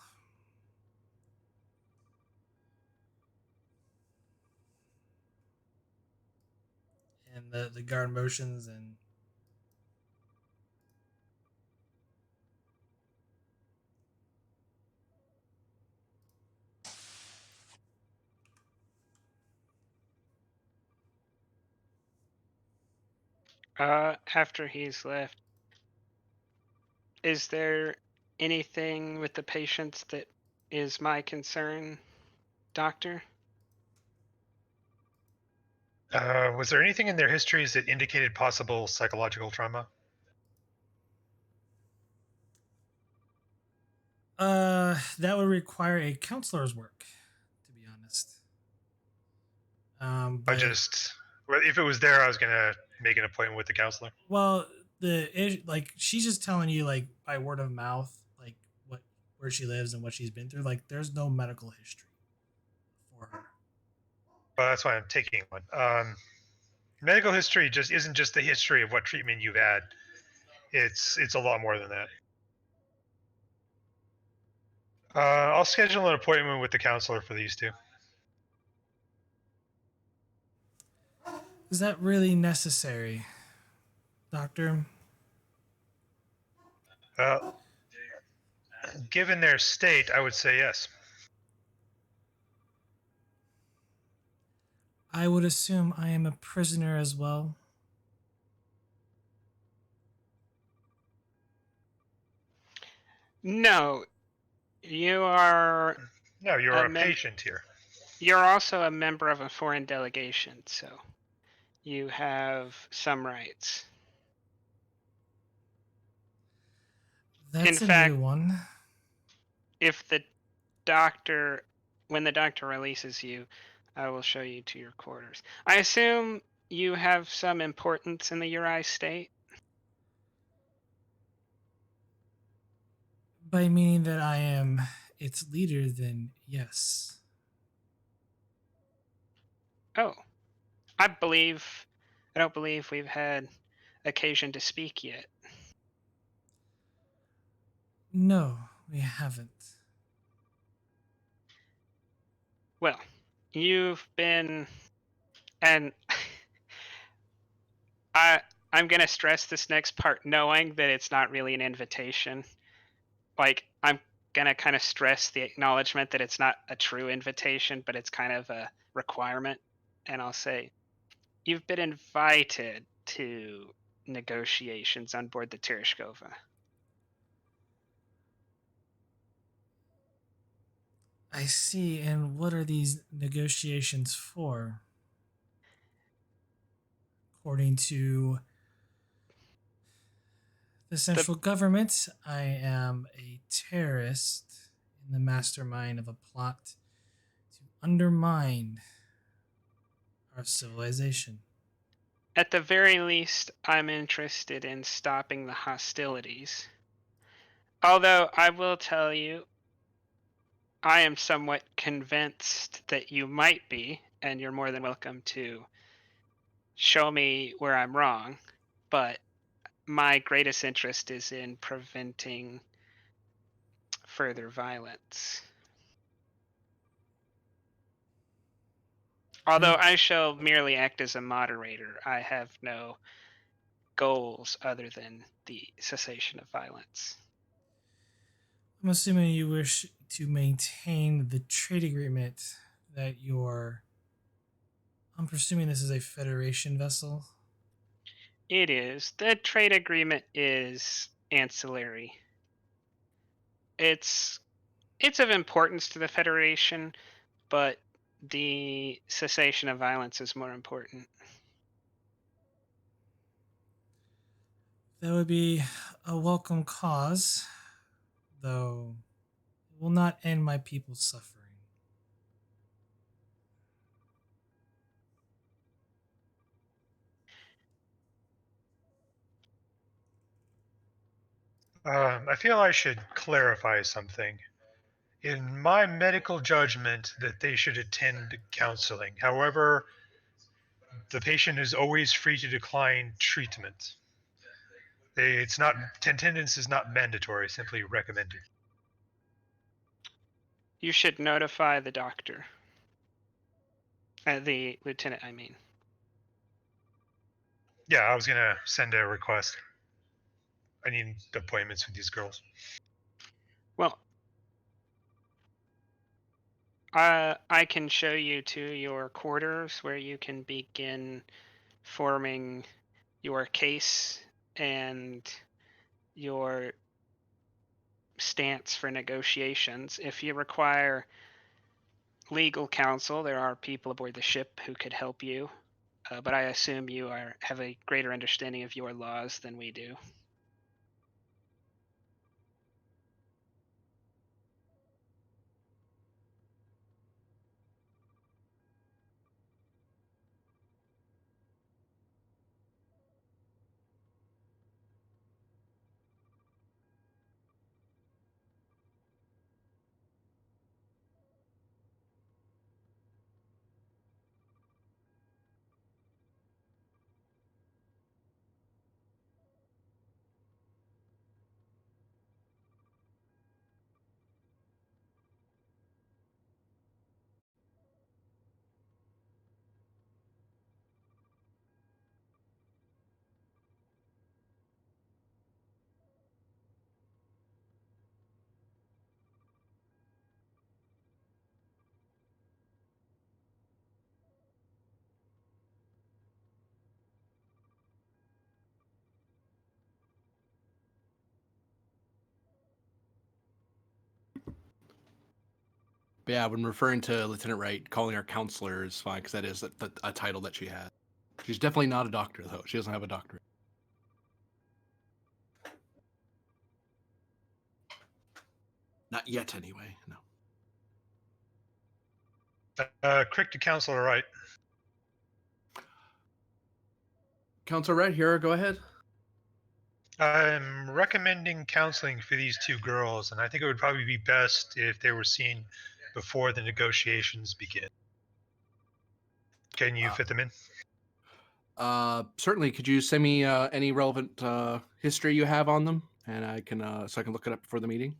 And the guard motions and After he's left, is there anything with the patients that is my concern, Doctor? Was there anything in their histories that indicated possible psychological trauma? that would require a counselor's work, to be honest. But if it was there, I was gonna make an appointment with the counselor. well, she's just telling you like by word of mouth, like where she lives and what she's been through. Like there's no medical history for her. Well, that's why I'm taking one. Medical history just isn't just the history of what treatment you've had. It's a lot more than that. I'll schedule an appointment with the counselor for these two. Is that really necessary, Doctor? Given their state, I would say yes. I would assume I am a prisoner as well. No, you are. No, you're a patient here. You're also a member of a foreign delegation, so you have some rights. That's In fact, new one. If the when the doctor releases you, I will show you to your quarters. I assume you have some importance in the Uri state? By meaning that I am its leader, then yes. Oh, I don't believe we've had occasion to speak yet. No, we haven't. Well, you've been, and I'm gonna stress this next part, knowing that it's not really an invitation. Like, I'm gonna kind of stress the acknowledgement that it's not a true invitation, but it's kind of a requirement. And I'll say, you've been invited to negotiations on board the Tereshkova. I see. And what are these negotiations for? According to the central government, I am a terrorist in the mastermind of a plot to undermine our civilization. At the very least, I'm interested in stopping the hostilities. Although I will tell you, I am somewhat convinced that you might be, and you're more than welcome to show me where I'm wrong. But my greatest interest is in preventing further violence. Although I shall merely act as a moderator, I have no goals other than the cessation of violence. I'm assuming you wish to maintain the trade agreement that you're. I'm presuming this is a Federation vessel. It is. The trade agreement is ancillary. It's of importance to the Federation, but the cessation of violence is more important. That would be a welcome cause, though it will not end my people's suffering. I feel I should clarify something. In my medical judgment, that they should attend counseling. However, the patient is always free to decline treatment. It's not attendance is not mandatory, simply recommended. You should notify the doctor. The lieutenant, I mean. Yeah, I was gonna send a request. I need appointments with these girls. Well, I can show you to your quarters where you can begin forming your case and your stance for negotiations. If you require legal counsel, there are people aboard the ship who could help you, but I assume you have a greater understanding of your laws than we do. But yeah, when referring to Lieutenant Wright, calling her counselor is fine because that is a title that she has. She's definitely not a doctor, though. She doesn't have a doctorate. Not yet, anyway. No. Crick to Counselor Wright. Counselor Red, here, go ahead. I'm recommending counseling for these two girls, and I think it would probably be best if they were seen before the negotiations begin. Can you fit them in? Certainly. Could you send me any relevant history you have on them, and I can so I can look it up before the meeting?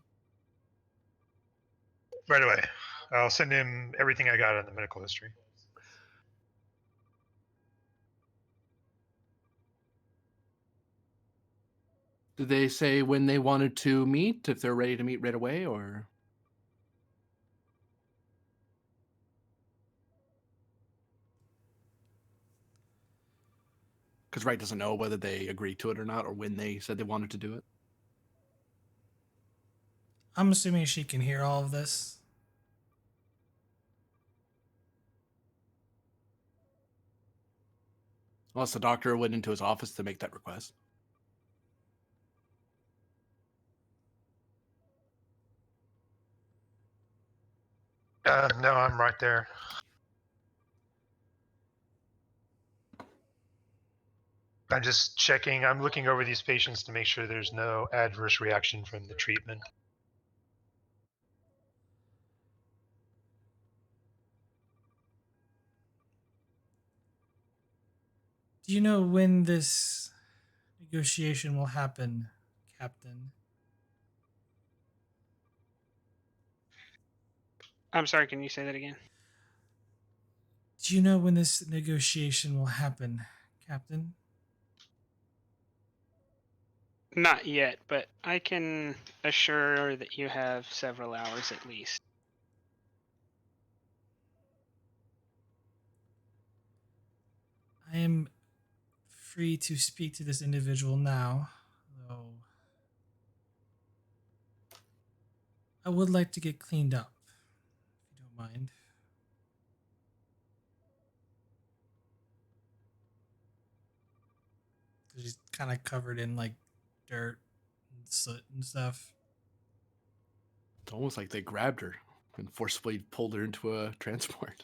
Right away. I'll send him everything I got on the medical history. Did they say when they wanted to meet? If they're ready to meet right away, or? Because Wright doesn't know whether they agreed to it or not, or when they said they wanted to do it. I'm assuming she can hear all of this. Unless the doctor went into his office to make that request. No, I'm right there. I'm just checking. I'm looking over these patients to make sure there's no adverse reaction from the treatment. Do you know when this negotiation will happen, Captain? I'm sorry, can you say that again? Do you know when this negotiation will happen, Captain? Not yet, but I can assure that you have several hours at least. I am free to speak to this individual now, though I would like to get cleaned up, if you don't mind. She's kind of covered in like dirt and soot and stuff. It's almost like they grabbed her and forcibly pulled her into a transport.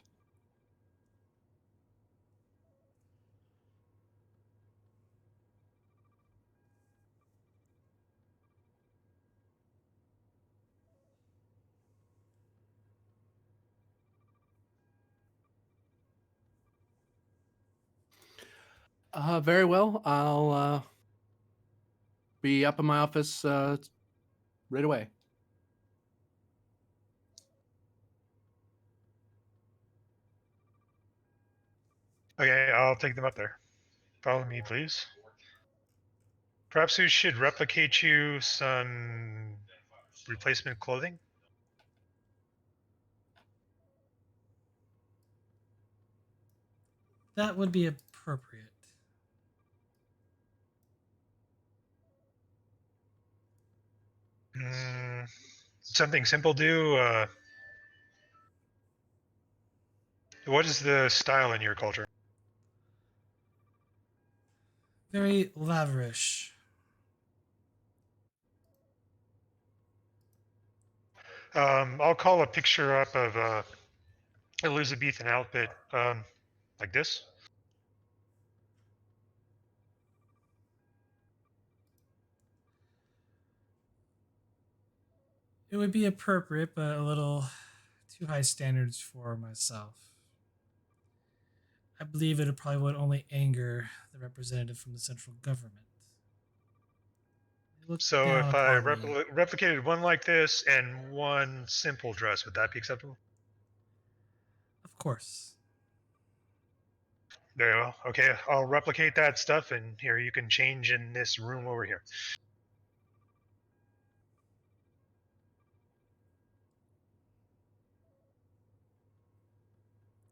Very well. I'll be up in my office right away. Okay, I'll take them up there. Follow me, please. Perhaps we should replicate you some replacement clothing. That would be appropriate. Something simple do. What is the style in your culture? Very lavish. I'll call a picture up of Elizabethan outfit, like this. It would be appropriate, but a little too high standards for myself. I believe it probably would only anger the representative from the central government. They look So down if I upon me. replicated one like this and one simple dress, would that be acceptable? Of course. Very well. Okay, I'll replicate that stuff, and here you can change in this room over here.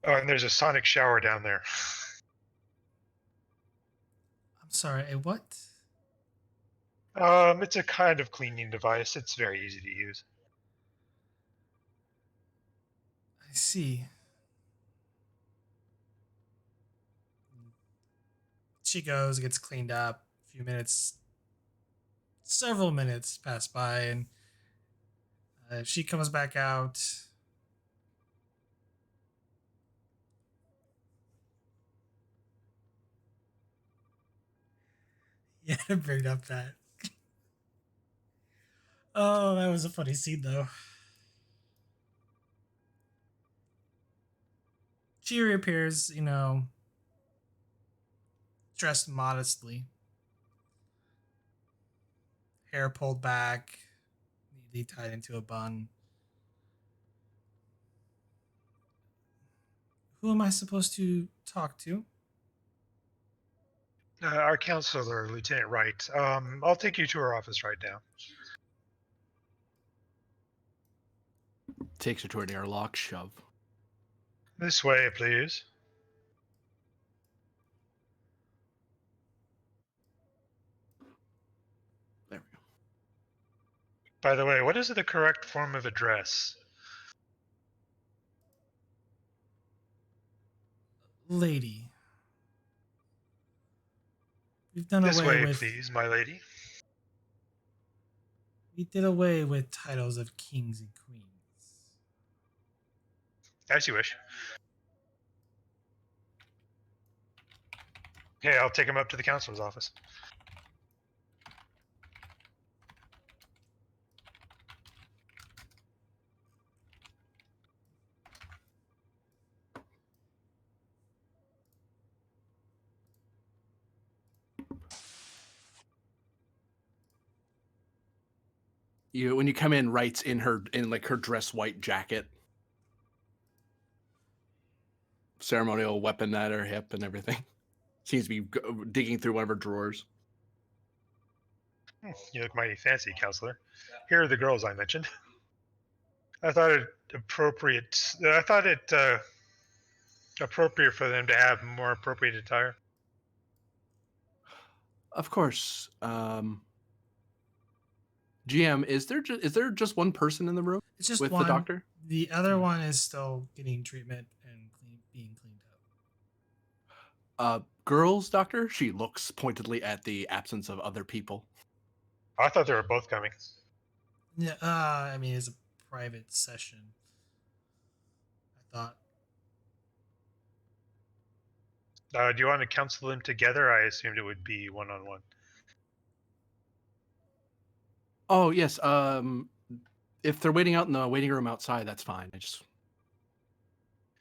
Oh, and there's a sonic shower down there. I'm sorry, a what? It's a kind of cleaning device. It's very easy to use. I see. She goes, gets cleaned up. A few minutes, several minutes pass by, and she comes back out. Yeah, bring up that. Oh, that was a funny scene though. She reappears, dressed modestly, hair pulled back, neatly tied into a bun. Who am I supposed to talk to? Our counselor, Lieutenant Wright. I'll take you to her office right now. Takes her to an airlock shove. This way, please. There we go. By the way, what is the correct form of address? Lady. We've done This away way, with. please, my lady. We did away with titles of kings and queens. As you wish. Okay, I'll take him up to the counselor's office. When you come in, Wright's in her dress white jacket, ceremonial weapon at her hip and everything. Seems to be digging through one of her drawers. You look mighty fancy, counselor. Here are the girls I mentioned. I thought it appropriate for them to have more appropriate attire. Of course. GM, is there just one person in the room It's just with one. the doctor? The other one is still getting treatment and being cleaned up. Girls, doctor? She looks pointedly at the absence of other people. I thought they were both coming. Yeah, I mean, it's a private session. I thought. Do you want to counsel them together? I assumed it would be one-on-one. Oh, yes. If they're waiting out in the waiting room outside, that's fine. I just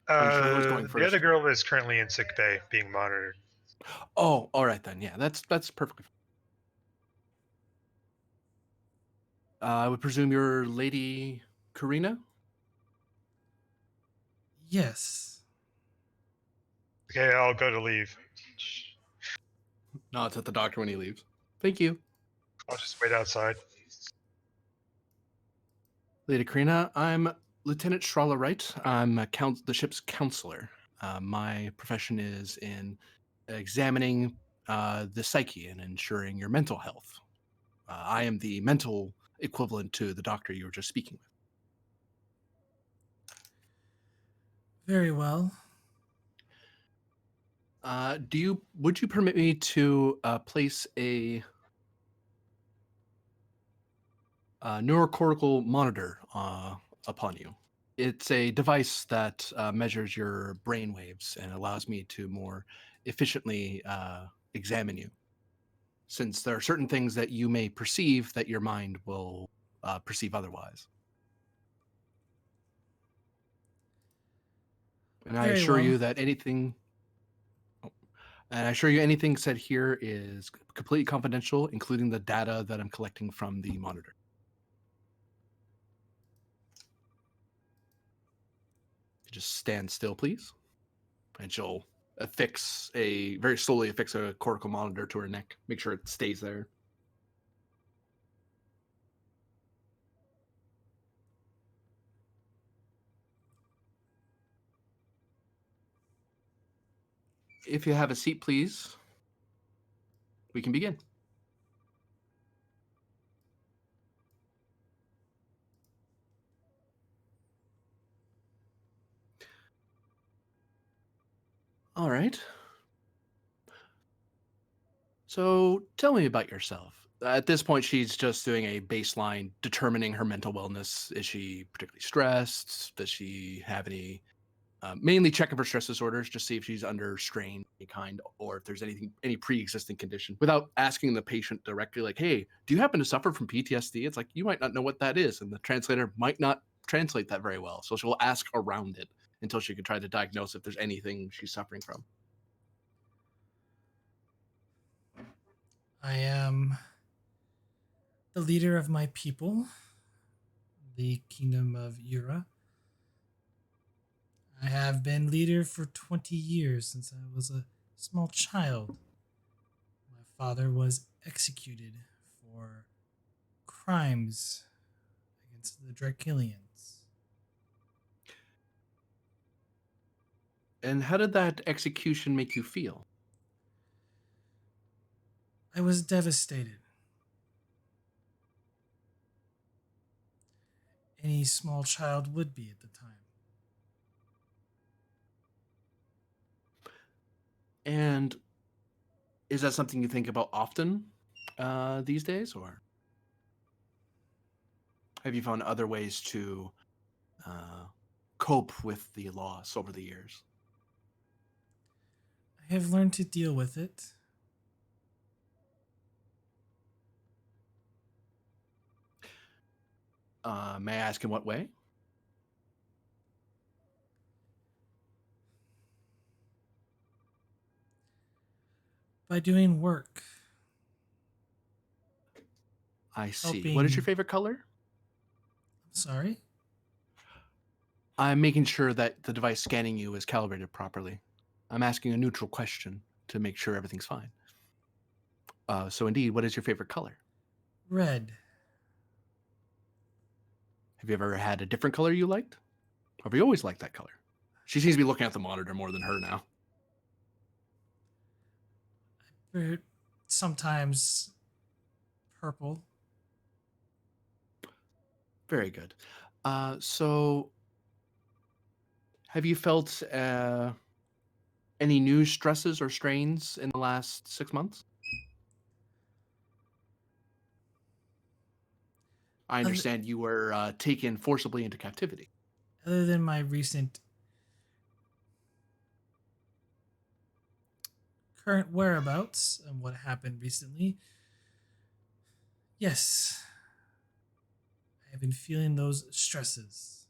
who's going The first? other girl is currently in sick bay, being monitored. Oh, all right then. Yeah, that's perfectly fine. I would presume you're Lady Karina? Yes. Okay, I'll go to leave. No, it's at the doctor when he leaves. Thank you. I'll just wait outside. Lady Karina, I'm Lieutenant Strala Wright. I'm the ship's counselor. My profession is in examining the psyche and ensuring your mental health. I am the mental equivalent to the doctor you were just speaking with. Very well. Would you permit me to place a neurocortical monitor upon you? It's a device that measures your brain waves and allows me to more efficiently examine you, since there are certain things that you may perceive that your mind will perceive otherwise. And I Very assure well. you that anything said here is completely confidential, including the data that I'm collecting from the monitor. Just stand still, please. And she'll very slowly affix a cortical monitor to her neck. Make sure it stays there. If you have a seat, please, we can begin. All right. So tell me about yourself. At this point, she's just doing a baseline, determining her mental wellness. Is she particularly stressed? Does she have any Mainly checking for stress disorders, just see if she's under strain, any kind, or if there's any pre-existing condition, without asking the patient directly, like, "Hey, do you happen to suffer from PTSD?" It's like you might not know what that is, and the translator might not translate that very well, so she'll ask around it until she can try to diagnose if there's anything she's suffering from. I am the leader of my people, the kingdom of Ura. I have been leader for 20 years since I was a small child. My father was executed for crimes against the Driclians. And how did that execution make you feel? I was devastated. Any small child would be at the time. And is that something you think about often these days, or have you found other ways to cope with the loss over the years? I have learned to deal with it. May I ask in what way? By doing work. I see. What is your Helping. favorite color? I'm sorry? I'm making sure that the device scanning you is calibrated properly. I'm asking a neutral question to make sure everything's fine. So indeed, what is your favorite color? Red. Have you ever had a different color you liked? Or have you always liked that color? She seems to be looking at the monitor more than her now. Sometimes purple. Very good. So have you felt any new stresses or strains in the last 6 months? I understand you were taken forcibly into captivity. Other than my recent current whereabouts and what happened recently, yes, I have been feeling those stresses.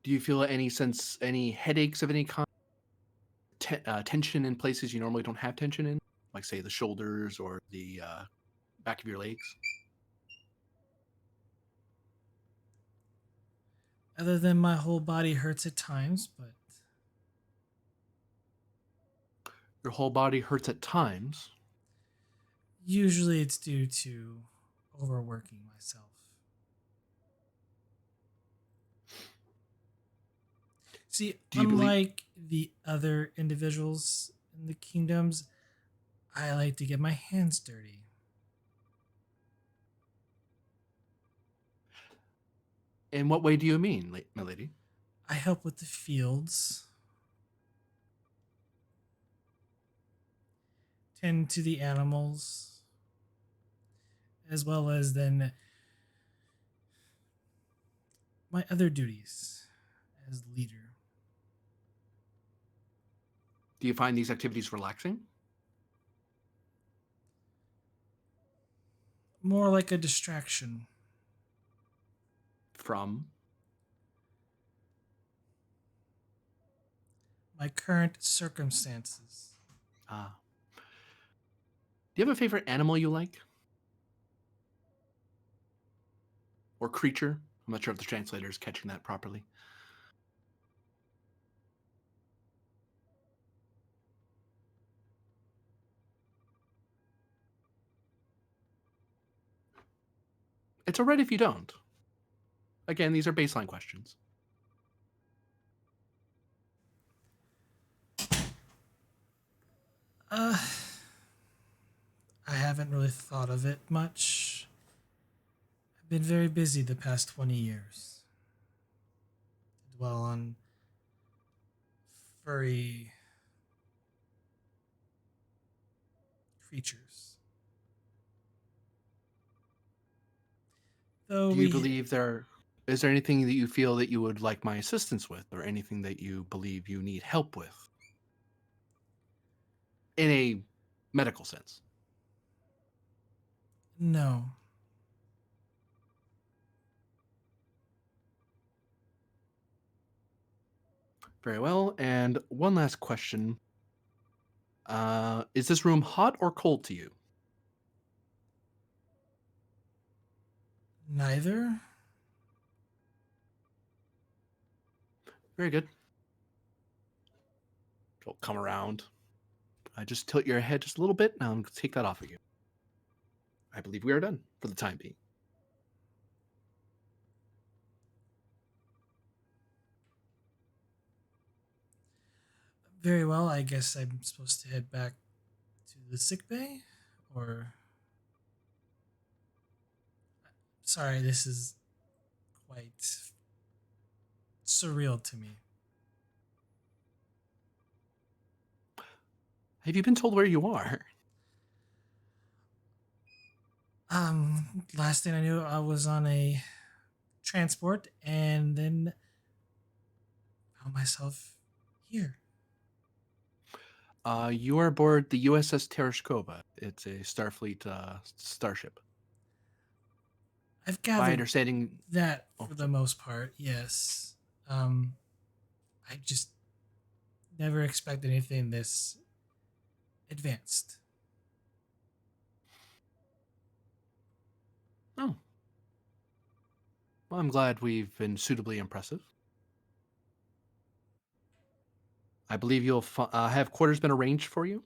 Do you feel any headaches of any kind? Tension in places you normally don't have tension in, like say the shoulders or the back of your legs? Other than my whole body hurts at times, but Your whole body hurts at times. usually it's due to overworking myself. See, Do you believe? unlike the other individuals in the kingdoms, I like to get my hands dirty. In what way do you mean, my lady? I help with the fields, tend to the animals, as well as then my other duties as leader. Do you find these activities relaxing? More like a distraction. From? My current circumstances. Ah. Do you have a favorite animal you like? Or creature? I'm not sure if the translator is catching that properly. It's all right if you don't. Again, these are baseline questions. I haven't really thought of it much. I've been very busy the past 20 years. I dwell on furry creatures. Though Do you we believe is there anything that you feel that you would like my assistance with, or anything that you believe you need help with? In a medical sense. no. Very well. And one last question. Is this room hot or cold to you? Neither. Very good. It'll come around. Just tilt your head just a little bit, and I'll take that off of you. I believe we are done for the time being. Very well. I guess I'm supposed to head back to the sick bay, or sorry, this is quite surreal to me. Have you been told where you are? Last thing I knew, I was on a transport and then found myself here. You are aboard the USS Tereshkova. It's a Starfleet starship. I've My gathered understanding. that Oh, for the most part, yes. I just never expected anything this advanced. Oh. Well, I'm glad we've been suitably impressive. I believe you'll have quarters been arranged for you.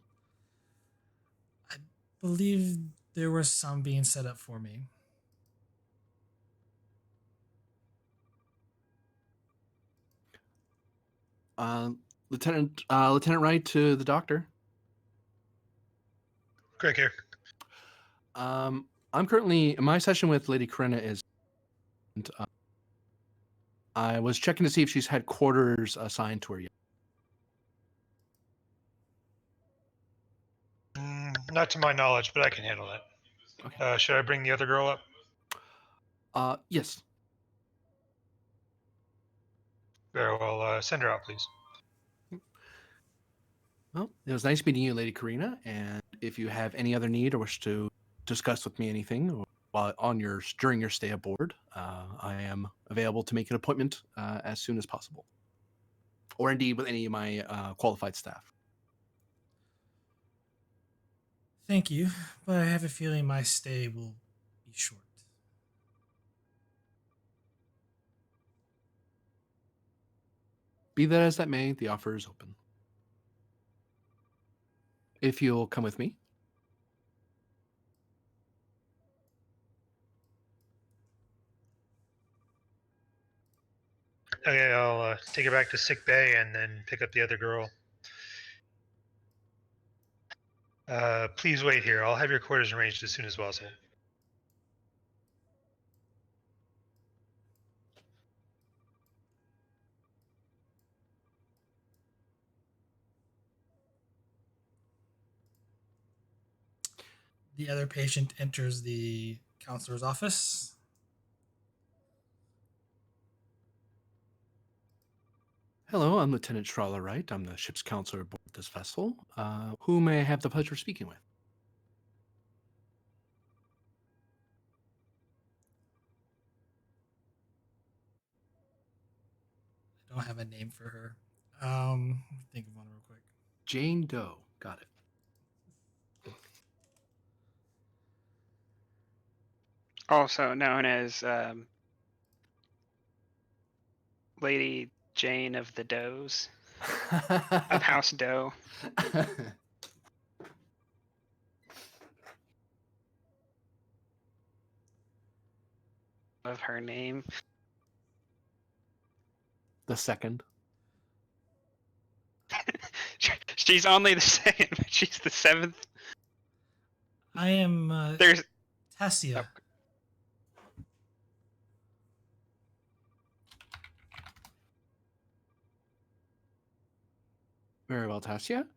I believe there was some being set up for me. Lieutenant Wright to the doctor. Greg here. I'm currently my session with Lady Corinna is. I was checking to see if she's had quarters assigned to her yet. Not to my knowledge, but I can handle that. Okay. Should I bring the other girl up? Yes. Very well. Send her out, please. Well, it was nice meeting you, Lady Corinna. And if you have any other need or wish to discuss with me anything while during your stay aboard, I am available to make an appointment as soon as possible, or indeed with any of my qualified staff. Thank you, but I have a feeling my stay will be short. Be that as that may, the offer is open. If you'll come with me. Okay, I'll take her back to sick bay and then pick up the other girl. Please wait here. I'll have your quarters arranged as soon as possible. The other patient enters the counselor's office. Hello, I'm Lieutenant Strahler Wright. I'm the ship's counselor aboard this vessel. Who may I have the pleasure of speaking with? I don't have a name for her. Think of one real quick. Jane Doe. Got it. Also known as Lady Jane of the Does, of House Doe. Of her name. The second. She's only the second, but she's the seventh. I am There's Thysia. Very well, Thysia.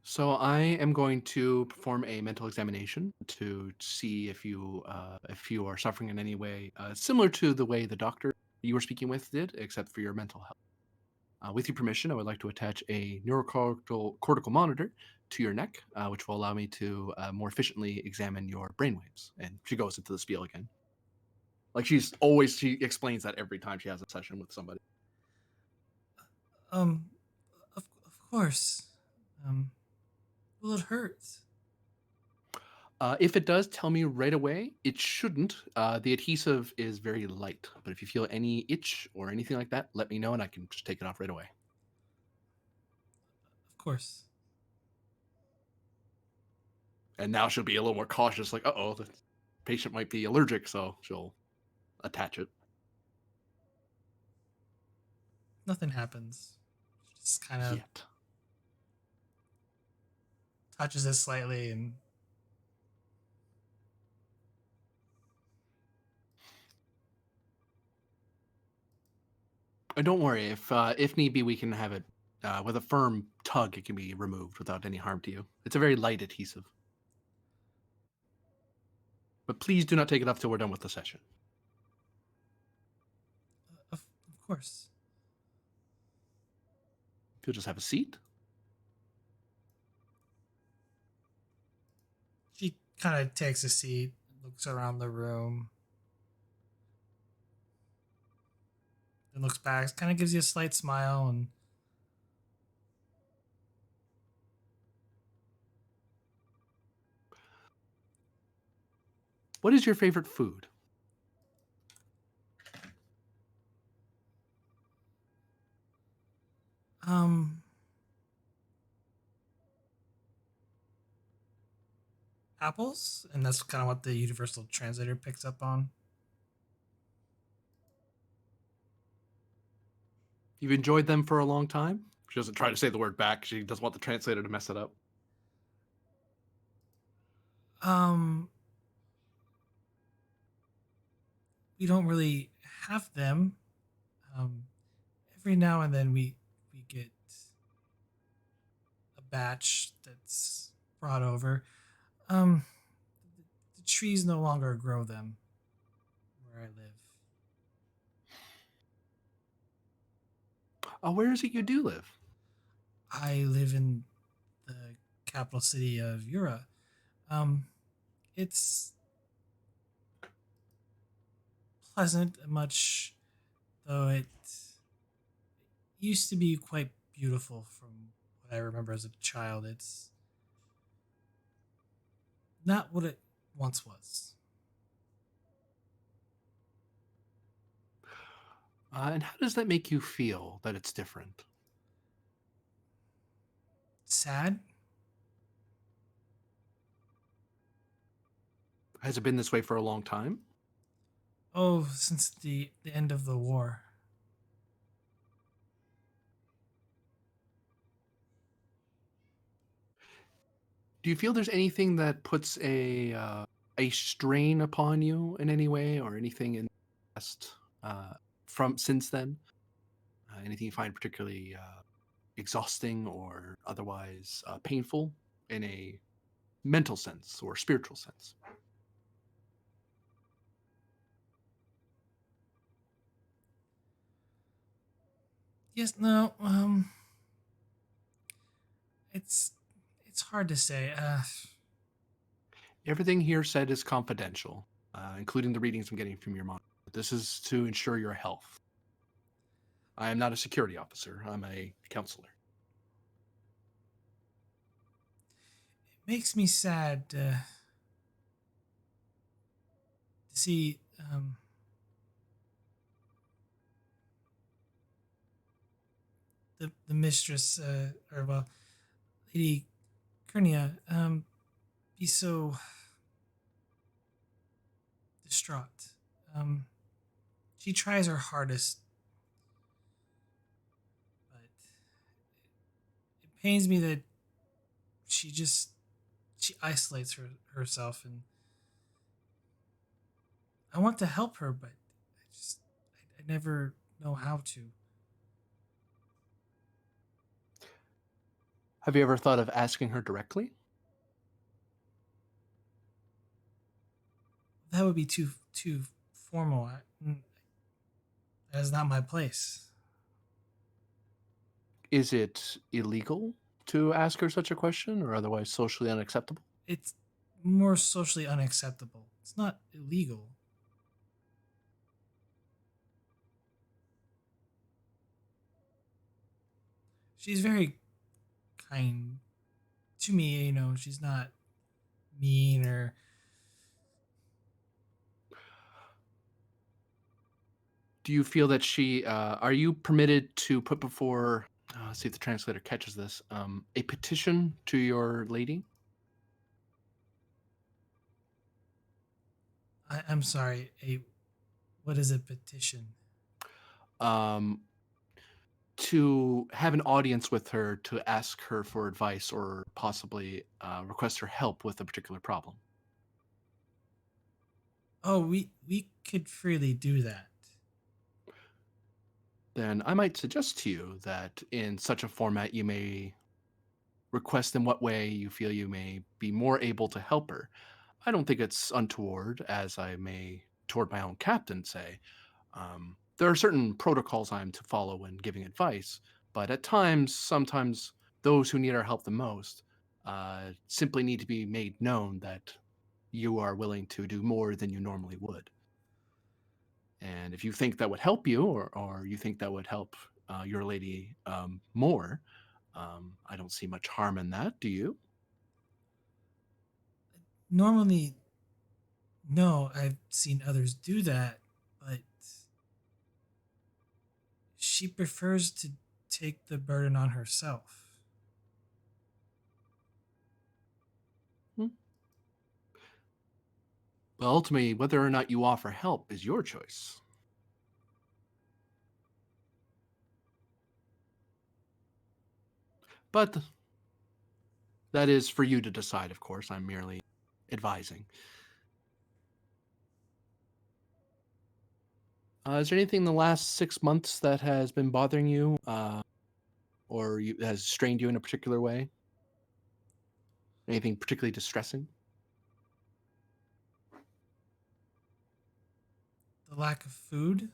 So I am going to perform a mental examination to see if you are suffering in any way similar to the way the doctor you were speaking with did, except for your mental health. With your permission, I would like to attach a neurocortical monitor to your neck, which will allow me to more efficiently examine your brainwaves. And she goes into the spiel again. Like she explains that every time she has a session with somebody. Um, of course. Well, it hurts. If it does, tell me right away. It shouldn't. The adhesive is very light, but if you feel any itch or anything like that, let me know and I can just take it off right away. Of course. And now she'll be a little more cautious, like, uh-oh, the patient might be allergic, so she'll attach it. Nothing happens. Just kind of Yet. touches it slightly and And don't worry, if need be, we can have it with a firm tug. It can be removed without any harm to you. It's a very light adhesive. But please do not take it off till we're done with the session. of course. If you'll just have a seat. She kind of takes a seat, looks around the room, then looks back, kind of gives you a slight smile, and What is your favorite food? um, apples, and that's kind of what the universal translator picks up on. You've enjoyed them for a long time? She doesn't try to say the word back. She doesn't want the translator to mess it up. Um, we don't really have them. Um, every now and then we get a batch that's brought over. Um, the trees no longer grow them where I live. Where is it you do live? I live in the capital city of Ura. It's pleasant, much though it used to be quite beautiful from what I remember as a child. It's not what it once was. And how does that make you feel that it's different? Sad? Has it been this way for a long time? Oh, since the end of the war. Do you feel there's anything that puts a strain upon you in any way, or anything in the past from since then? Anything you find particularly exhausting or otherwise painful in a mental sense or spiritual sense? Yes, no, it's hard to say. Everything here said is confidential, including the readings I'm getting from your mom. This is to ensure your health. I am not a security officer. I'm a counselor. It makes me sad to see the mistress, or well, Lady Kernia, be so distraught. She tries her hardest, but it pains me that she isolates herself, and I want to help her, but I never know how to. Have you ever thought of asking her directly? That would be too formal. That is not my place. Is it illegal to ask her such a question, or otherwise socially unacceptable? It's more socially unacceptable. It's not illegal. She's very kind to me, she's not mean or Do you feel that are you permitted to put before, let's see if the translator catches this, a petition to your lady? I'm sorry, what is a petition? Um, to have an audience with her to ask her for advice or possibly request her help with a particular problem. Oh, we could freely do that. Then I might suggest to you that in such a format you may request in what way you feel you may be more able to help her. I don't think it's untoward, as I may, toward my own captain, say. There are certain protocols I'm to follow when giving advice, but at times, sometimes those who need our help the most simply need to be made known that you are willing to do more than you normally would. And if you think that would help you, or you think that would help your lady more, I don't see much harm in that. Do you? Normally, no, I've seen others do that, but she prefers to take the burden on herself. Hmm. Well, ultimately, whether or not you offer help is your choice. But that is for you to decide, of course. I'm merely advising. Is there anything in the last 6 months that has been bothering you, has strained you in a particular way? Anything particularly distressing? The lack of food.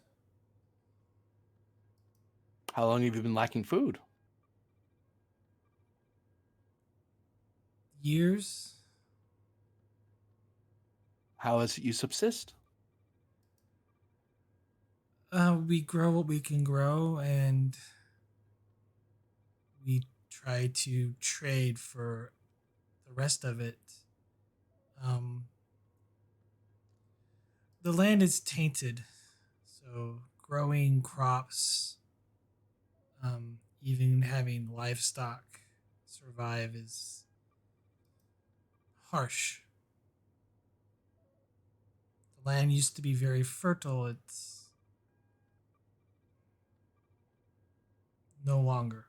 How long have you been lacking food? Years. How is it you subsist? We grow what we can grow, and we try to trade for the rest of it. Um, the land is tainted, so growing crops, even having livestock survive is harsh. The land used to be very fertile. It's no longer.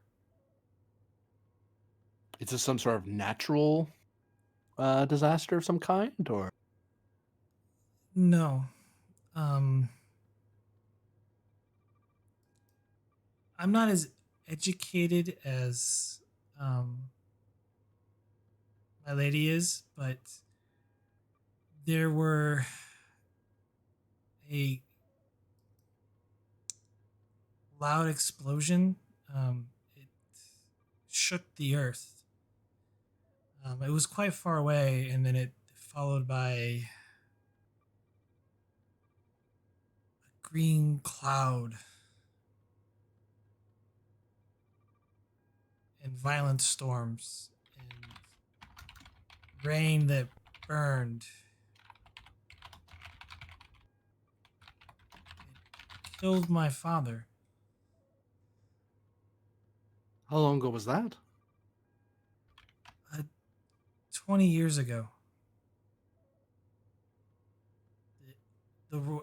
Is this some sort of natural disaster of some kind, or No. Um, I'm not as educated as my lady is, but there were a loud explosion. It shook the earth. It was quite far away, and then it followed by a green cloud and violent storms and rain that burned. It killed my father. how long ago was that? 20 years ago.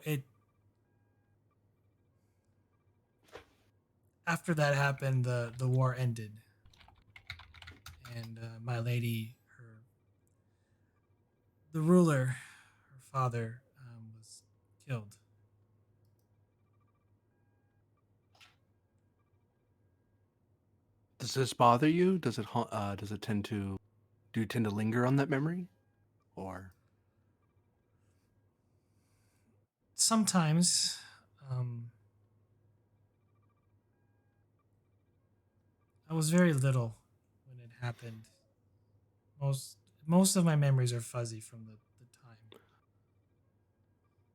It after that happened, the war ended, and my lady, the ruler, her father, was killed. Does this bother you? Does it tend to do you tend to linger on that memory, or Sometimes, um, I was very little when it happened. Most most of my memories are fuzzy from the time.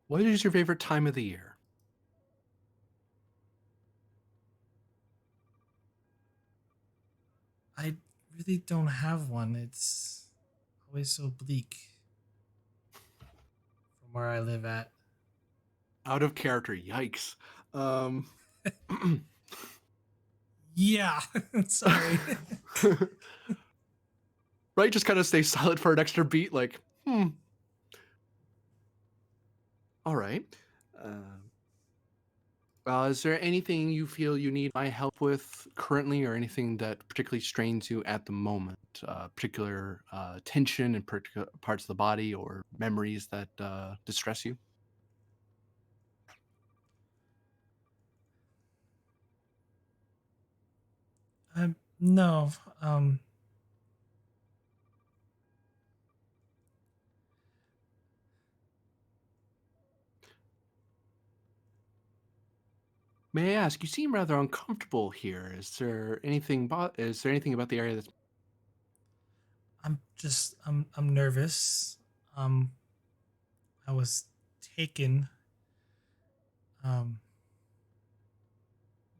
what is your favorite time of the year? I really don't have one. It's always so bleak from where I live at. Out of character, yikes. Um, Yeah, sorry. right, just kind of stay silent for an extra beat, like, all right. Is there anything you feel you need my help with currently, or anything that particularly strains you at the moment? Particular tension in particular parts of the body, or memories that distress you? No. May I ask? You seem rather uncomfortable here. Is there anything about the area that's? I'm nervous. Um, I was taken um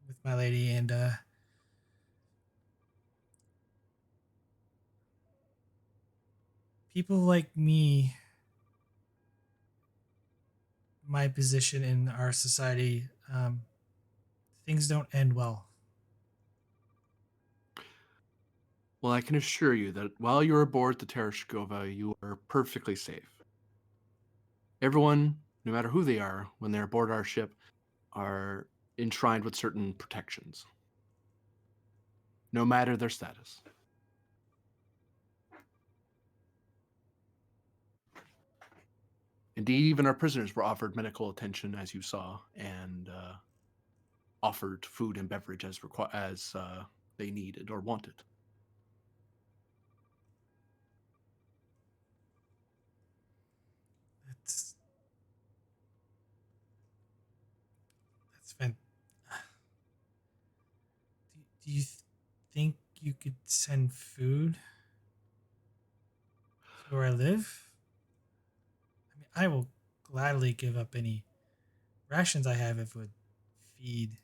with my lady, and people like me, my position in our society, things don't end well. Well, I can assure you that while you're aboard the Tereshkova, you are perfectly safe. Everyone, no matter who they are, when they're aboard our ship, are enshrined with certain protections, no matter their status. Indeed, even our prisoners were offered medical attention, as you saw, and offered food and beverage as they needed or wanted. That's that's fan- do you think you could send food to where I live? I mean, I will gladly give up any rations I have if it would feed.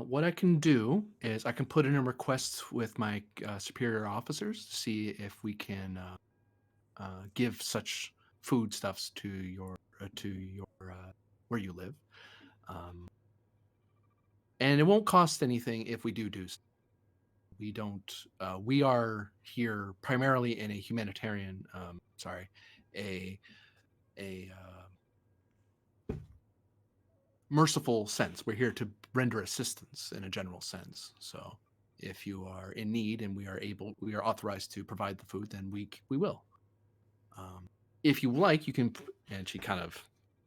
What I can do is I can put in a request with my superior officers to see if we can give such foodstuffs to your where you live, um, and it won't cost anything if we do so. We don't. We are here primarily in a humanitarian. Sorry, a merciful sense. We're here to render assistance in a general sense. So, if you are in need and we are authorized to provide the food, then we will. Um, if you like, you can. And she kind of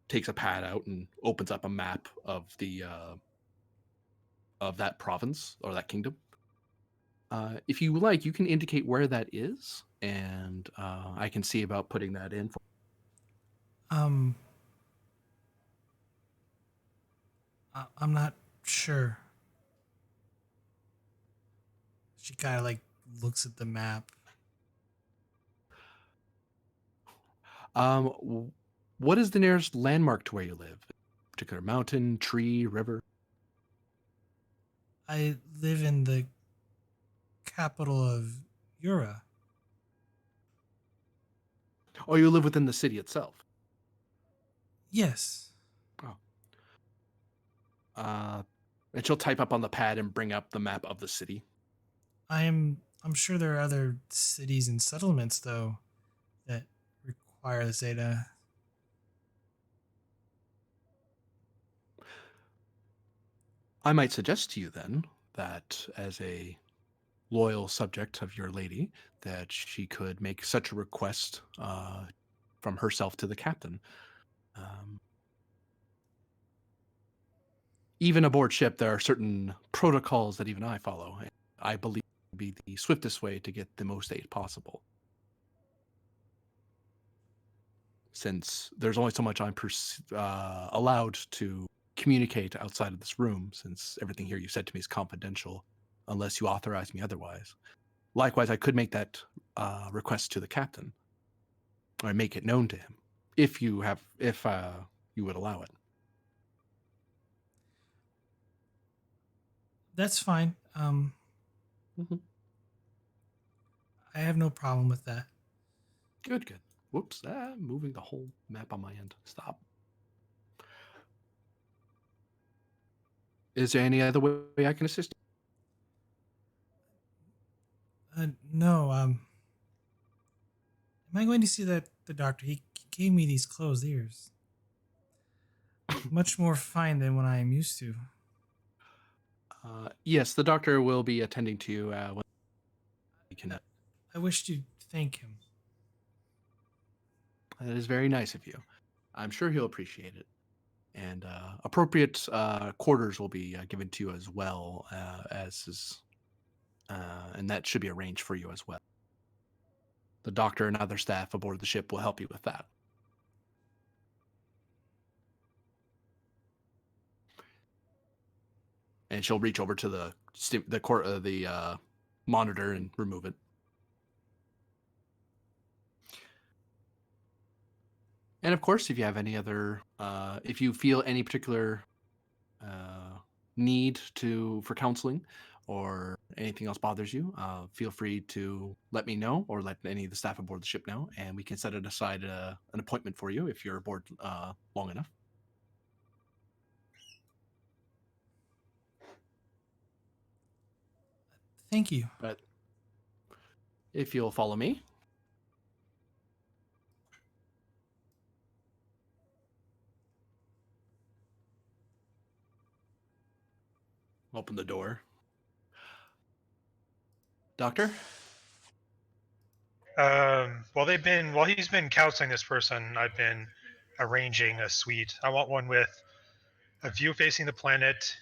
takes a pad out and opens up a map of that province or that kingdom. If you like, you can indicate where that is, and I can see about putting that in. Um, I'm not sure. She kind of like looks at the map. What is the nearest landmark to where you live? Particular mountain, tree, river? I live in the capital of Ura. Oh, you live within the city itself. Yes. Oh. And she'll type up on the pad and bring up the map of the city. I'm sure there are other cities and settlements though that require this data. I might suggest to you then that as a loyal subject of your lady, that she could make such a request from herself to the captain. even aboard ship, there are certain protocols that even I follow. And I believe would be the swiftest way to get the most aid possible. Since there's only so much I'm allowed to communicate outside of this room, since everything here you said to me is confidential, unless you authorize me otherwise. Likewise, I could make that request to the captain, or make it known to him, if you would allow it. That's fine. Mhm. I have no problem with that. Good, good. Whoops, moving the whole map on my end. Stop. Is there any other way I can assist No. Am I going to see the doctor? He gave me these closed ears. Much more fine than what I am used to. Yes, the doctor will be attending to you when he can. I wish to thank him. That is very nice of you. I'm sure he'll appreciate it. And appropriate quarters will be given to you as well, and that should be arranged for you as well. The doctor and other staff aboard the ship will help you with that. And she'll reach over to the monitor and remove it. And of course, if you have any other, if you feel any particular need for counseling, or anything else bothers you, feel free to let me know, or let any of the staff aboard the ship know, and we can set it aside an appointment for you if you're aboard long enough. Thank you. But if you'll follow me. Open the door. Doctor? While he's been counseling this person, I've been arranging a suite. I want one with a view facing the planet,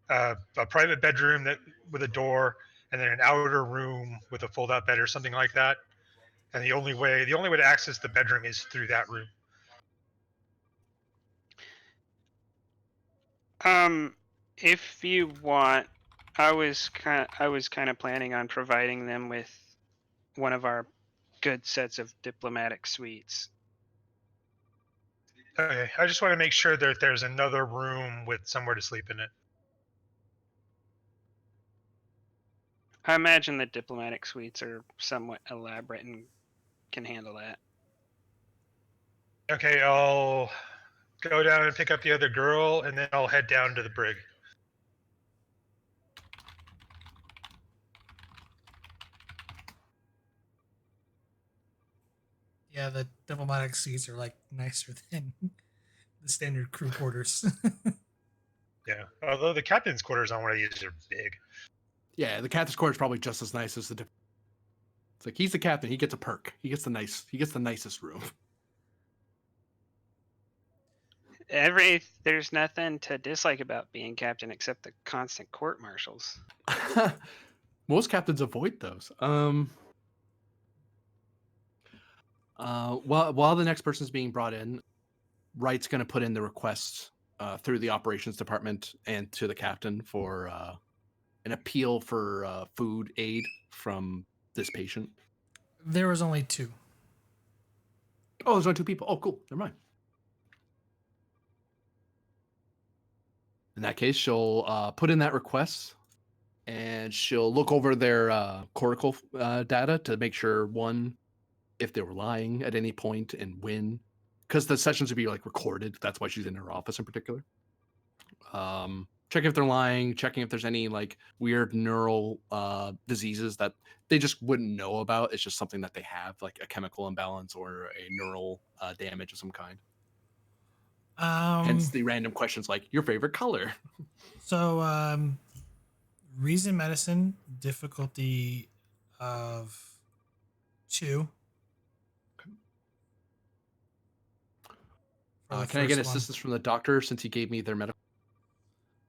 a private bedroom with a door, and then an outer room with a fold-out bed or something like that. And the only way to access the bedroom is through that room. If you want, I was kind of planning on providing them with one of our good sets of diplomatic suites. Okay, I just want to make sure that there's another room with somewhere to sleep in it. I imagine the diplomatic suites are somewhat elaborate and can handle that. Okay, I'll go down and pick up the other girl, and then I'll head down to the brig. Yeah, the diplomatic suites are like nicer than the standard crew quarters. Yeah, although the captain's quarters on one of these are big. Yeah, the captain's quarters is probably just as nice as the. It's like he's the captain. He gets a perk. He gets the nicest room. There's nothing to dislike about being captain except the constant court martials. Most captains avoid those. While the next person's being brought in, Wright's going to put in the request through the operations department and to the captain for an appeal for food aid from this patient. There was only 2. Oh, there's only 2 people. Oh, cool. Never mind. In that case, she'll put in that request, and she'll look over their cortical data to make sure, one, if they were lying at any point, and when, because the sessions would be like recorded. That's why she's in her office in particular. Checking if they're lying, checking if there's any like weird neural diseases that they just wouldn't know about. It's just something that they have, like a chemical imbalance or a neural damage of some kind. Hence the random questions like your favorite color. So, reason medicine, difficulty of 2. Can I get assistance from the doctor since he gave me their medical?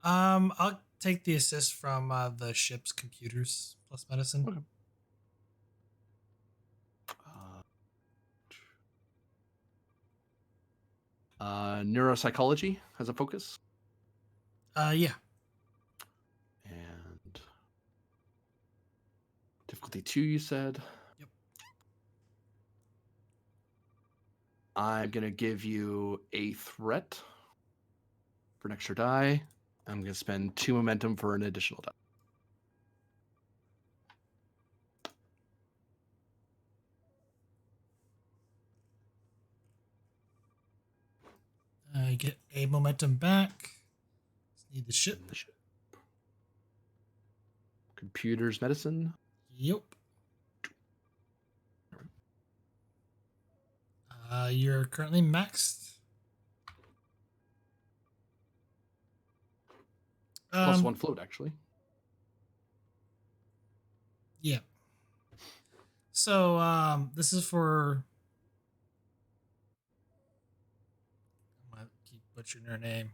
I'll take the assist from the ship's computers plus medicine. Okay. Neuropsychology has a focus. Yeah. And difficulty 2, you said? Yep. I'm going to give you a threat for an extra die. I'm going to spend 2 momentum for an additional die. You get a momentum back. Just need the ship. Computers medicine. Yep. You're currently maxed. Plus 1 float, actually. Yeah. So this is for. I'm gonna keep butchering her name.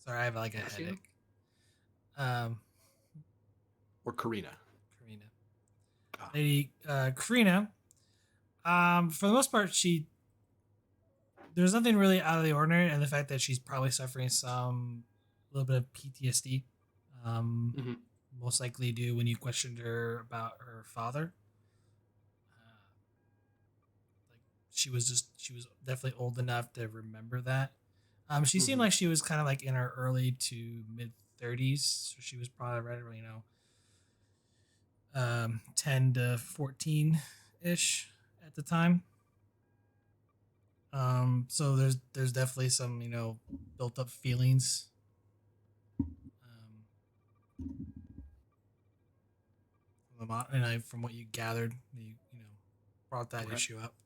Sorry, I have like a Thysia? headache. Or Karina. Karina. Ah. Lady Karina. For the most part, there's nothing really out of the ordinary, and the fact that she's probably suffering some little bit of PTSD. Mhm. Most likely due when you questioned her about her father. Like she was definitely old enough to remember that. She seemed Mhm. like she was kind of like in her early to mid 30s, so she was probably right around 10 to 14 ish at the time. So there's definitely some built up feelings. From what you gathered, you brought that Okay. issue up.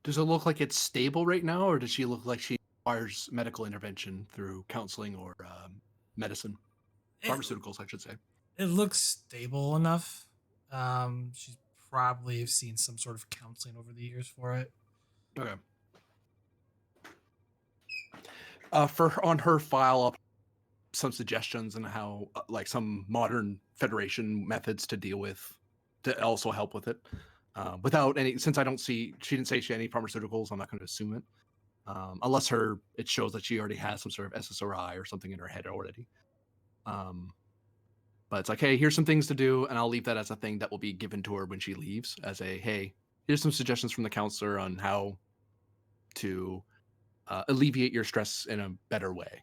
Does it look like it's stable right now, or does she look like she requires medical intervention through counseling or medicine? Pharmaceuticals, I should say. It looks stable enough. She's probably seen some sort of counseling over the years for it. Okay. On her file, up some suggestions on how, like, some modern Federation methods to deal with, to also help with it. Without any, since I don't see, she didn't say she had any pharmaceuticals, I'm not going to assume it. Unless it shows that she already has some sort of SSRI or something in her head already. But it's like, hey, here's some things to do, and I'll leave that as a thing that will be given to her when she leaves, as a, hey, here's some suggestions from the counselor on how to alleviate your stress in a better way.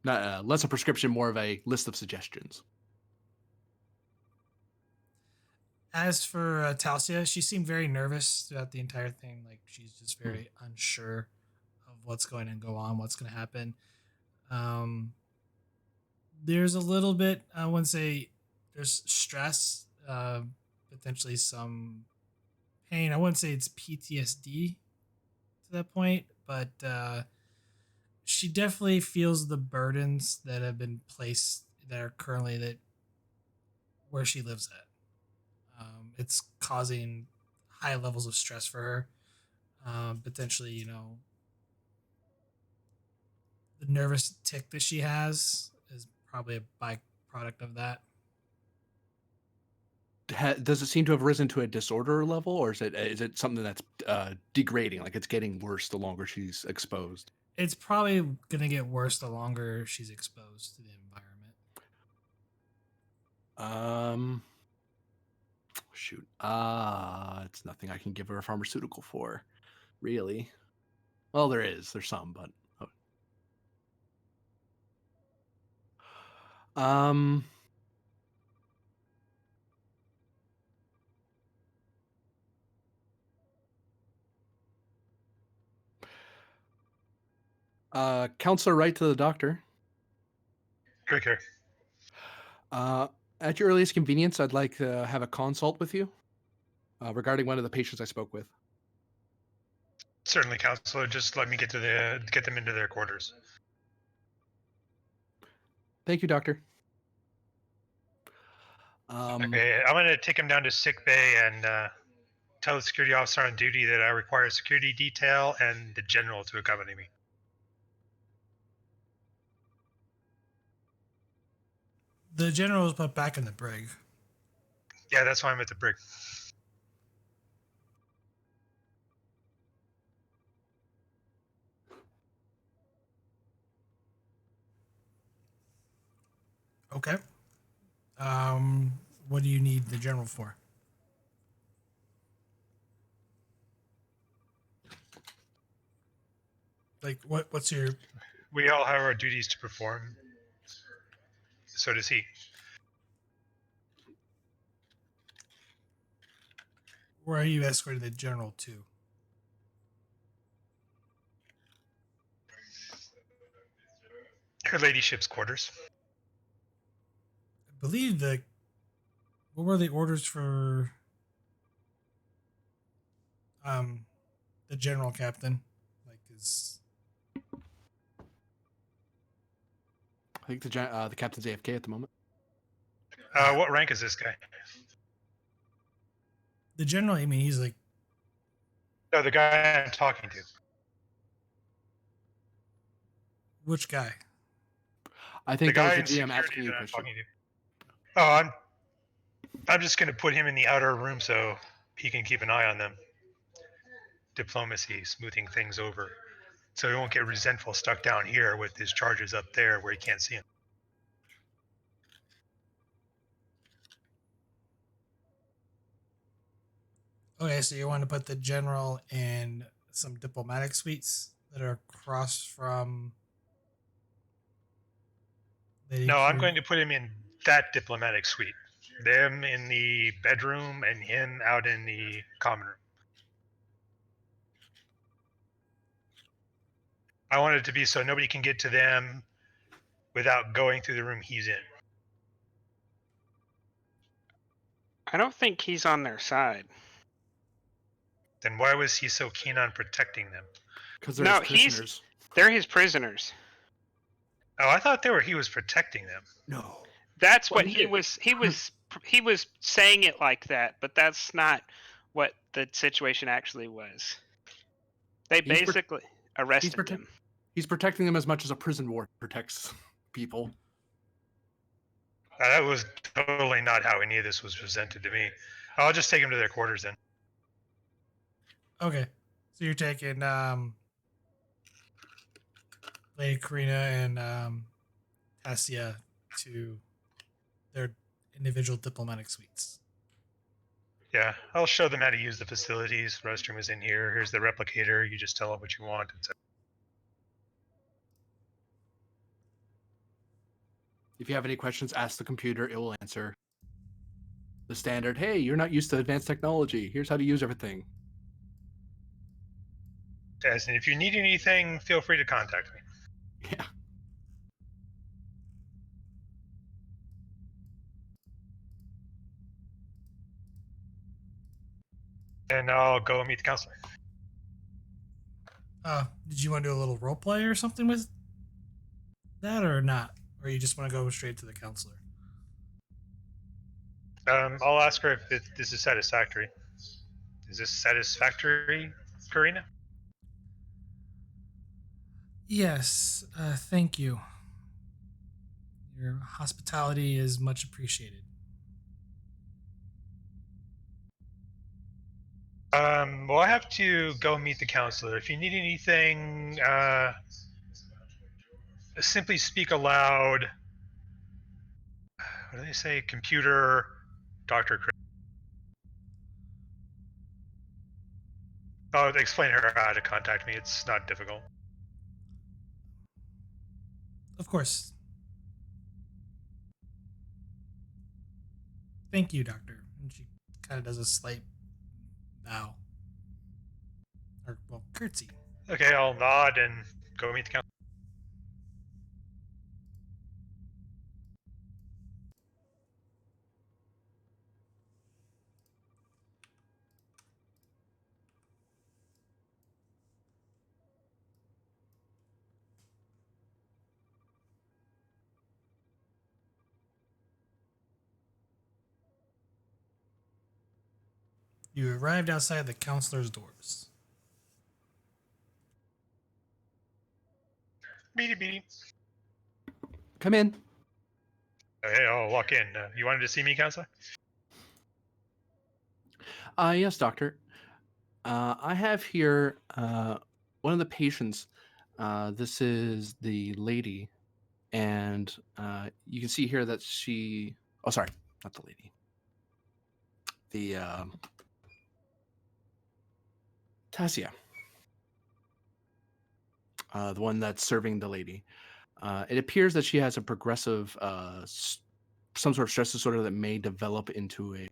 Not less a prescription, more of a list of suggestions. As for Thysia, she seemed very nervous throughout the entire thing. Like she's just very unsure of what's going to go on, what's going to happen. There's a little bit, I wouldn't say there's stress, potentially some pain. I wouldn't say it's PTSD to that point, but she definitely feels the burdens that have been placed that are currently that where she lives at. It's causing high levels of stress for her. Potentially, the nervous tick that she has is probably a byproduct of that. Does it seem to have risen to a disorder level, or is it something that's degrading, like it's getting worse the longer she's exposed? It's probably gonna get worse the longer she's exposed to the environment. Shoot. It's nothing I can give her a pharmaceutical for, really. Well, there's some, but counselor, right to the doctor. Great care. At your earliest convenience, I'd like to have a consult with you regarding one of the patients I spoke with. Certainly, counselor. Just let me get them into their quarters. Thank you, doctor. Okay, I'm gonna take him down to sick bay and tell the security officer on duty that I require a security detail and the general to accompany me. The general was put back in the brig. Yeah, that's why I'm at the brig. Okay. What do you need the general for? Like, what's your... We all have our duties to perform. So does he. Where are you escorting the general to? Her ladyship's quarters. I believe what were the orders for the general captain? Like, is... I think the captain's AFK at the moment. What rank is this guy? The general, I mean, he's like... No, the guy I'm talking to. Which guy? I think The guy that in was the GM security asking you a that I'm question. talking to. Oh, I'm just going to put him in the outer room so he can keep an eye on them. Diplomacy, smoothing things over, so he won't get resentful stuck down here with his charges up there where he can't see him. Okay, so you want to put the general in some diplomatic suites that are across from... No, I'm going to put him in that diplomatic suite. Them in the bedroom and him out in the common room. I want it to be so nobody can get to them without going through the room he's in. I don't think he's on their side. Then why was he so keen on protecting them? Because they're No, his prisoners. they're his prisoners. Oh, I thought he was protecting them. No. That's Well, what he did. he was saying it like that, but that's not what the situation actually was. They He's basically arrested him. He's protecting them as much as a prison ward protects people. That was totally not how any of this was presented to me. I'll just take him to their quarters then. Okay, so you're taking Lady Karina and Thysia to their individual diplomatic suites. Yeah, I'll show them how to use the facilities. Restroom is in here. Here's the replicator. You just tell it what you want. If you have any questions, ask the computer. It will answer. The standard, hey, you're not used to advanced technology. Here's how to use everything. Yes, and if you need anything, feel free to contact me. Yeah. And I'll go meet the counselor. Did you want to do a little role play or something with that, or not? Or you just want to go straight to the counselor? I'll ask her if this is satisfactory. Is this satisfactory, Karina? Yes, thank you. Your hospitality is much appreciated. Well, I have to go meet the counselor. If you need anything, simply speak aloud. What do they say? Computer, Dr. Chris. I'll explain her how to contact me. It's not difficult. Of course. Thank you, Doctor. And she kind of does a slight bow. Or, well, curtsy. Okay, I'll nod and go meet the counselor. You arrived outside the counselor's doors. Beady beady. Come in. Hey, I'll walk in. You wanted to see me, counselor? Yes, doctor. I have here one of the patients. This is the lady, and you can see here that she. Oh, sorry, not the lady. The Thysia, the one that's serving the lady. It appears that she has a progressive, some sort of stress disorder that may develop into a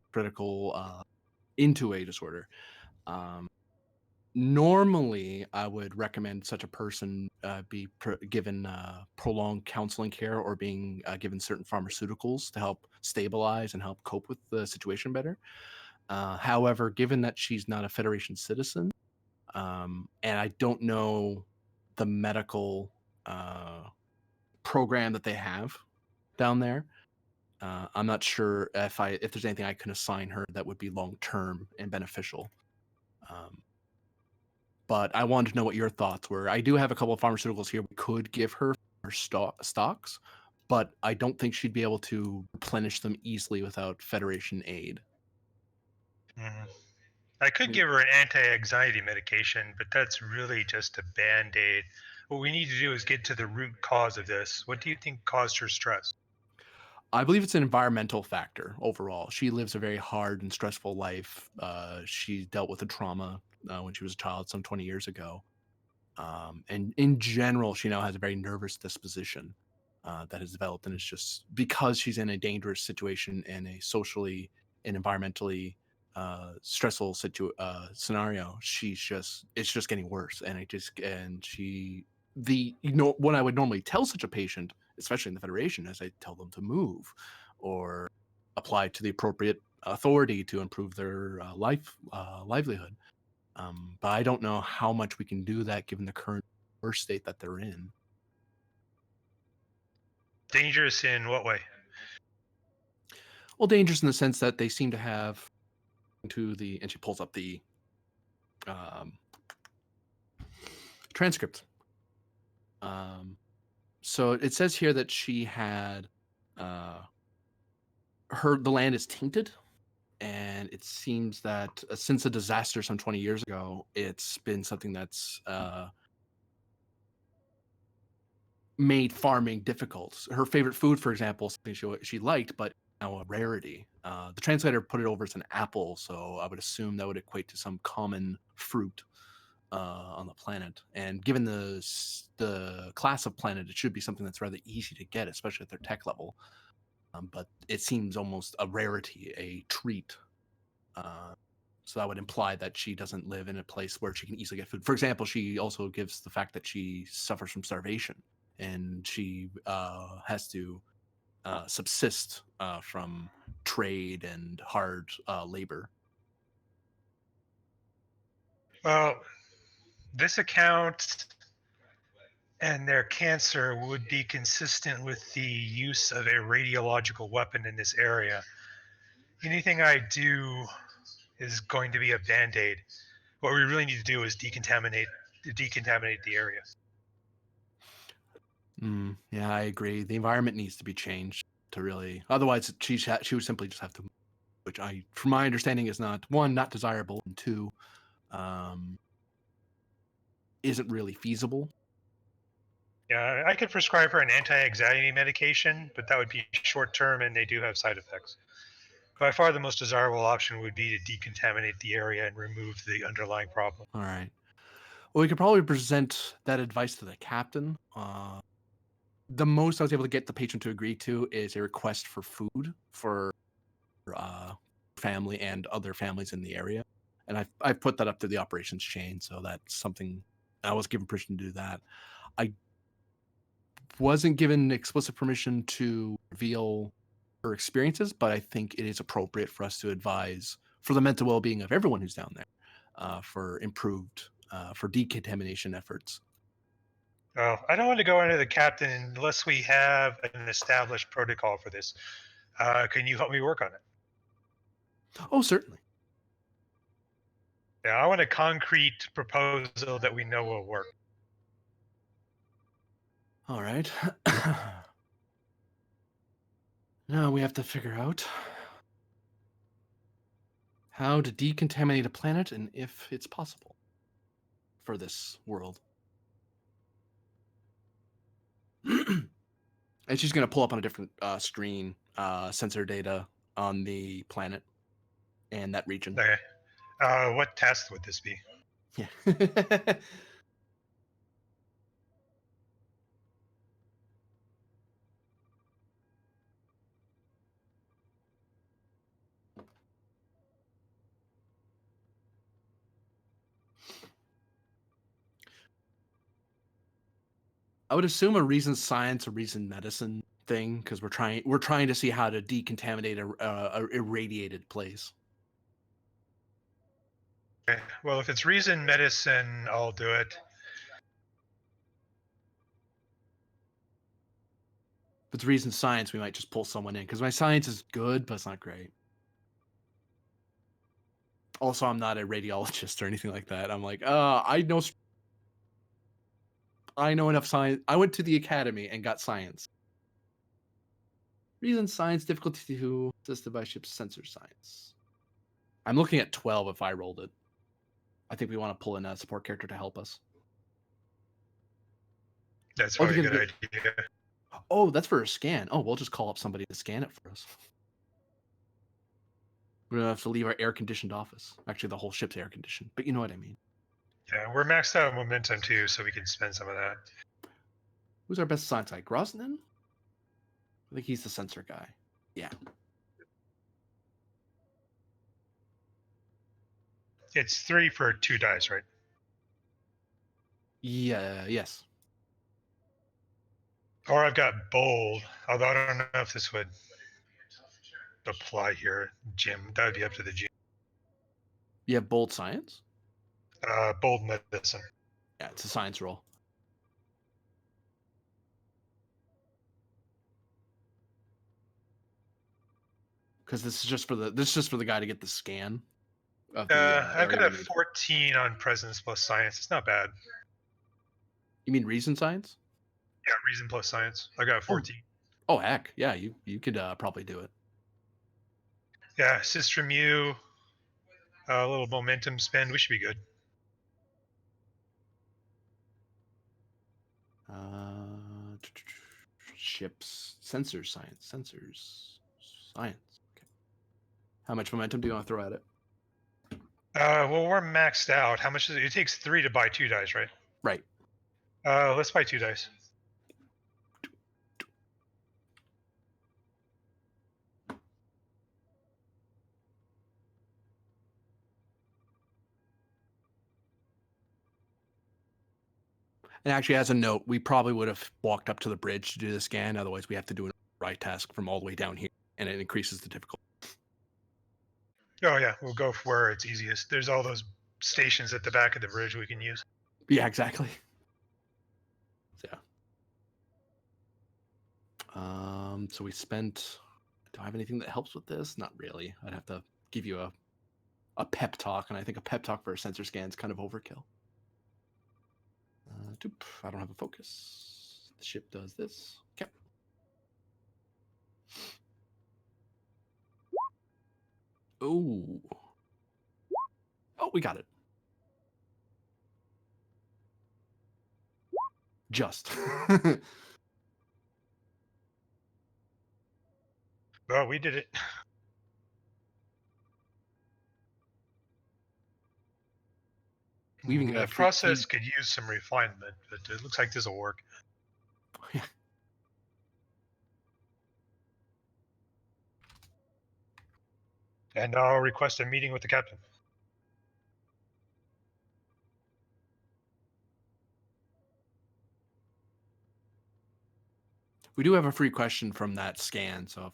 into a disorder. Normally, I would recommend such a person be given prolonged counseling care or being given certain pharmaceuticals to help stabilize and help cope with the situation better. However, given that she's not a Federation citizen, and I don't know the medical program that they have down there, I'm not sure if there's anything I can assign her that would be long term and beneficial. But I wanted to know what your thoughts were. I do have a couple of pharmaceuticals here we could give her for stocks, but I don't think she'd be able to replenish them easily without Federation aid. Mm-hmm. I could give her an anti-anxiety medication, but that's really just a band-aid. What we need to do is get to the root cause of this. What do you think caused her stress? I believe it's an environmental factor overall. She lives a very hard and stressful life. She dealt with a trauma when she was a child some 20 years ago. And in general, she now has a very nervous disposition that has developed. And it's just because she's in a dangerous situation and a socially and environmentally stressful scenario, it's just getting worse. And what I would normally tell such a patient, especially in the Federation, is I tell them to move or apply to the appropriate authority to improve their livelihood. But I don't know how much we can do that given the current worst state that they're in. Dangerous in what way? Well, dangerous in the sense that they seem to have and she pulls up the transcript. So it says here that she had the land is tainted, and it seems that since a disaster some 20 years ago, it's been something that's made farming difficult. Her favorite food, for example, something she liked, but now a rarity. The translator put it over as an apple, so I would assume that would equate to some common fruit on the planet. And given the class of planet, it should be something that's rather easy to get, especially at their tech level. But it seems almost a rarity, a treat. So that would imply that she doesn't live in a place where she can easily get food. For example, she also gives the fact that she suffers from starvation and she has to subsist from trade and hard labor. Well, this account and their cancer would be consistent with the use of a radiological weapon in this area. Anything I do is going to be a band-aid. What we really need to do is decontaminate the area. Yeah, I agree. The environment needs to be changed to really. Otherwise, she would simply just have to, which from my understanding, is not desirable, and two, isn't really feasible. Yeah, I could prescribe her an anti-anxiety medication, but that would be short-term, and they do have side effects. By far, the most desirable option would be to decontaminate the area and remove the underlying problem. All right. Well, we could probably present that advice to the captain. The most I was able to get the patient to agree to is a request for food for family and other families in the area. And I've put that up to the operations chain, so that's something I was given permission to do that. I wasn't given explicit permission to reveal her experiences, but I think it is appropriate for us to advise for the mental well-being of everyone who's down there for improved, for decontamination efforts. I don't want to go into the captain unless we have an established protocol for this. Can you help me work on it? Oh, certainly. Yeah, I want a concrete proposal that we know will work. All right. Now we have to figure out how to decontaminate a planet and if it's possible for this world. And she's going to pull up on a different screen sensor data on the planet and that region. Okay. What test would this be? Yeah. I would assume a reason science, a reason medicine thing, because we're trying to see how to decontaminate a irradiated place. Okay. Well, if it's reason medicine, I'll do it. If it's reason science, we might just pull someone in because my science is good, but it's not great. Also, I'm not a radiologist or anything like that. I'm like, I know enough science. I went to the academy and got science. Reason science, difficulty 2, assisted by ship sensor science. I'm looking at 12 if I rolled it. I think we want to pull in a support character to help us. That's probably a good idea. Oh, that's for a scan. Oh, we'll just call up somebody to scan it for us. We're going to have to leave our air-conditioned office. Actually, the whole ship's air-conditioned, but you know what I mean. Yeah, we're maxed out on momentum too, so we can spend some of that. Who's our best science guy? Grosnan? I think he's the sensor guy. Yeah. It's 3 for 2 dice, right? Yeah, yes. Or I've got bold, although I don't know if this would apply here. Jim, that would be up to the GM. You have bold science? Bold medicine. Yeah, it's a science roll. Because this is just for the guy to get the scan. Of the, I've got area a we need. 14 on presence plus science. It's not bad. You mean reason science? Yeah, reason plus science. I got a 14. Oh heck, yeah, you could probably do it. Yeah, assist from you. A little momentum spend. We should be good. Ships, sensors, science. Okay. How much momentum do you want to throw at it? Well, we're maxed out. How much is it? It takes 3 to buy 2 dice, right? Right. Let's buy 2 dice. And actually, as a note, we probably would have walked up to the bridge to do the scan. Otherwise, we have to do a right task from all the way down here, and it increases the difficulty. Oh yeah, we'll go for where it's easiest. There's all those stations at the back of the bridge we can use. Yeah, exactly. Yeah. So we spent. Do I have anything that helps with this? Not really. I'd have to give you a pep talk, and I think a pep talk for a sensor scan is kind of overkill. I don't have a focus. The ship does this. Okay. Oh. Oh, we got it. Just. Oh, we did it. We even got The a free process key. could use some refinement, but it looks like this will work. Yeah. And I'll request a meeting with the captain. We do have a free question from that scan, so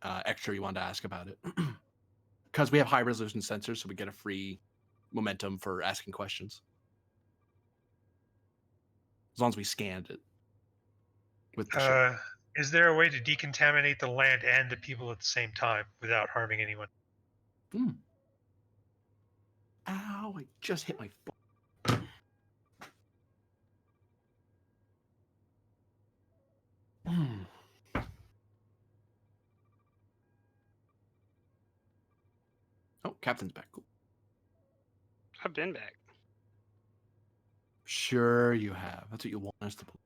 extra you wanted to ask about it. Because we have high resolution sensors, so we get a free momentum for asking questions. As long as we scanned it with the ship. Is there a way to decontaminate the land and the people at the same time without harming anyone? Oh, I just hit my. Oh, Captain's back. Cool. I've been back. Sure, you have. That's what you want us to believe.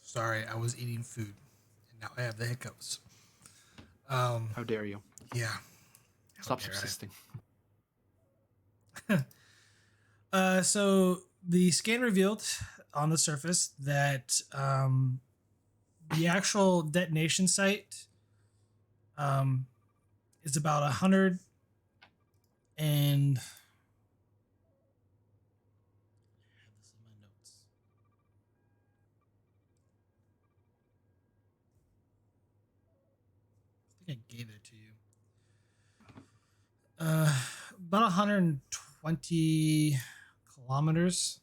Sorry, I was eating food, and now I have the hiccups. How dare you? Yeah. Stop dare I? subsisting. So the scan revealed on the surface that the actual detonation site is about 100 and this is my notes. I think I gave it to you. About 120 kilometers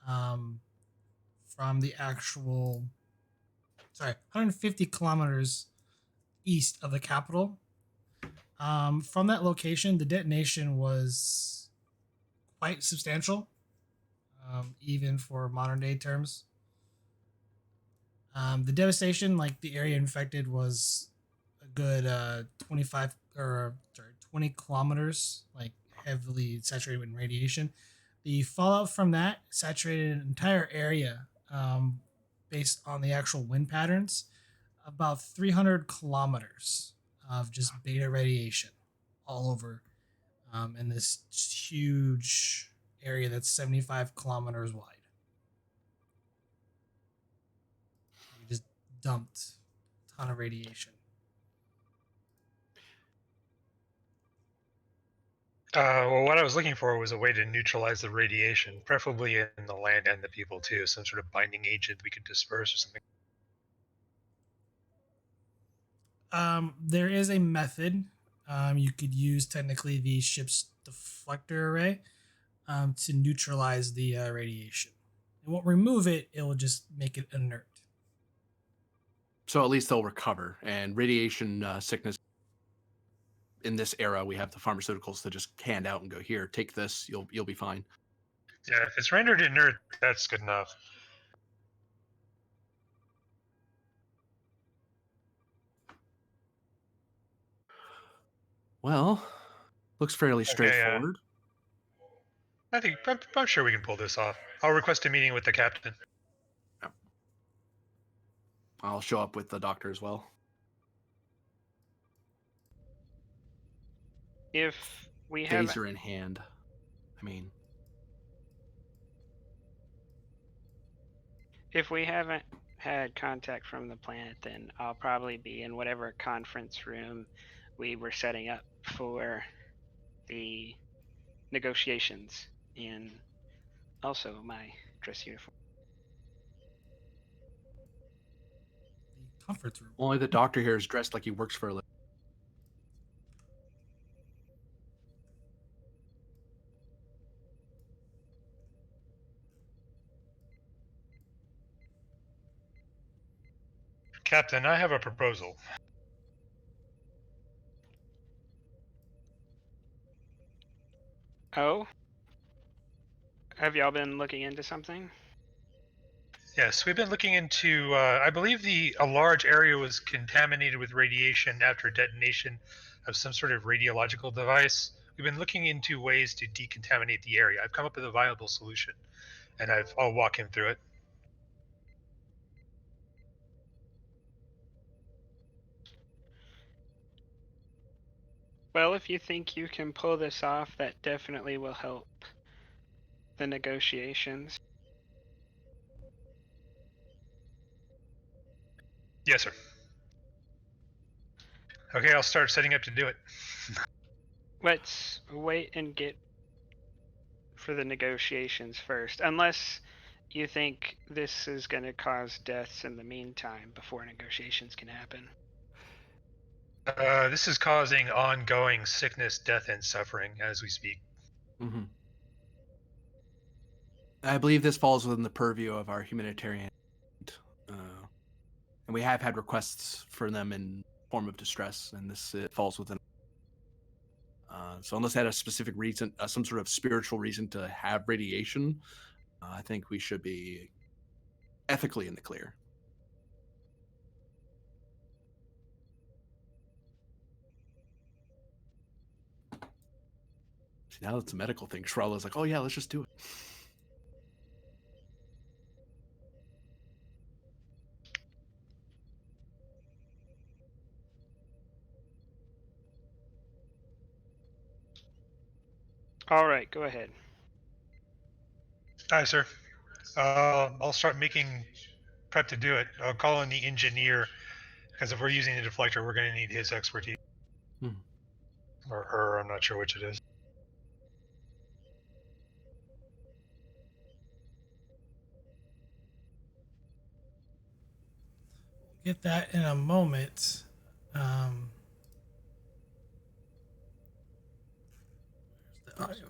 from the actual, 150 kilometers east of the capital. From that location, the detonation was quite substantial, even for modern day terms. The devastation, like the area infected, was a good 20 kilometers, like heavily saturated with radiation. The fallout from that saturated an entire area, based on the actual wind patterns, about 300 kilometers of just beta radiation all over, in this huge area that's 75 kilometers wide. We just dumped a ton of radiation. Well, what I was looking for was a way to neutralize the radiation, preferably in the land and the people too. Some sort of binding agent we could disperse or something. There is a method. You could use technically the ship's deflector array to neutralize the radiation. It won't remove it, it will just make it inert. So at least they'll recover. And radiation sickness in this era, we have the pharmaceuticals to just hand out and go, here, take this. You'll be fine. Yeah, if it's rendered inert, that's good enough. Well, looks fairly straightforward. I'm sure we can pull this off. I'll request a meeting with the captain. I'll show up with the doctor as well. If we have Phaser in hand. I mean, if we haven't had contact from the planet, then I'll probably be in whatever conference room we were setting up for the negotiations, in also my dress uniform. The conference room. only the doctor here is dressed like he works for a living. Captain, I have a proposal. Oh? Have y'all been looking into something? Yes, we've been looking into. I believe a large area was contaminated with radiation after detonation of some sort of radiological device. We've been looking into ways to decontaminate the area. I've come up with a viable solution, and I'll walk him through it. Well, if you think you can pull this off, that definitely will help the negotiations. Yes, sir. Okay, I'll start setting up to do it. Let's wait and get for the negotiations first, unless you think this is going to cause deaths in the meantime before negotiations can happen. This is causing ongoing sickness, death, and suffering as we speak. Mm-hmm. I believe this falls within the purview of our humanitarian. And we have had requests for them in form of distress, and this falls within. So unless they had a specific reason, some sort of spiritual reason to have radiation, I think we should be ethically in the clear. See, now it's a medical thing. Shralla's like, oh yeah, let's just do it. All right, go ahead. Hi, sir. I'll start making prep to do it. I'll call in the engineer, because if we're using the deflector, we're going to need his expertise. Or her, I'm not sure which it is. Get that in a moment. Where's the audio?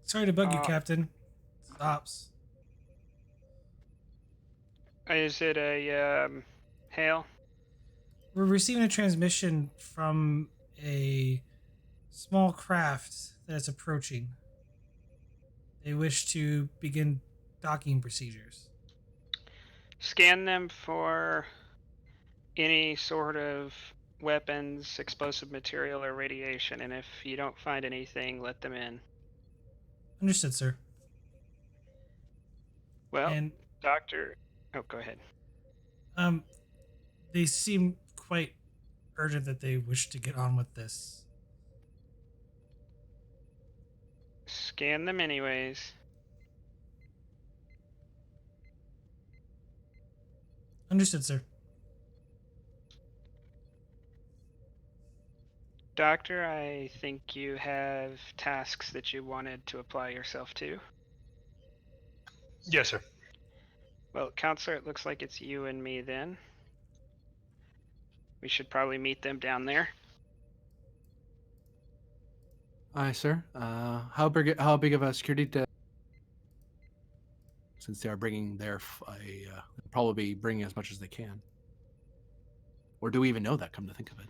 Sorry to bug you, Captain. Stops. Is it a hail? We're receiving a transmission from a small craft that is approaching. They wish to begin docking procedures. Scan them for any sort of weapons, explosive material, or radiation, and if you don't find anything, let them in. Understood, sir. Well, And Doctor... Oh, go ahead. they seem quite urgent that they wish to get on with this. Scan them anyways. Understood, sir. Doctor, I think you have tasks that you wanted to apply yourself to. Yes, sir. Well, Counselor, it looks like it's you and me then. We should probably meet them down there. Aye, sir. How big of a security since they are bringing their probably bringing as much as they can. Or do we even know that, come to think of it?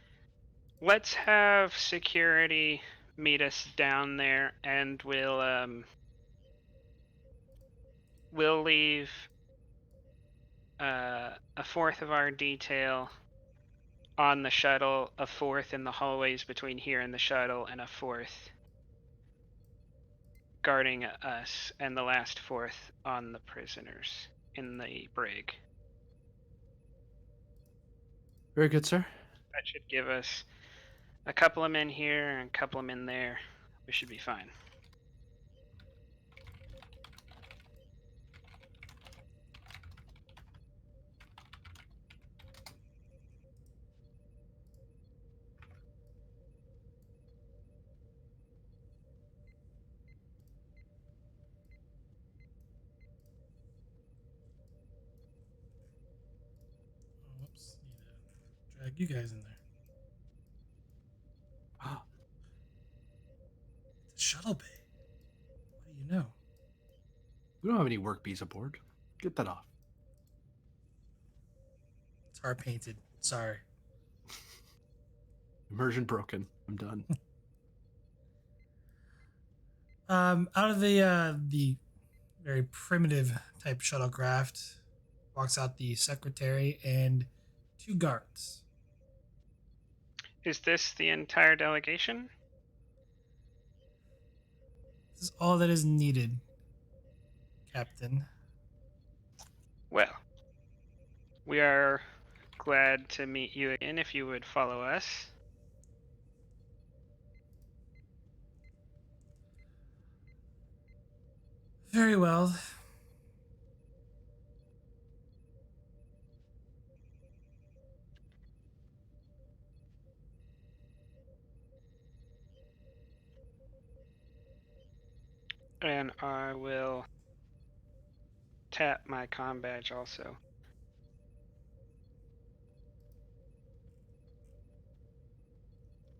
Let's have security meet us down there, and we'll leave a fourth of our detail on the shuttle, a fourth in the hallways between here and the shuttle, and a fourth guarding us, and the last fourth on the prisoners in the brig. Very good, sir. That should give us a couple of men here and a couple of men there. We should be fine. Whoops. Need to drag you guys in there. It's a shuttle bay. What do you know? We don't have any work bees aboard. Get that off. It's hard painted. Sorry. Immersion broken. I'm done. Out of the very primitive type shuttlecraft walks out the secretary and 2 guards. Is this the entire delegation? This is all that is needed, Captain. Well, we are glad to meet you again. If you would follow us. Very well. And I will tap my comm badge also.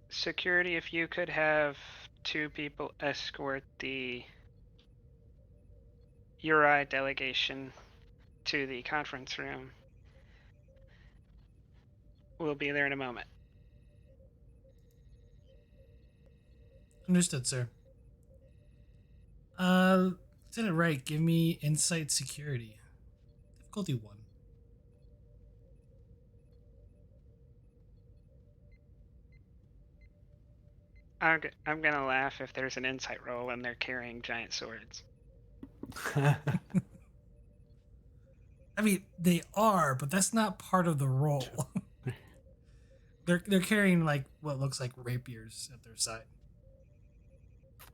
Security, if you could have 2 people escort the Uri delegation to the conference room. We'll be there in a moment. Understood, sir. Lieutenant Wright, give me insight security. Difficulty 1. I'm gonna laugh if there's an insight roll and they're carrying giant swords. I mean, they are, but that's not part of the role. They're carrying like what looks like rapiers at their side.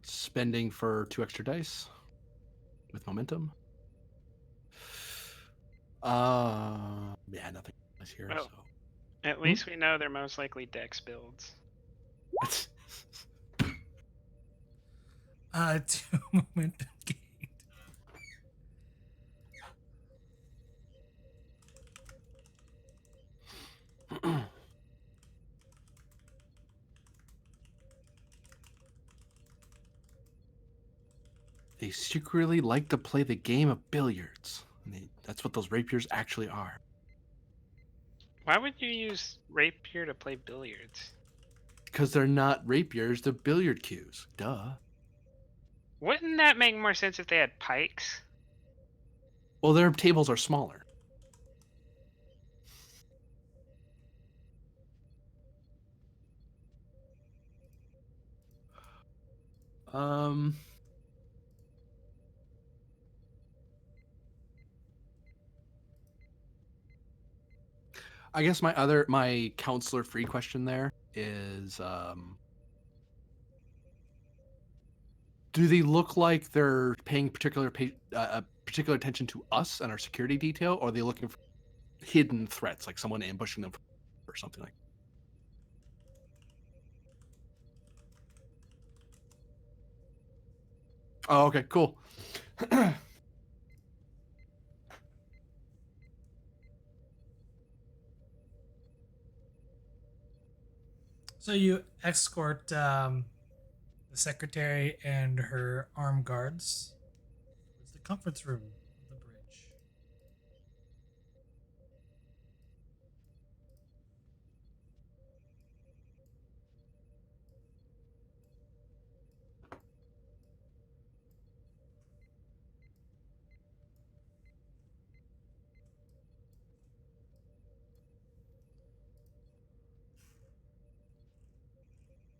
Spending for 2 extra dice with momentum. Yeah, nothing else here. Well, So At least we know they're most likely dex builds. 2 momentum gained. They secretly like to play the game of billiards. That's what those rapiers actually are. Why would you use rapier to play billiards? Because they're not rapiers, they're billiard cues. Duh. Wouldn't that make more sense if they had pikes? Well, their tables are smaller. I guess my counselor free question there is do they look like they're paying particular attention to us and our security detail, or are they looking for hidden threats, like someone ambushing them or something like that? Oh, okay, cool. So you escort the secretary and her armed guards towards the conference room of the bridge.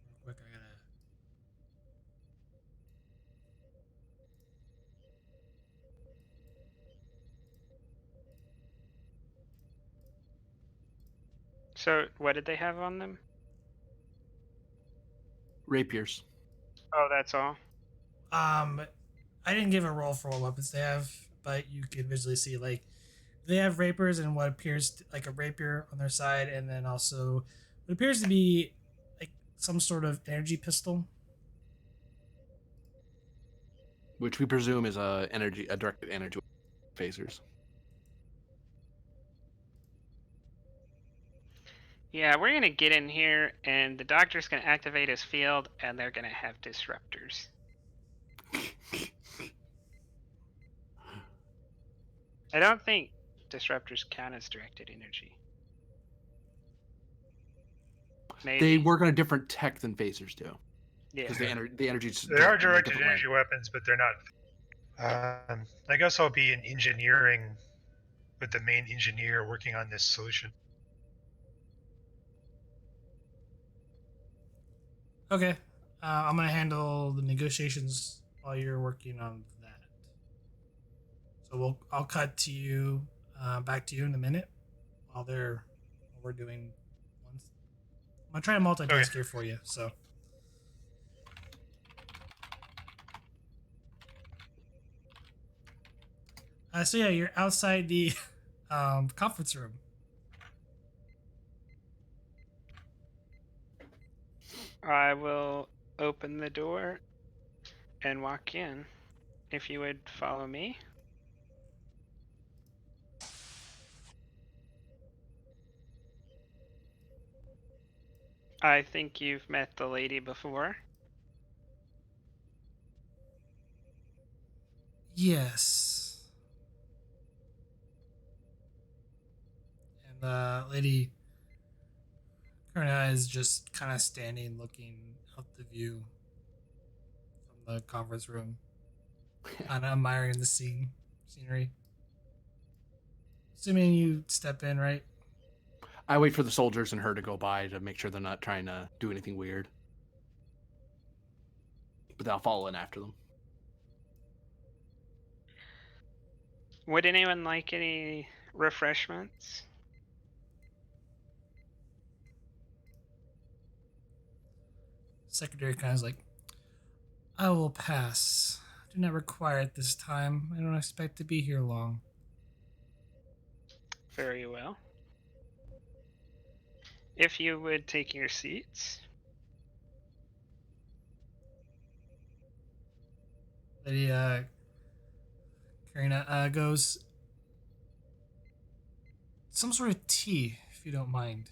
Real quick, I gotta. So what did they have on them? Rapiers. Oh, that's all. I didn't give a roll for what weapons they have, but you can visually see like they have rapiers and what appears like a rapier on their side, and then also what appears to be like some sort of energy pistol. Which we presume is a directed energy phasers. Yeah, we're gonna get in here and the doctor's gonna activate his field and they're gonna have disruptors. I don't think disruptors count as directed energy. Maybe. They work on a different tech than phasers do. Yeah. Because the energy. They are directed energy weapons, but they're not. I guess I'll be in engineering with the main engineer working on this solution. Okay, I'm gonna handle the negotiations while you're working on that. So I'll cut to you, back to you in a minute while we're doing one. I'm gonna try to multitask here for you. So. So yeah, you're outside the conference room. I will open the door and walk in. If you would follow me. I think you've met the lady before. Yes. And the lady Karna is just kind of standing, looking out the view from the conference room, kind of admiring the scenery. Assuming you step in, right? I wait for the soldiers and her to go by to make sure they're not trying to do anything weird. But I'll follow in after them. Would anyone like any refreshments? Secretary kind of like, I will pass. Do not require it this time. I don't expect to be here long. Very well. If you would take your seats. Lady Karina goes, some sort of tea, if you don't mind.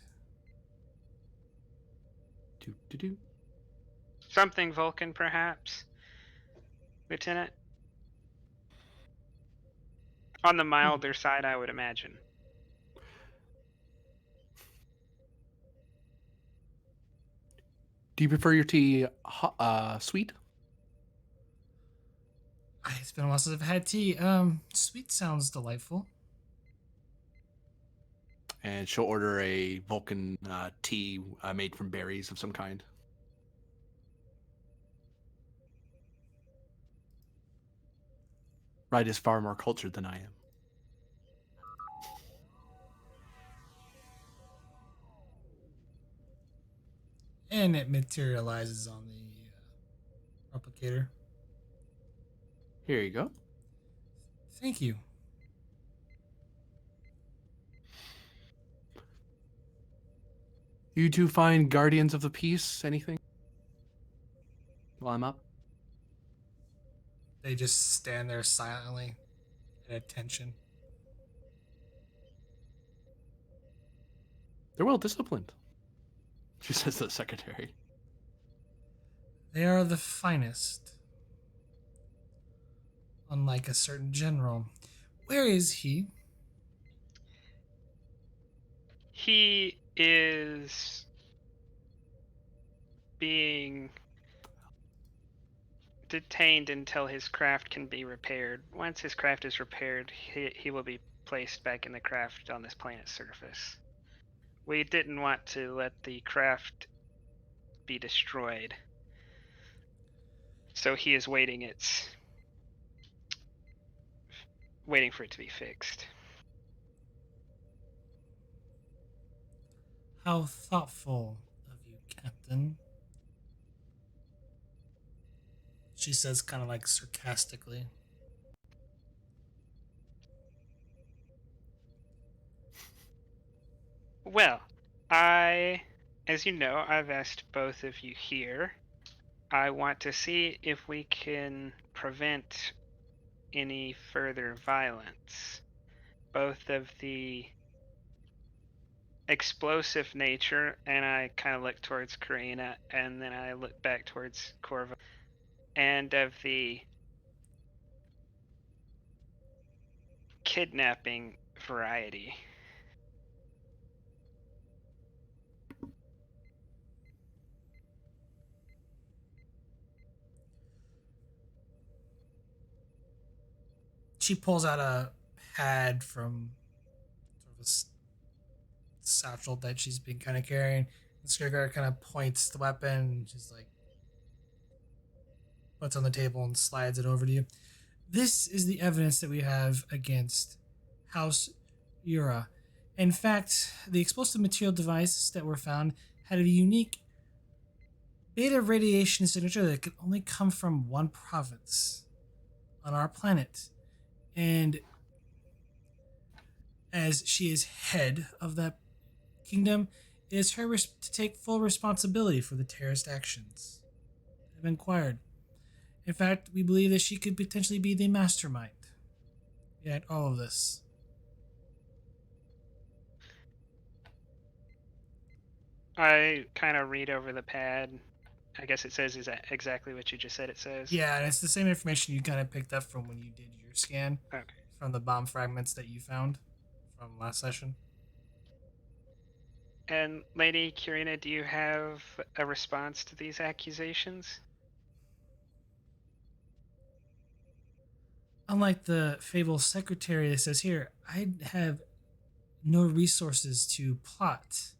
Do. Something Vulcan, perhaps, Lieutenant? On the milder side, I would imagine. Do you prefer your tea sweet? It's been a while since I've had tea. Sweet sounds delightful. And she'll order a Vulcan tea made from berries of some kind. Ryde is far more cultured than I am. And it materializes on the replicator. Here you go. Thank you. You two find Guardians of the Peace? Anything? While I'm up? They just stand there silently at attention. They're well disciplined, she says to the secretary. They are the finest. Unlike a certain general. Where is he? He is being detained until his craft can be repaired. Once his craft is repaired, he will be placed back in the craft on this planet's surface. We didn't want to let the craft be destroyed. So he is waiting for it to be fixed. How thoughtful of you, Captain. She says kind of like sarcastically. Well, as you know, I've asked both of you here. I want to see if we can prevent any further violence, both of the explosive nature, and I kind of look towards Karina, and then I look back towards Corva, and of the kidnapping variety. She pulls out a pad from sort of a satchel that she's been kind of carrying. The security guard kind of points the weapon and just like puts it on the table and slides it over to you. This is the evidence that we have against House Ura. In fact, the explosive material devices that were found had a unique beta radiation signature that could only come from one province on our planet. And as she is head of that kingdom, it is her to take full responsibility for the terrorist actions that have inquired. In fact, we believe that she could potentially be the mastermind behind all of this. I kind of read over the pad. I guess it says exactly what you just said it says. Yeah, and it's the same information you kind of picked up from when you did your scan. Okay. From the bomb fragments that you found from last session. And Lady Kurina, do you have a response to these accusations? Unlike the fabled secretary that says here, I have no resources to plot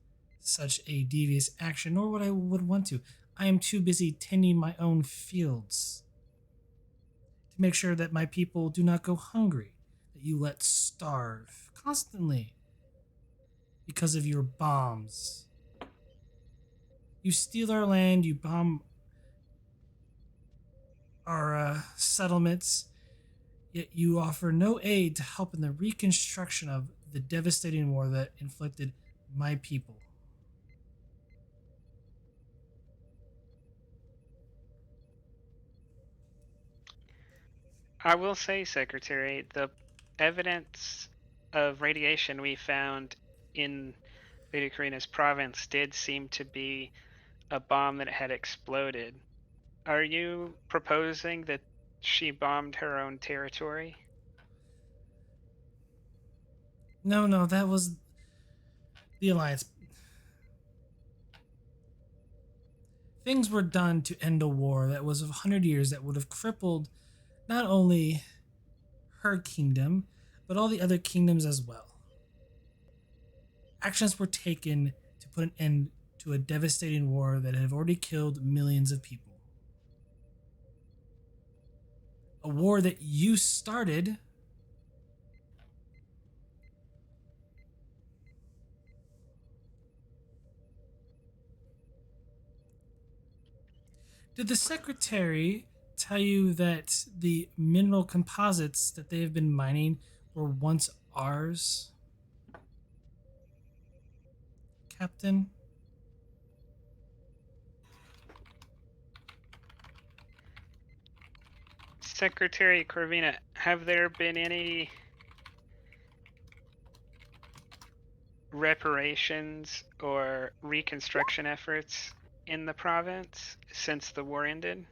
such a devious action, nor would I want to. I am too busy tending my own fields to make sure that my people do not go hungry, that you let starve constantly because of your bombs. You steal our land, you bomb our settlements, yet you offer no aid to help in the reconstruction of the devastating war that inflicted my people. I will say, Secretary, the evidence of radiation we found in Lady Karina's province did seem to be a bomb that had exploded. Are you proposing that she bombed her own territory? No, that was the Alliance. Things were done to end a war that was of 100 years that would have crippled not only her kingdom, but all the other kingdoms as well. Actions were taken to put an end to a devastating war that had already killed millions of people. A war that you started. Did the secretary tell you that the mineral composites that they have been mining were once ours, Captain? Secretary Corvina, have there been any reparations or reconstruction efforts in the province since the war ended?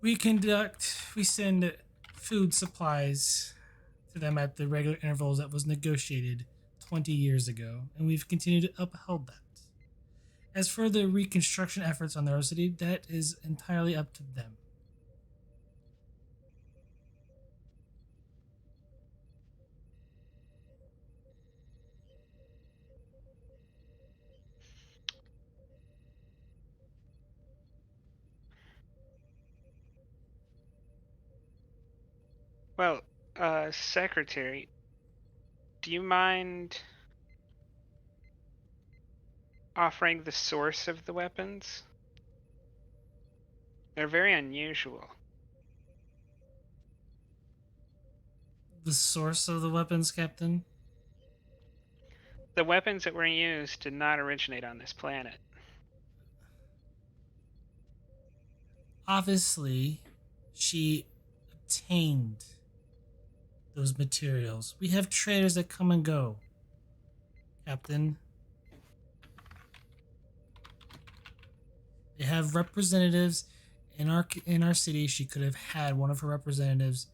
We send food supplies to them at the regular intervals that was negotiated 20 years ago, and we've continued to uphold that. As for the reconstruction efforts on their city, that is entirely up to them. Well, Secretary, do you mind offering the source of the weapons? They're very unusual. The source of the weapons, Captain? The weapons that were used did not originate on this planet. Obviously, she obtained those materials. We have traders that come and go, Captain. They have representatives in our city. She could have had one of her representatives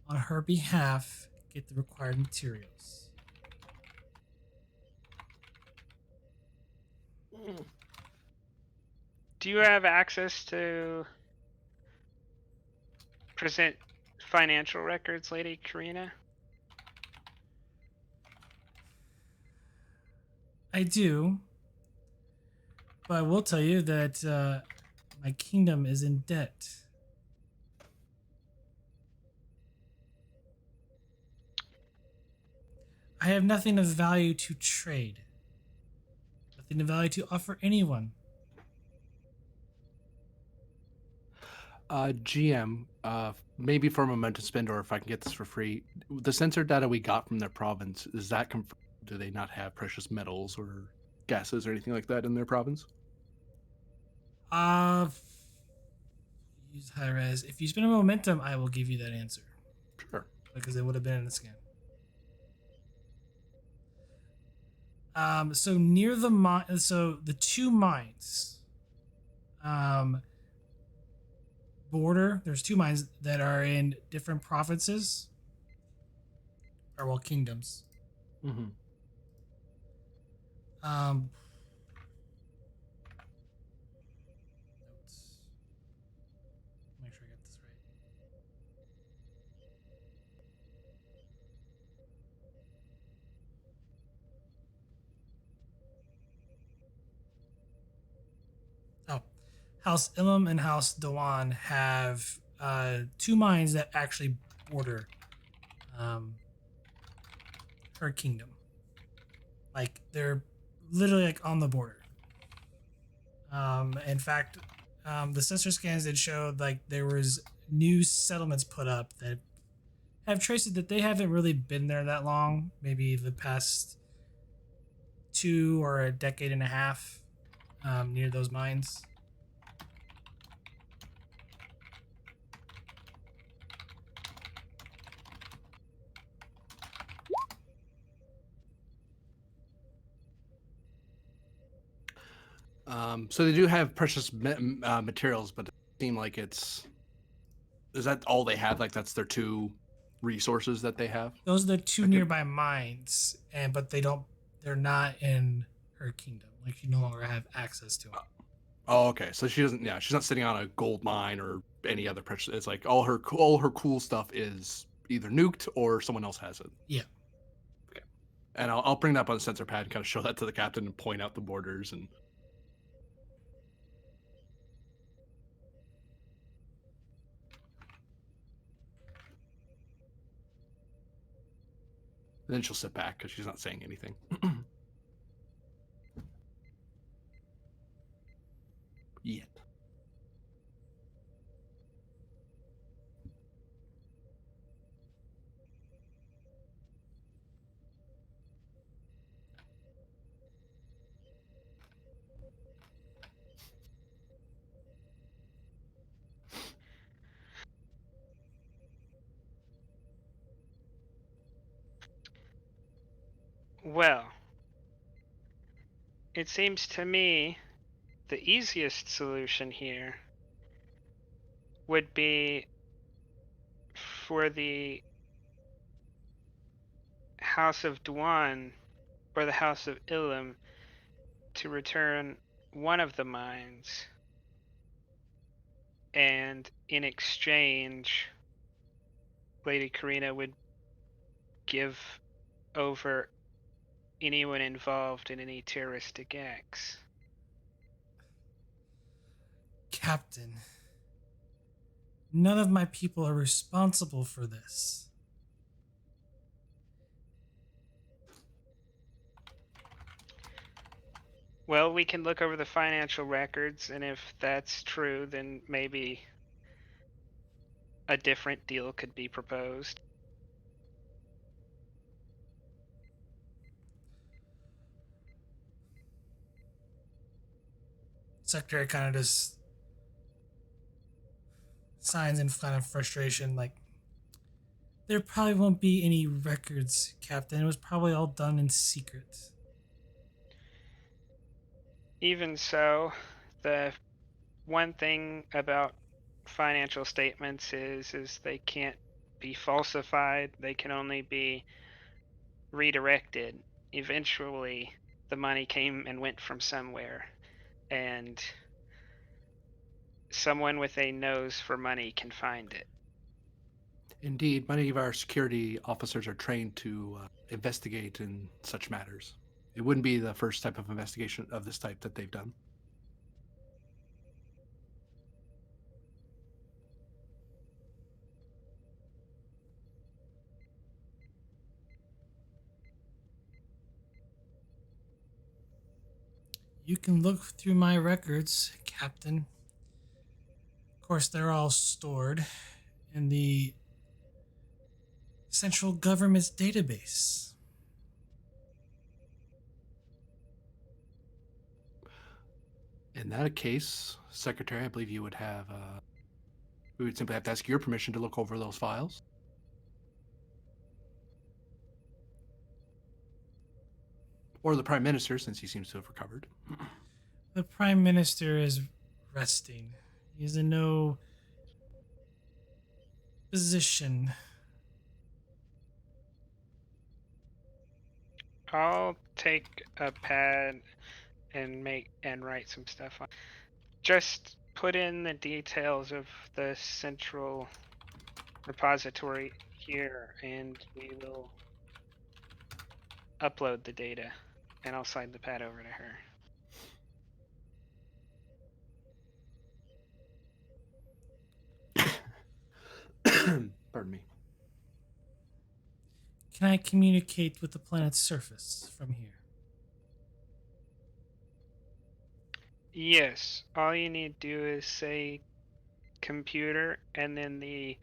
on her behalf get the required materials. Do you have access to present financial records, Lady Karina? I do, but I will tell you that my kingdom is in debt. I have nothing of value to trade, nothing of value to offer anyone. GM, maybe for a moment to spend, or if I can get this for free, the sensor data we got from their province, is that confirmed? Do they not have precious metals or gases or anything like that in their province? Use high res. If you spend a momentum, I will give you that answer. Sure. Because it would have been in the scan. So near the mine, so the two mines, border. There's 2 mines that are in different provinces, or well, kingdoms. Mm-hmm. Um, notes. Make sure I get this right. Oh, House Ilum and House Dewan have 2 mines that actually border um, her kingdom. Like they're literally like on the border. In fact, the sensor scans that showed like there was new settlements put up that have traced that they haven't really been there that long. Maybe the past 2 or a decade and a half near those mines. So they do have precious materials, but it seems like is that all they have? Like that's their 2 resources that they have? Those are the 2 I could- nearby mines, but they're not in her kingdom. Like she no longer have access to them. Oh, okay. So she doesn't. Yeah, she's not sitting on a gold mine or any other precious. It's like all her cool stuff is either nuked or someone else has it. Yeah. Okay. And I'll bring that up on the sensor pad and kind of show that to the captain and point out the borders and. And then she'll sit back because she's not saying anything. Yet. Well, it seems to me the easiest solution here would be for the House of Duan or the House of Ilum to return one of the mines, and in exchange, Lady Karina would give over anyone involved in any terroristic acts. Captain, none of my people are responsible for this. Well, we can look over the financial records, and if that's true, then maybe a different deal could be proposed. Secretary kind of just signs in kind of frustration, like, there probably won't be any records, Captain. It was probably all done in secret. Even so, the one thing about financial statements is they can't be falsified. They can only be redirected. Eventually, the money came and went from somewhere, and someone with a nose for money can find it. Indeed, many of our security officers are trained to investigate in such matters. It wouldn't be the first type of investigation of this type that they've done. You can look through my records, Captain. Of course, they're all stored in the central government's database. In that case, Secretary, I believe you would have. We would simply have to ask your permission to look over those files. Or the Prime Minister, since he seems to have recovered. The Prime Minister is resting. He's in no Exposition. I'll take a pad and write some stuff on. Just put in the details of the central repository here, and we will upload the data, and I'll slide the pad over to her. Pardon me. Can I communicate with the planet's surface from here? Yes, all you need to do is say computer and then the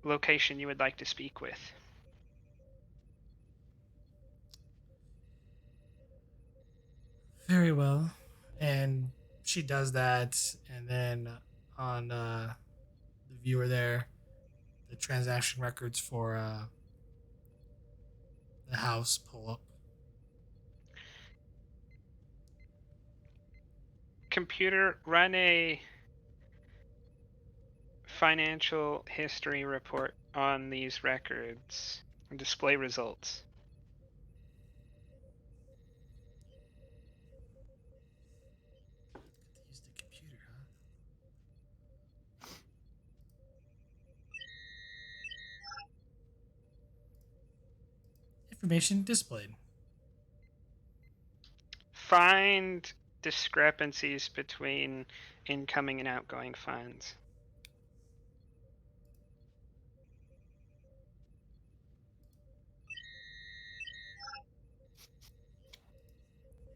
location you would like to speak with. Very well. And she does that, and then on the viewer there, the transaction records for the house pull up. Computer, run a financial history report on these records and display results. Use the computer, huh? Information displayed. Find discrepancies between incoming and outgoing funds.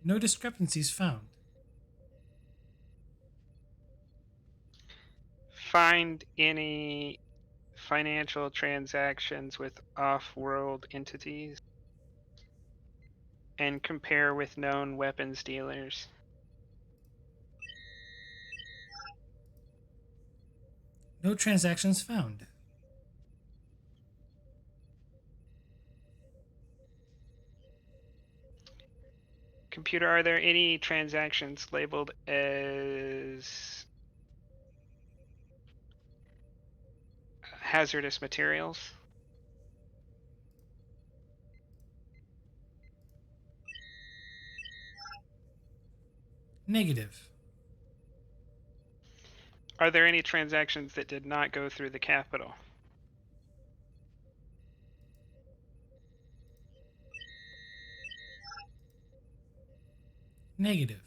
No discrepancies found. Find any financial transactions with off-world entities and compare with known weapons dealers. No transactions found. Computer, are there any transactions labeled as hazardous materials? Negative. Are there any transactions that did not go through the capital? Negative.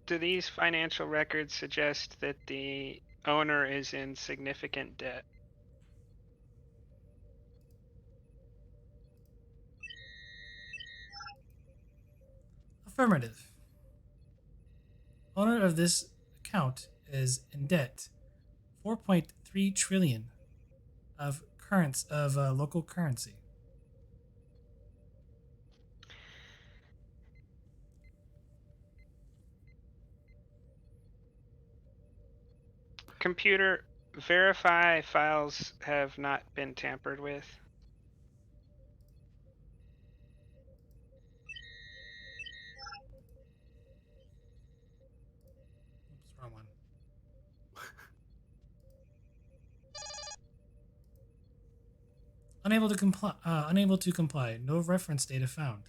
Do these financial records suggest that the owner is in significant debt? Affirmative. Owner of this account is in debt 4.3 trillion of local currency. Computer, verify files have not been tampered with. Oops, wrong one. Unable to comply. Unable to comply. No reference data found.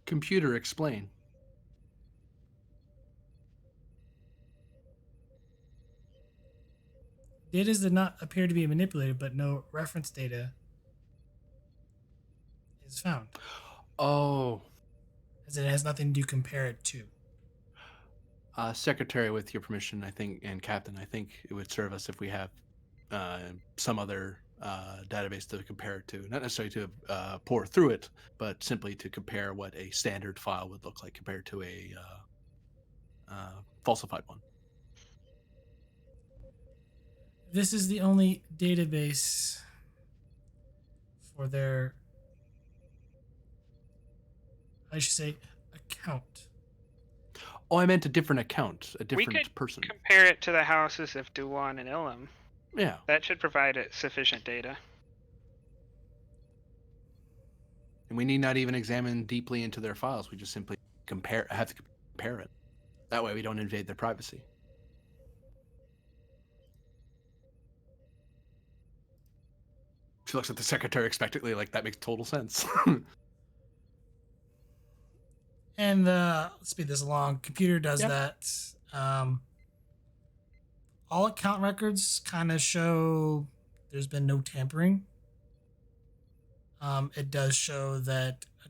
Computer, explain. Data did not appear to be manipulated, but no reference data is found, Oh, as it has nothing to compare it to. Secretary, with your permission, I think, and Captain, I think it would serve us if we have some other database to compare it to. Not necessarily to pour through it, but simply to compare what a standard file would look like compared to a falsified one. This is the only database for their, I should say, account. Oh, I meant a different account, a We different could person. compare it to the houses of Duan and Ilum. Yeah. That should provide sufficient data. And we need not even examine deeply into their files. We just simply have to compare it. That way we don't invade their privacy. She looks at the secretary expectantly, like that makes total sense. And let's speed this along. Computer does Yep. that. All account records kind of show there's been no tampering. It does show that a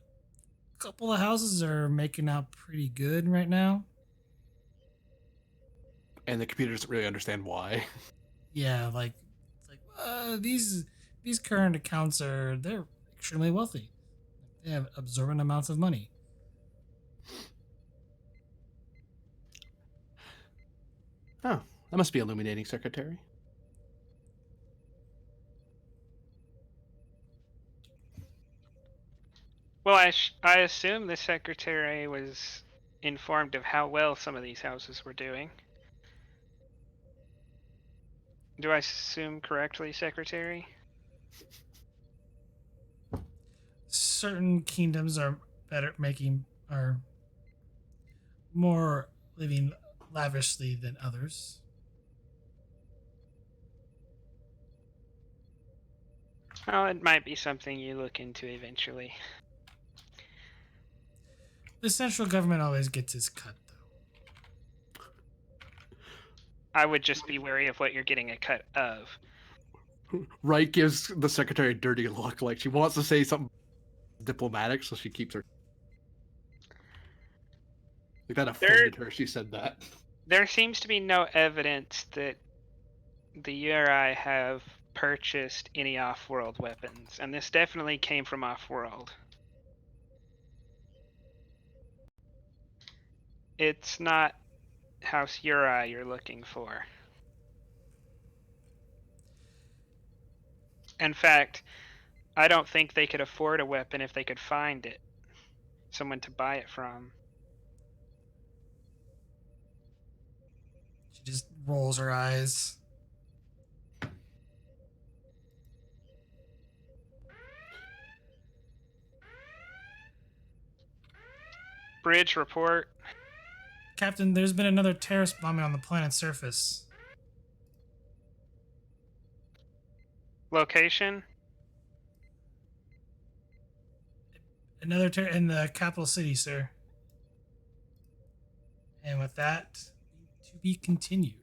couple of houses are making out pretty good right now. And the computer doesn't really understand why. Yeah, like it's like these current accounts they're extremely wealthy. They have absorbent amounts of money. Oh, that must be illuminating, secretary. Well, I assume the secretary was informed of how well some of these houses were doing. Do I assume correctly, secretary? Certain kingdoms are more living lavishly than others. Well, it might be something you look into eventually. The central government always gets its cut, though. I would just be wary of what you're getting a cut of. Wright gives the secretary a dirty look, like she wants to say something diplomatic, so she keeps her. Like that offended her. She said that. There seems to be no evidence that the URI have purchased any off-world weapons, and this definitely came from off-world. It's not House URI you're looking for. In fact, I don't think they could afford a weapon if they could find it. Someone to buy it from. She just rolls her eyes. Bridge report. Captain, there's been another terrorist bombing on the planet's surface. Location? Another in the capital city, sir. And with that, to be continued.